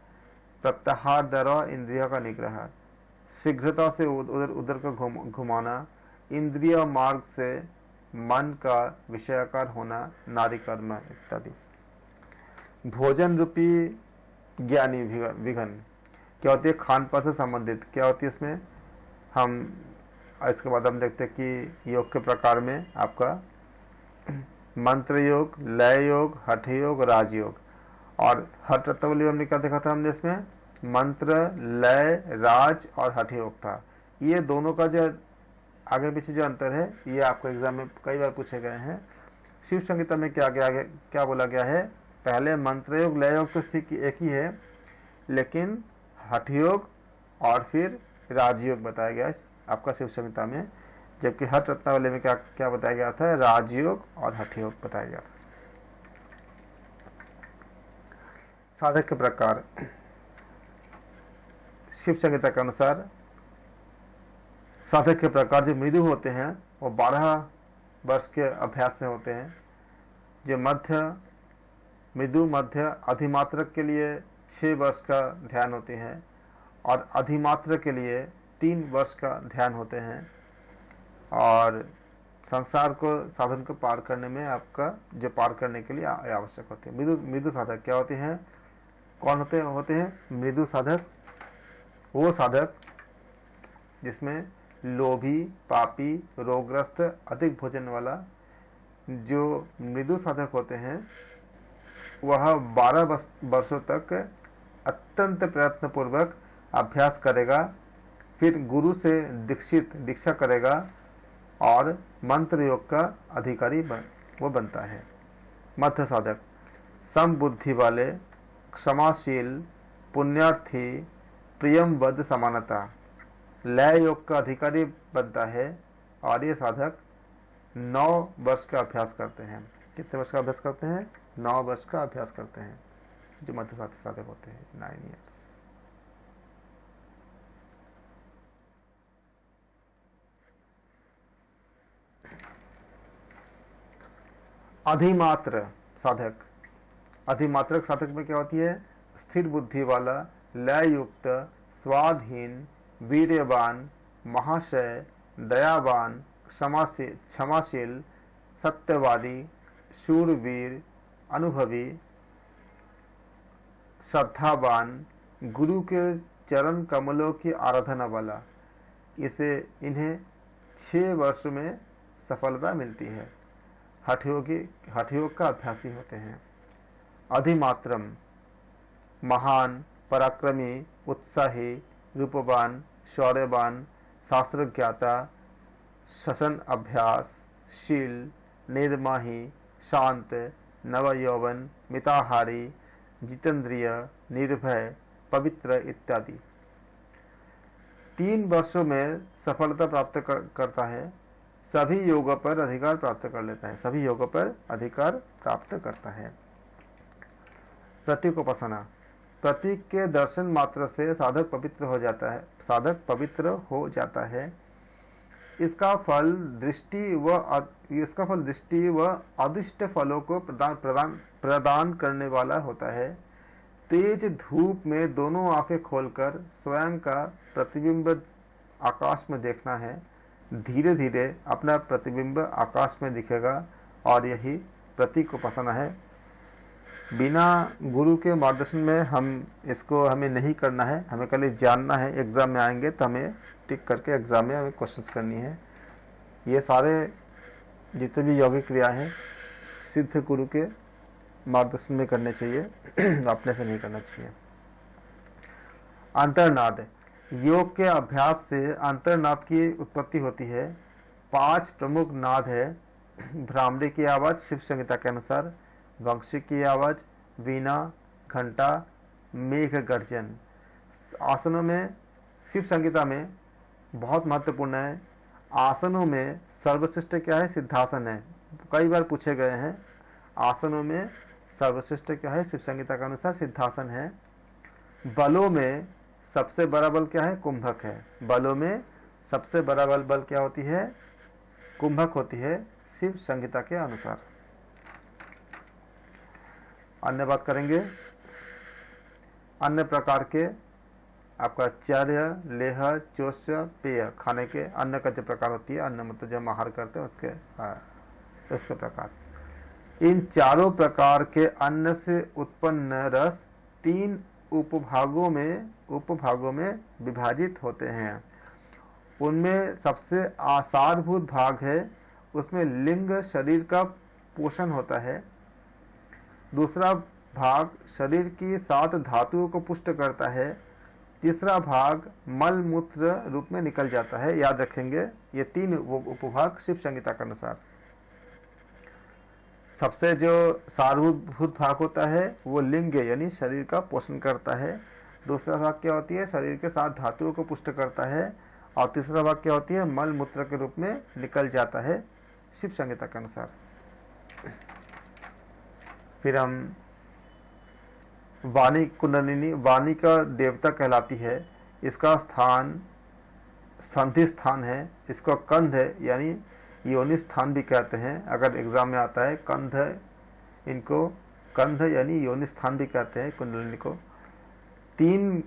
प्रत्याहार द्वारा इंद्रियों का निग्रह, शीघ्रता से उधर को घुमाना, इंद्रिय मार्ग से मन का विषयाकार होना, नारी कर्म इत्यादि। भोजन रूपी ज्ञानी विघन क्या होती है? खान पान से संबंधित क्या होती है इसमें? हम इसके बाद हम देखते हैं कि योग के प्रकार में आपका मंत्र योग, लय योग, हठ योग, राजयोग। और हठ रत्नावली हमने क्या देखा था? हमने इसमें मंत्र, लय, राज और हठ योग था। ये दोनों का जो आगे पीछे जो अंतर है ये आपको एग्जाम में कई बार पूछे गए हैं। शिव संहिता में क्या बोला गया है, पहले मंत्र योग लय योग तो ठीक एक ही है, लेकिन हठ योग और फिर राजयोग बताया गया है आपका शिव संहिता में, जबकि हठ रत्नावली में क्या बताया गया था, राजयोग और हठ योग बताया गया था। साधक के प्रकार शिव संहिता के अनुसार साधक के प्रकार जो मृदु होते हैं वो 12 वर्ष के अभ्यास से होते हैं। जो मृदु मध्य अधिमात्रक के लिए 6 वर्ष का ध्यान होते हैं और अधिमात्रक के लिए 3 वर्ष का ध्यान होते हैं। और संसार को साधन को पार करने में आपका जो पार करने के लिए आवश्यक होते हैं। मृदु साधक क्या होते हैं, कौन होते हैं मृदु साधक, वो साधक जिसमें लोभी पापी रोगग्रस्त अधिक भोजन वाला जो मृदु साधक होते हैं वह 12 वर्षों तक अत्यंत प्रयत्न पूर्वक अभ्यास करेगा, फिर गुरु से दीक्षा करेगा और मंत्र योग का अधिकारी वो बनता है। मध्य साधक समबुद्धि वाले, क्षमाशील, पुण्यार्थी, प्रियमबद्ध समानता, लय योग का अधिकारी बनता है और ये साधक 9 वर्ष का अभ्यास करते हैं। कितने वर्ष का अभ्यास करते हैं, 9 वर्ष का अभ्यास करते हैं जो मध्य साधक होते हैं, 9 ईयर्स। अधिमात्र साधक, अधिमात्रक साधक में क्या होती है, स्थिर बुद्धि वाला, लय युक्त, स्वाधीन, वीर्यवान, महाशय, दयावान, क्षमाशील, सत्यवादी, शूरवीर, अनुभवी, श्रद्धावान, गुरु के चरण कमलों की आराधना वाला। इन्हें 6 वर्ष में सफलता मिलती है। हठयोग का अभ्यासी होते हैं। अधिमात्रम महान, पराक्रमी, उत्साही, रूपवान, शौर्यवान, शास्त्रज्ञाता, शसन अभ्यास, शील, निर्माही, शांत, नवयौवन, मिताहारी, जितेंद्रिय, निर्भय, पवित्र इत्यादि। 3 वर्षों में सफलता प्राप्त करता है, सभी योगों पर अधिकार प्राप्त कर लेता है, सभी योगों पर अधिकार प्राप्त करता है। प्रतीकोपासना, प्रतीक के दर्शन मात्र से साधक पवित्र हो जाता है। इसका फल दृष्टि व अदिष्ट फलों को प्रदान करने वाला होता है। तेज धूप में दोनों आंखें खोलकर स्वयं का प्रतिबिंब आकाश में देखना है। धीरे धीरे अपना प्रतिबिंब आकाश में दिखेगा और यही प्रतीकोपासना है। बिना गुरु के मार्गदर्शन में हमें नहीं करना है, हमें खाली जानना है। एग्जाम में आएंगे तो हमें टिक करके एग्जाम में हमें क्वेश्चंस करनी है। ये सारे जितने भी यौगिक क्रिया हैं सिद्ध गुरु के मार्गदर्शन में करने चाहिए, अपने से नहीं करना चाहिए। अंतर्नाद, योग के अभ्यास से अंतर्नाद की उत्पत्ति होती है। 5 प्रमुख नाद है। भ्रामरी की आवाज शिव संहिता के अनुसार, वंशी की आवाज, वीणा, घंटा, मेघ गर्जन। आसनों में शिव संहिता में बहुत महत्वपूर्ण है। आसनों में सर्वश्रेष्ठ क्या है, सिद्धासन है। कई बार पूछे गए हैं। आसनों में सर्वश्रेष्ठ क्या है, शिव संहिता के अनुसार सिद्धासन है। बलों में सबसे बड़ा बल क्या है, कुंभक है। बलों में सबसे बड़ा बल क्या होती है, कुंभक होती है शिव संहिता के अनुसार। अन्य बात करेंगे, अन्य प्रकार के आपका चर्य, लेह, चोष्य, पेय, खाने के अन्न का जो प्रकार होती है, अन्न मतलब जब हम आहार करते हैं उसके प्रकार। इन चारों प्रकार के अन्न से उत्पन्न रस 3 उपभागों में विभाजित होते हैं। उनमें सबसे आसारभूत भाग है, उसमें लिंग शरीर का पोषण होता है। दूसरा भाग शरीर की 7 धातुओं को पुष्ट करता है। तीसरा भाग मल मूत्र रूप में निकल जाता है। याद रखेंगे ये 3 उपभाग शिव संहिता के अनुसार। सबसे जो सारभूत भाग होता है वो लिंग यानी शरीर का पोषण करता है। दूसरा भाग क्या होती है, शरीर के 7 धातुओं को पुष्ट करता है। और तीसरा भाग क्या होती है, मल मूत्र के रूप में निकल जाता है शिव संहिता के अनुसार। फिर हम वाणी कुंडलिनी, वाणी का देवता कहलाती है। इसका स्थान संधि स्थान है। इसको कंध है यानी योनि स्थान भी कहते हैं। अगर एग्जाम में आता है कंध, इनको कंध यानी योनि स्थान भी कहते हैं कुंडलिनी को। 3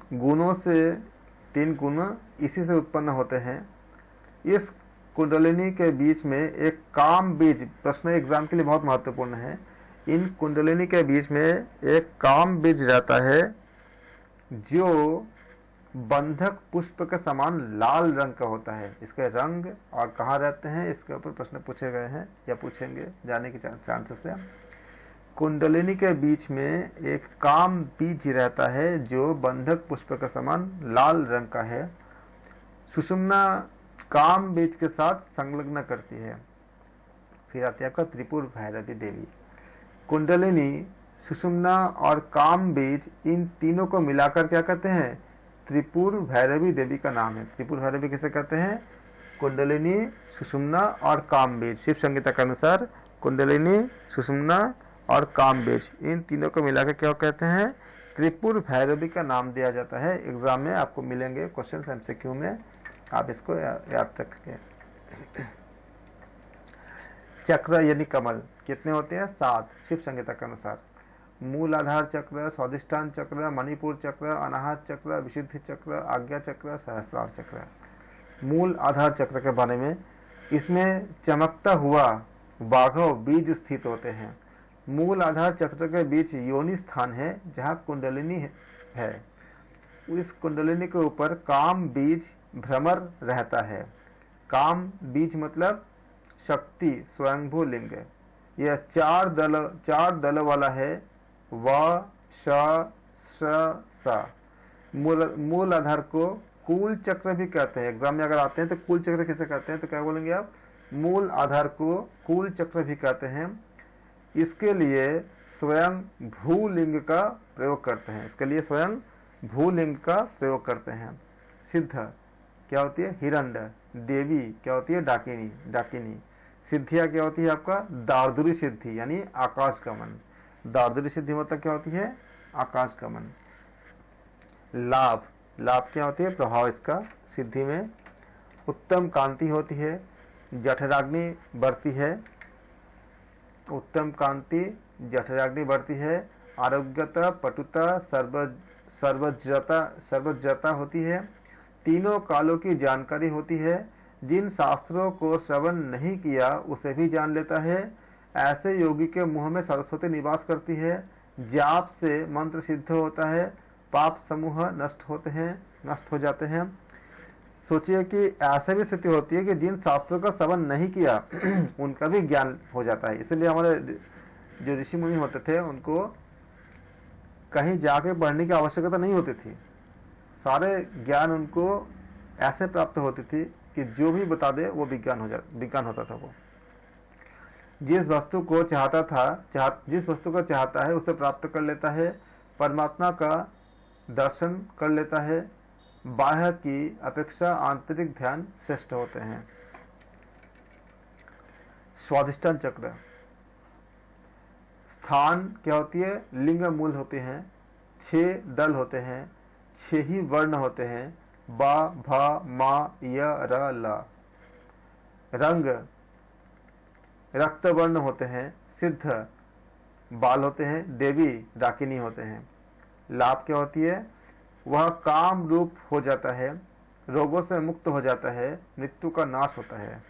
गुण इसी से उत्पन्न होते हैं। इस कुंडलिनी के बीच में एक काम बीज, प्रश्न एग्जाम के लिए बहुत महत्वपूर्ण है। इन कुंडलिनी के बीच में एक काम बीज रहता है जो बंधक पुष्प के समान लाल रंग का होता है। इसके रंग और कहाँ रहते हैं इसके ऊपर प्रश्न पूछे गए हैं या पूछेंगे, जाने के चांसेस है। कुंडलिनी के बीच में एक काम बीज रहता है जो बंधक पुष्प के समान लाल रंग का है। सुषुम्ना काम बीज के साथ संलग्न करती है। फिर आती है आपका त्रिपुर भैरवी देवी। कुंडलिनी, सुषुम्ना और काम बीज, इन तीनों को मिलाकर क्या कहते हैं, त्रिपुर भैरवी देवी का नाम है। त्रिपुर भैरवी किसे कहते हैं, कुंडलिनी, सुषुम्ना और काम बीज। शिव संहिता के अनुसार कुंडलिनी, सुषुम्ना और काम बीज, इन तीनों को मिलाकर क्या कहते हैं, त्रिपुर भैरवी का नाम दिया जाता है। एग्जाम में आपको मिलेंगे क्वेश्चन एमसीक्यू में, आप इसको याद रखेंगे। चक्र यानी कमल कितने होते हैं, 7 शिव संहिता के अनुसार। मूल आधार चक्र, स्वादिष्ठान चक्र, मणिपुर चक्र, अनाहत चक्र, विशुद्धि चक्र, आज्ञा चक्र, सहस्त्रार चक्र। मूल आधार चक्र के बारे में, इसमें चमकता हुआ बाघव बीज स्थित होते हैं। मूल आधार चक्र के बीच योनि स्थान है जहाँ कुंडलिनी है। इस कुंडलिनी के ऊपर काम बीज भ्रमर रहता है। काम बीज मतलब शक्ति, स्वयंभू लिंग। यह 4 दल वाला है, व श स। मूल आधार को कूल चक्र भी कहते हैं। एग्जाम में अगर आते हैं तो कूल चक्र किसे कहते हैं, तो क्या बोलेंगे आप, मूल आधार को कूल चक्र भी कहते हैं। इसके लिए स्वयं भूलिंग का प्रयोग करते हैं। इसके लिए स्वयं भूलिंग का प्रयोग करते हैं। सिद्ध क्या होती है, हिरण्ड। देवी क्या होती है, डाकिनी। सिद्धिया क्या होती है आपका, दार्दुरी सिद्धि यानी आकाश गमन। दार्दुरी सिद्धि मतलब क्या होती है, आकाश गमन। लाभ क्या होती है, प्रभाव इसका सिद्धि में। उत्तम कांति होती है, जठराग्नि बढ़ती है। उत्तम कांति, जठराग्नि बढ़ती है। आरोग्यता, पटुता, सर्वज्ञता होती है। तीनों कालों की जानकारी होती है। जिन शास्त्रों को श्रवण नहीं किया उसे भी जान लेता है। ऐसे योगी के मुंह में सरस्वती निवास करती है। जाप से मंत्र सिद्ध होता है। पाप समूह नष्ट हो जाते हैं। सोचिए कि ऐसे भी स्थिति होती है कि जिन शास्त्रों का श्रवण नहीं किया उनका भी ज्ञान हो जाता है। इसलिए हमारे जो ऋषि मुनि होते थे उनको कहीं जाके पढ़ने की आवश्यकता नहीं होती थी। सारे ज्ञान उनको ऐसे प्राप्त होती थी कि जो भी बता दे वो विज्ञान होता था। वो जिस वस्तु को चाहता है उसे प्राप्त कर लेता है। परमात्मा का दर्शन कर लेता है। बाह्य की अपेक्षा आंतरिक ध्यान श्रेष्ठ होते हैं। स्वादिष्ठान चक्र स्थान क्या होती है, लिंग मूल होते हैं। 6 दल होते हैं, 6 ही वर्ण होते हैं, बा भा मा य र ल। रंग रक्त वर्ण होते हैं। सिद्ध बाल होते हैं। देवी डाकिनी होते हैं। लाभ क्या होती है, वह काम रूप हो जाता है। रोगों से मुक्त हो जाता है। मृत्यु का नाश होता है।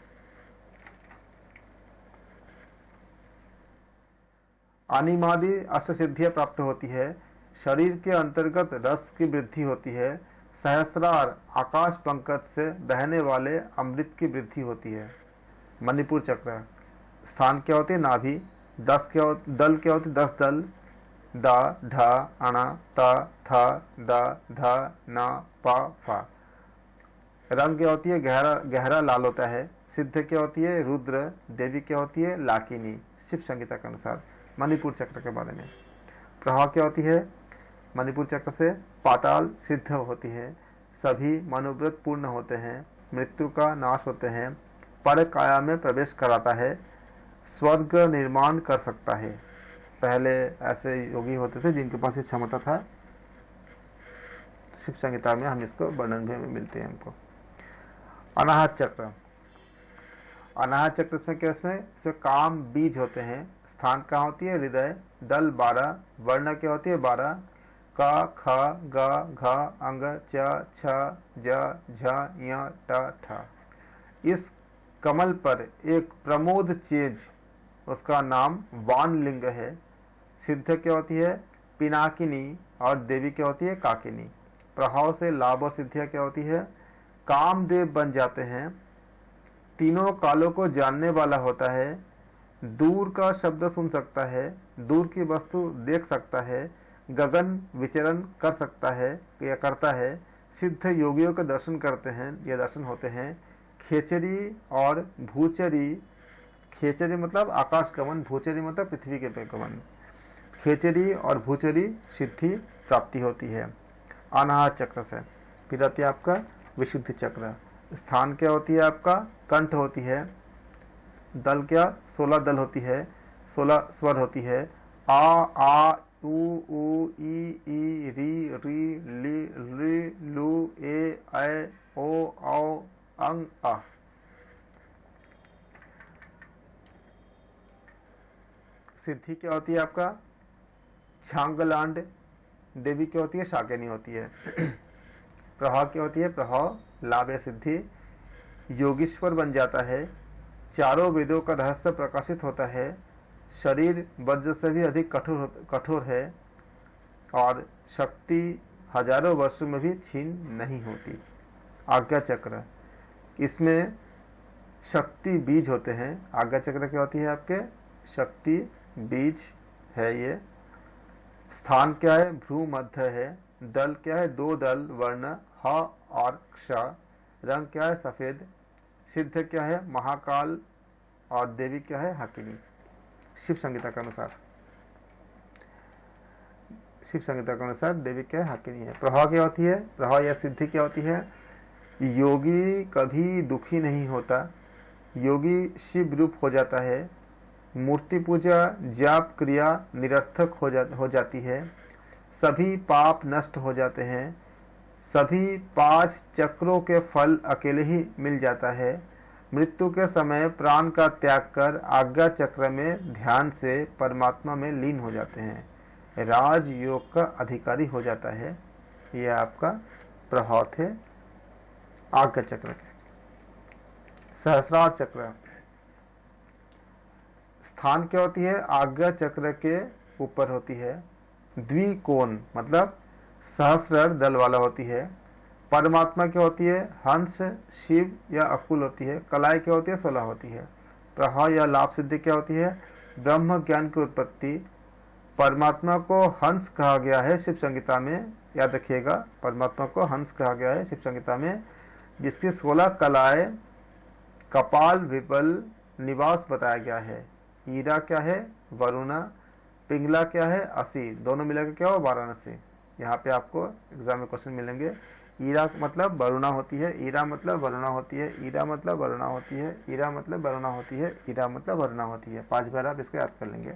अनिमादि अष्टसिद्धियां प्राप्त होती है। शरीर के अंतर्गत रस की वृद्धि होती है। सहस्त्रार आकाश पंकज से बहने वाले अमृत की वृद्धि होती है। मणिपुर चक्र स्थान क्या होती है, नाभि। दल क्या होती है, 10 दल। द ढ अण त थ द ध न प फ। रंग क्या होती है? गहरा गहरा लाल होता है। सिद्ध क्या होती है? रुद्र। देवी क्या होती है? लाकिनी। शिव संगीता के अनुसार। मणिपुर चक्र के बारे में, प्रभाव क्या होती है? मणिपुर चक्र से पाताल सिद्ध होती है, सभी मनोव्रत पूर्ण होते हैं, मृत्यु का नाश होते हैं, पर काया में प्रवेश कराता है, स्वर्ग निर्माण कर सकता है। पहले ऐसे योगी होते थे जिनके पास ये क्षमता था। शिव संगीता में हम इसको वर्णन में मिलते हैं हमको। अनाहत चक्र, अनाहत चक्र इसमें क्या? इसमें काम बीज होते हैं। स्थान कहाँ होती है? हृदय। दल 12, वर्ण क्या होती है? 12, क ख ग घ अंग च छ ज झ य ट ठ। इस कमल पर एक प्रमोद चेज, उसका नाम वानलिंग है। सिद्ध क्या होती है? पिनाकिनी। और देवी क्या होती है? काकिनी। प्रभाव से लाभ और सिद्धियां क्या होती है? कामदेव बन जाते हैं, तीनों कालों को जानने वाला होता है, दूर का शब्द सुन सकता है, दूर की वस्तु देख सकता है, गगन विचरण कर सकता है या करता है, सिद्ध योगियों के दर्शन करते हैं या दर्शन होते हैं। खेचरी और भूचरी, खेचरी मतलब आकाश गमन, भूचरी मतलब पृथ्वी के पे गमन। खेचरी और भूचरी सिद्धि प्राप्ति होती है अनाहत चक्र से। फिर आती है आपका विशुद्धि चक्र। स्थान क्या होती है? आपका कंठ होती है। दल क्या? 16 दल होती है, 16 स्वर होती है। आ उ ई री ली ली लू ए ओ औ अंग आ। सिद्धि क्या होती है? आपका छांगलांड। देवी क्या होती है? शाकिनी होती है। प्रभाव क्या होती है? प्रभाव लाभ या सिद्धि, योगीश्वर बन जाता है, चारों वेदों का रहस्य प्रकाशित होता है, शरीर वज्र से भी अधिक कठोर है और शक्ति हजारों वर्षों में भी छीन नहीं होती। आज्ञा चक्र, इसमें शक्ति बीज होते हैं। आज्ञा चक्र क्या होती है? आपके शक्ति बीज है ये। स्थान क्या है? भ्रू मध्य है। दल क्या है? 2 दल, वर्ण ह और क्ष। रंग क्या है? सफेद। सिद्ध क्या है? महाकाल। और देवी क्या है? हकिनी। शिव संगीता के अनुसार, शिव संगीता के अनुसार देवी क्या है? हकिनी है। प्रभाव क्या होती है? प्रभाव या सिद्धि क्या होती है? योगी कभी दुखी नहीं होता, योगी शिव रूप हो जाता है, मूर्ति पूजा जाप क्रिया निरर्थक हो जाती है, सभी पाप नष्ट हो जाते हैं, सभी 5 चक्रों के फल अकेले ही मिल जाता है, मृत्यु के समय प्राण का त्याग कर आज्ञा चक्र में ध्यान से परमात्मा में लीन हो जाते हैं, राजयोग का अधिकारी हो जाता है। यह आपका प्रभाव थे आज्ञा चक्र के। सहस्रार चक्र, स्थान क्या होती है? आज्ञा चक्र के ऊपर होती है। द्विकोण मतलब सहस्र दल वाला होती है। परमात्मा क्या होती है? हंस, शिव या अकुल होती है। कलाई क्या होती है? 16 होती है। प्रभाव या लाभ सिद्धि क्या होती है? ब्रह्म ज्ञान की उत्पत्ति। परमात्मा को हंस कहा गया है शिव संगीता में, याद रखिएगा, परमात्मा को हंस कहा गया है शिव संगीता में, जिसकी 16 कलाएं कपाल विपल निवास बताया गया है। ईरा क्या है? वरुणा। पिंगला क्या है? असी। दोनों मिलाकर क्या हो? वाराणसी। यहाँ पे आपको एग्जाम में क्वेश्चन मिलेंगे। ईरा मतलब वरुणा होती है, ईरा मतलब वरुणा होती है, ईरा मतलब वरुणा होती है, ईरा मतलब वरुणा होती है, ईरा मतलब वरुणा होती है। 5 बार आप इसको याद कर लेंगे।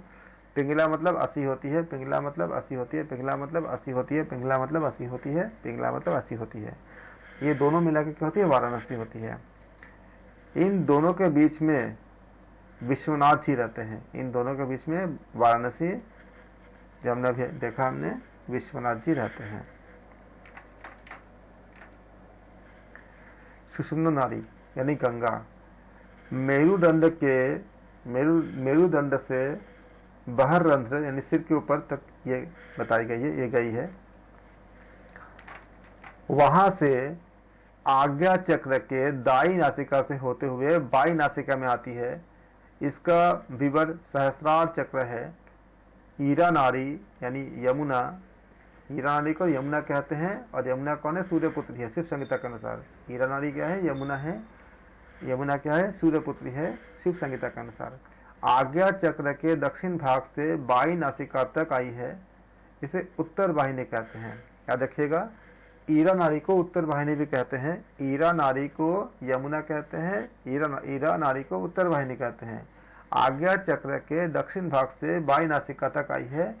पिंगला मतलब 80 होती है, पिंगला मतलब 80 होती है, पिंगला मतलब 80 होती है, पिंगला मतलब 80 होती है, पिंगला मतलब 80 होती है। ये दोनों मिलाकर क्या होती है? वाराणसी होती है। इन दोनों के बीच में विश्वनाथ जी रहते हैं। इन दोनों के बीच में वाराणसी, जो हमने अभी देखा, हमने विश्वनाथ जी रहते हैं। सुषुम्ना नाड़ी यानी गंगा, मेरुदंड से बाहर रंध्र यानी सिर के ऊपर तक ये बताई गई है, ये गई है। वहां से आज्ञा चक्र के दाई नासिका से होते हुए बाई नासिका में आती है। इसका विवर सहस्रार चक्र है। ईरा नारी यानी यमुना, ईरा नारी को यमुना कहते हैं, और यमुना कौन है? सूर्यपुत्री है शिव संहिता के अनुसार। ईरा नारी क्या है? यमुना है। यमुना क्या है? सूर्यपुत्री है शिव संहिता के अनुसार। आज्ञा चक्र के दक्षिण भाग से बाई नासिका तक आई है, इसे उत्तर वाहिनी कहते हैं। याद रखिएगा, ईरा नारी को उत्तर वाहिनी भी कहते हैं, ईरा नारी को यमुना कहते हैं, ईरा नारी को उत्तर वाहिनी कहते हैं। आज्ञा चक्र के दक्षिण भाग से बाई नासिका तक आई है,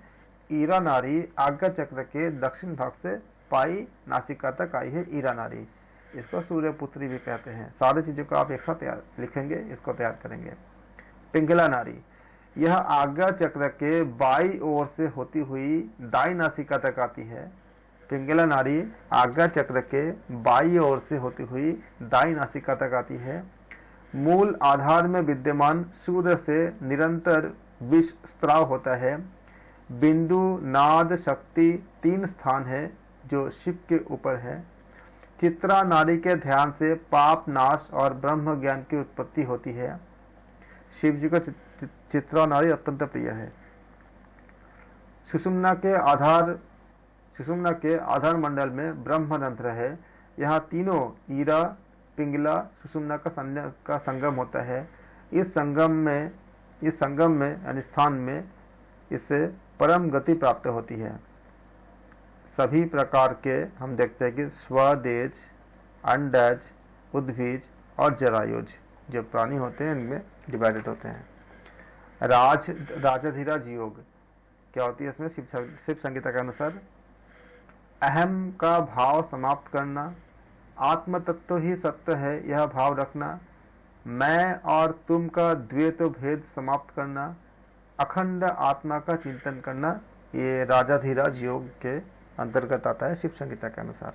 ईरा नारी आज्ञा चक्र के दक्षिण भाग से बाई नासिका तक आई है ईरा नारी। इसको सूर्यपुत्री भी कहते हैं। सारी चीजों को आप एक साथ तैयार लिखेंगे, इसको तैयार करेंगे। पिंगला नारी, यह आज्ञा चक्र के बाई ओर से होती हुई दाई नासिका तक आती है। पिंगला नारी आज्ञा चक्र के बाई ओर से होती हुई दाई नासिका तक आती है। मूल आधार में विद्यमान सूर्य से निरंतर विष स्त्राव होता है। बिंदु, नाद, शक्ति 3 स्थान है जो शिव के ऊपर है। चित्रा नारी के ध्यान से पाप नाश और ब्रह्म ज्ञान की उत्पत्ति होती है। शिव जी को चित्रा नारी अत्यंत प्रिय है। सुषुम्ना के आधार मंडल में ब्रह्मरंध्र है। यहाँ तीनों ईरा, पिंगला, सुषुम्ना का संगम होता है। इस संगम में यानी स्थान में इससे परम गति प्राप्त होती है। सभी प्रकार के हम देखते हैं कि स्वदेज, अंडज, उद्भिज और जरायुज जो प्राणी होते हैं इनमें डिवाइडेड होते हैं। राजाधिराज योग क्या होती है? इसमें शिव संगीता के अनुसार अहम का भाव समाप्त करना, आत्म तत्व ही सत्य है यह भाव रखना, मैं और तुम का द्वैत भेद समाप्त करना, अखंड आत्मा का चिंतन करना, ये राजाधिराज योग के अंतर्गत आता है शिव संगीता के अनुसार।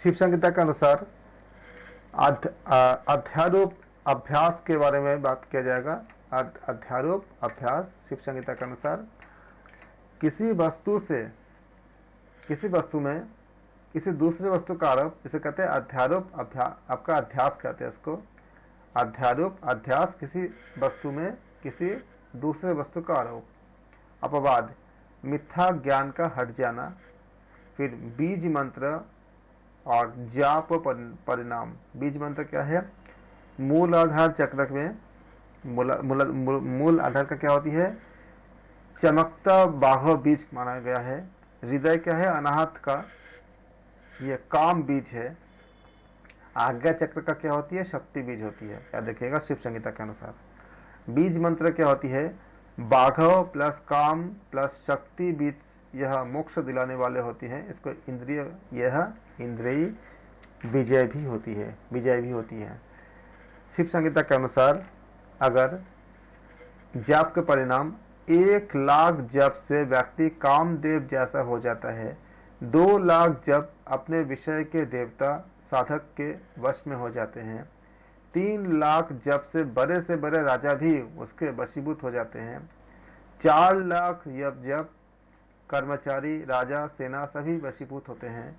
शिव संगीता के अनुसार अध्यारोप अभ्यास के बारे में बात किया जाएगा। अध्यारोप अभ्यास शिव संगीता के अनुसार किसी वस्तु में किसी दूसरे वस्तु का आरोप, इसे कहते हैं अध्यारोप आपका अध्यास कहते हैं इसको। अध्यारोप अध्यास किसी वस्तु में किसी दूसरे वस्तु का आरोप। अपवाद मिथ्या ज्ञान का हट जाना। फिर बीज मंत्र और जाप परिणाम। बीज मंत्र क्या है? मूल आधार चक्र में मूल आधार का क्या होती है? चमकता बाह्य बीज माना गया है। हृदय क्या है? अनाहत का ये काम बीज है। आज्ञा चक्र का क्या होती है? शक्ति बीज होती है। याद रखिएगा शिव संगीता के अनुसार। बीज मंत्र क्या होती है? बाघव प्लस काम प्लस शक्ति बीज, यह मोक्ष दिलाने वाले होती हैं। इसको इंद्रिय विजय भी होती है। शिव संगीता के अनुसार अगर जप के परिणाम 1 लाख जप से व्यक्ति कामदेव जैसा हो जाता है, 2 लाख जप अपने विषय के देवता साधक के वश में हो जाते हैं, 3 लाख जप से बड़े राजा भी उसके वशीभूत हो जाते हैं, 4 लाख जप कर्मचारी, राजा, सेना सभी वशीभूत होते हैं,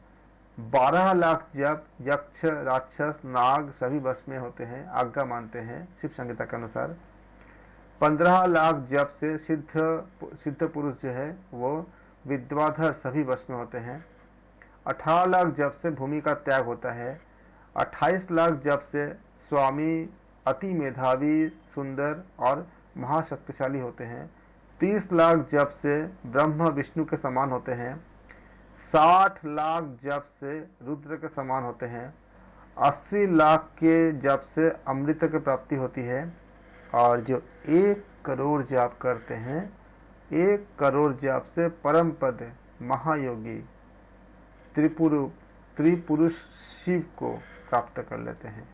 12 लाख जप यक्ष, राक्षस, नाग सभी वश में होते हैं, आज्ञा मानते हैं शिव संगीता के अनुसार। 15 लाख जप से सिद्ध पुरुष जो है वो विद्याधर सभी वश में होते हैं। 18 लाख जप से भूमि का त्याग होता है। 28 लाख जप से स्वामी अति मेधावी, सुंदर और महाशक्तिशाली होते हैं। 30 लाख जप से ब्रह्म विष्णु के समान होते हैं। 60 लाख जप से रुद्र के समान होते हैं। 80 लाख के जप से अमृत की प्राप्ति होती है। और जो 1 करोड़ जाप करते हैं, 1 करोड़ जाप से परम पद महायोगी त्रिपुरुष शिव को प्राप्त कर लेते हैं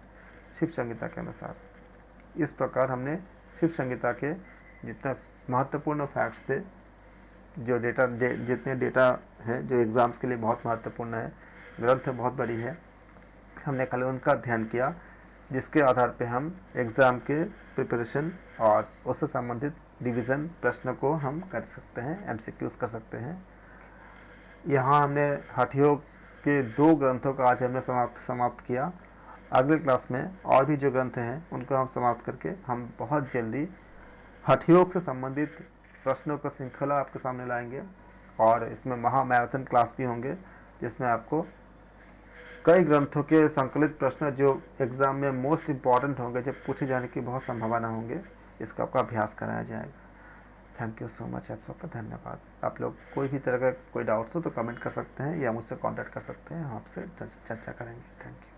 शिव संगीता के अनुसार। इस प्रकार हमने शिव संगीता के जितने महत्वपूर्ण फैक्ट्स थे, जो जितने डेटा हैं जो एग्जाम्स के लिए बहुत महत्वपूर्ण है, ग्रंथ बहुत बड़ी है, हमने कल उनका अध्ययन किया, जिसके आधार पे हम एग्ज़ाम के प्रिपरेशन और उससे संबंधित डिवीज़न प्रश्न को हम कर सकते हैं, एमसीक्यूज कर सकते हैं। यहाँ हमने हठ योग के 2 ग्रंथों का आज हमने समाप्त किया। अगले क्लास में और भी जो ग्रंथ हैं उनको हम समाप्त करके हम बहुत जल्दी हठ योग से संबंधित प्रश्नों का श्रृंखला आपके सामने लाएंगे और इसमें महा मैराथन क्लास भी होंगे जिसमें आपको कई ग्रंथों के संकलित प्रश्न जो एग्जाम में मोस्ट इम्पॉर्टेंट होंगे, जब पूछे जाने की बहुत संभावना होंगे, इसका आपका अभ्यास कराया जाएगा। थैंक यू सो मच, आप सबका धन्यवाद। आप लोग कोई भी तरह का कोई डाउट्स हो तो कमेंट कर सकते हैं या मुझसे कांटेक्ट कर सकते हैं, हम आपसे चर्चा करेंगे। Thank you.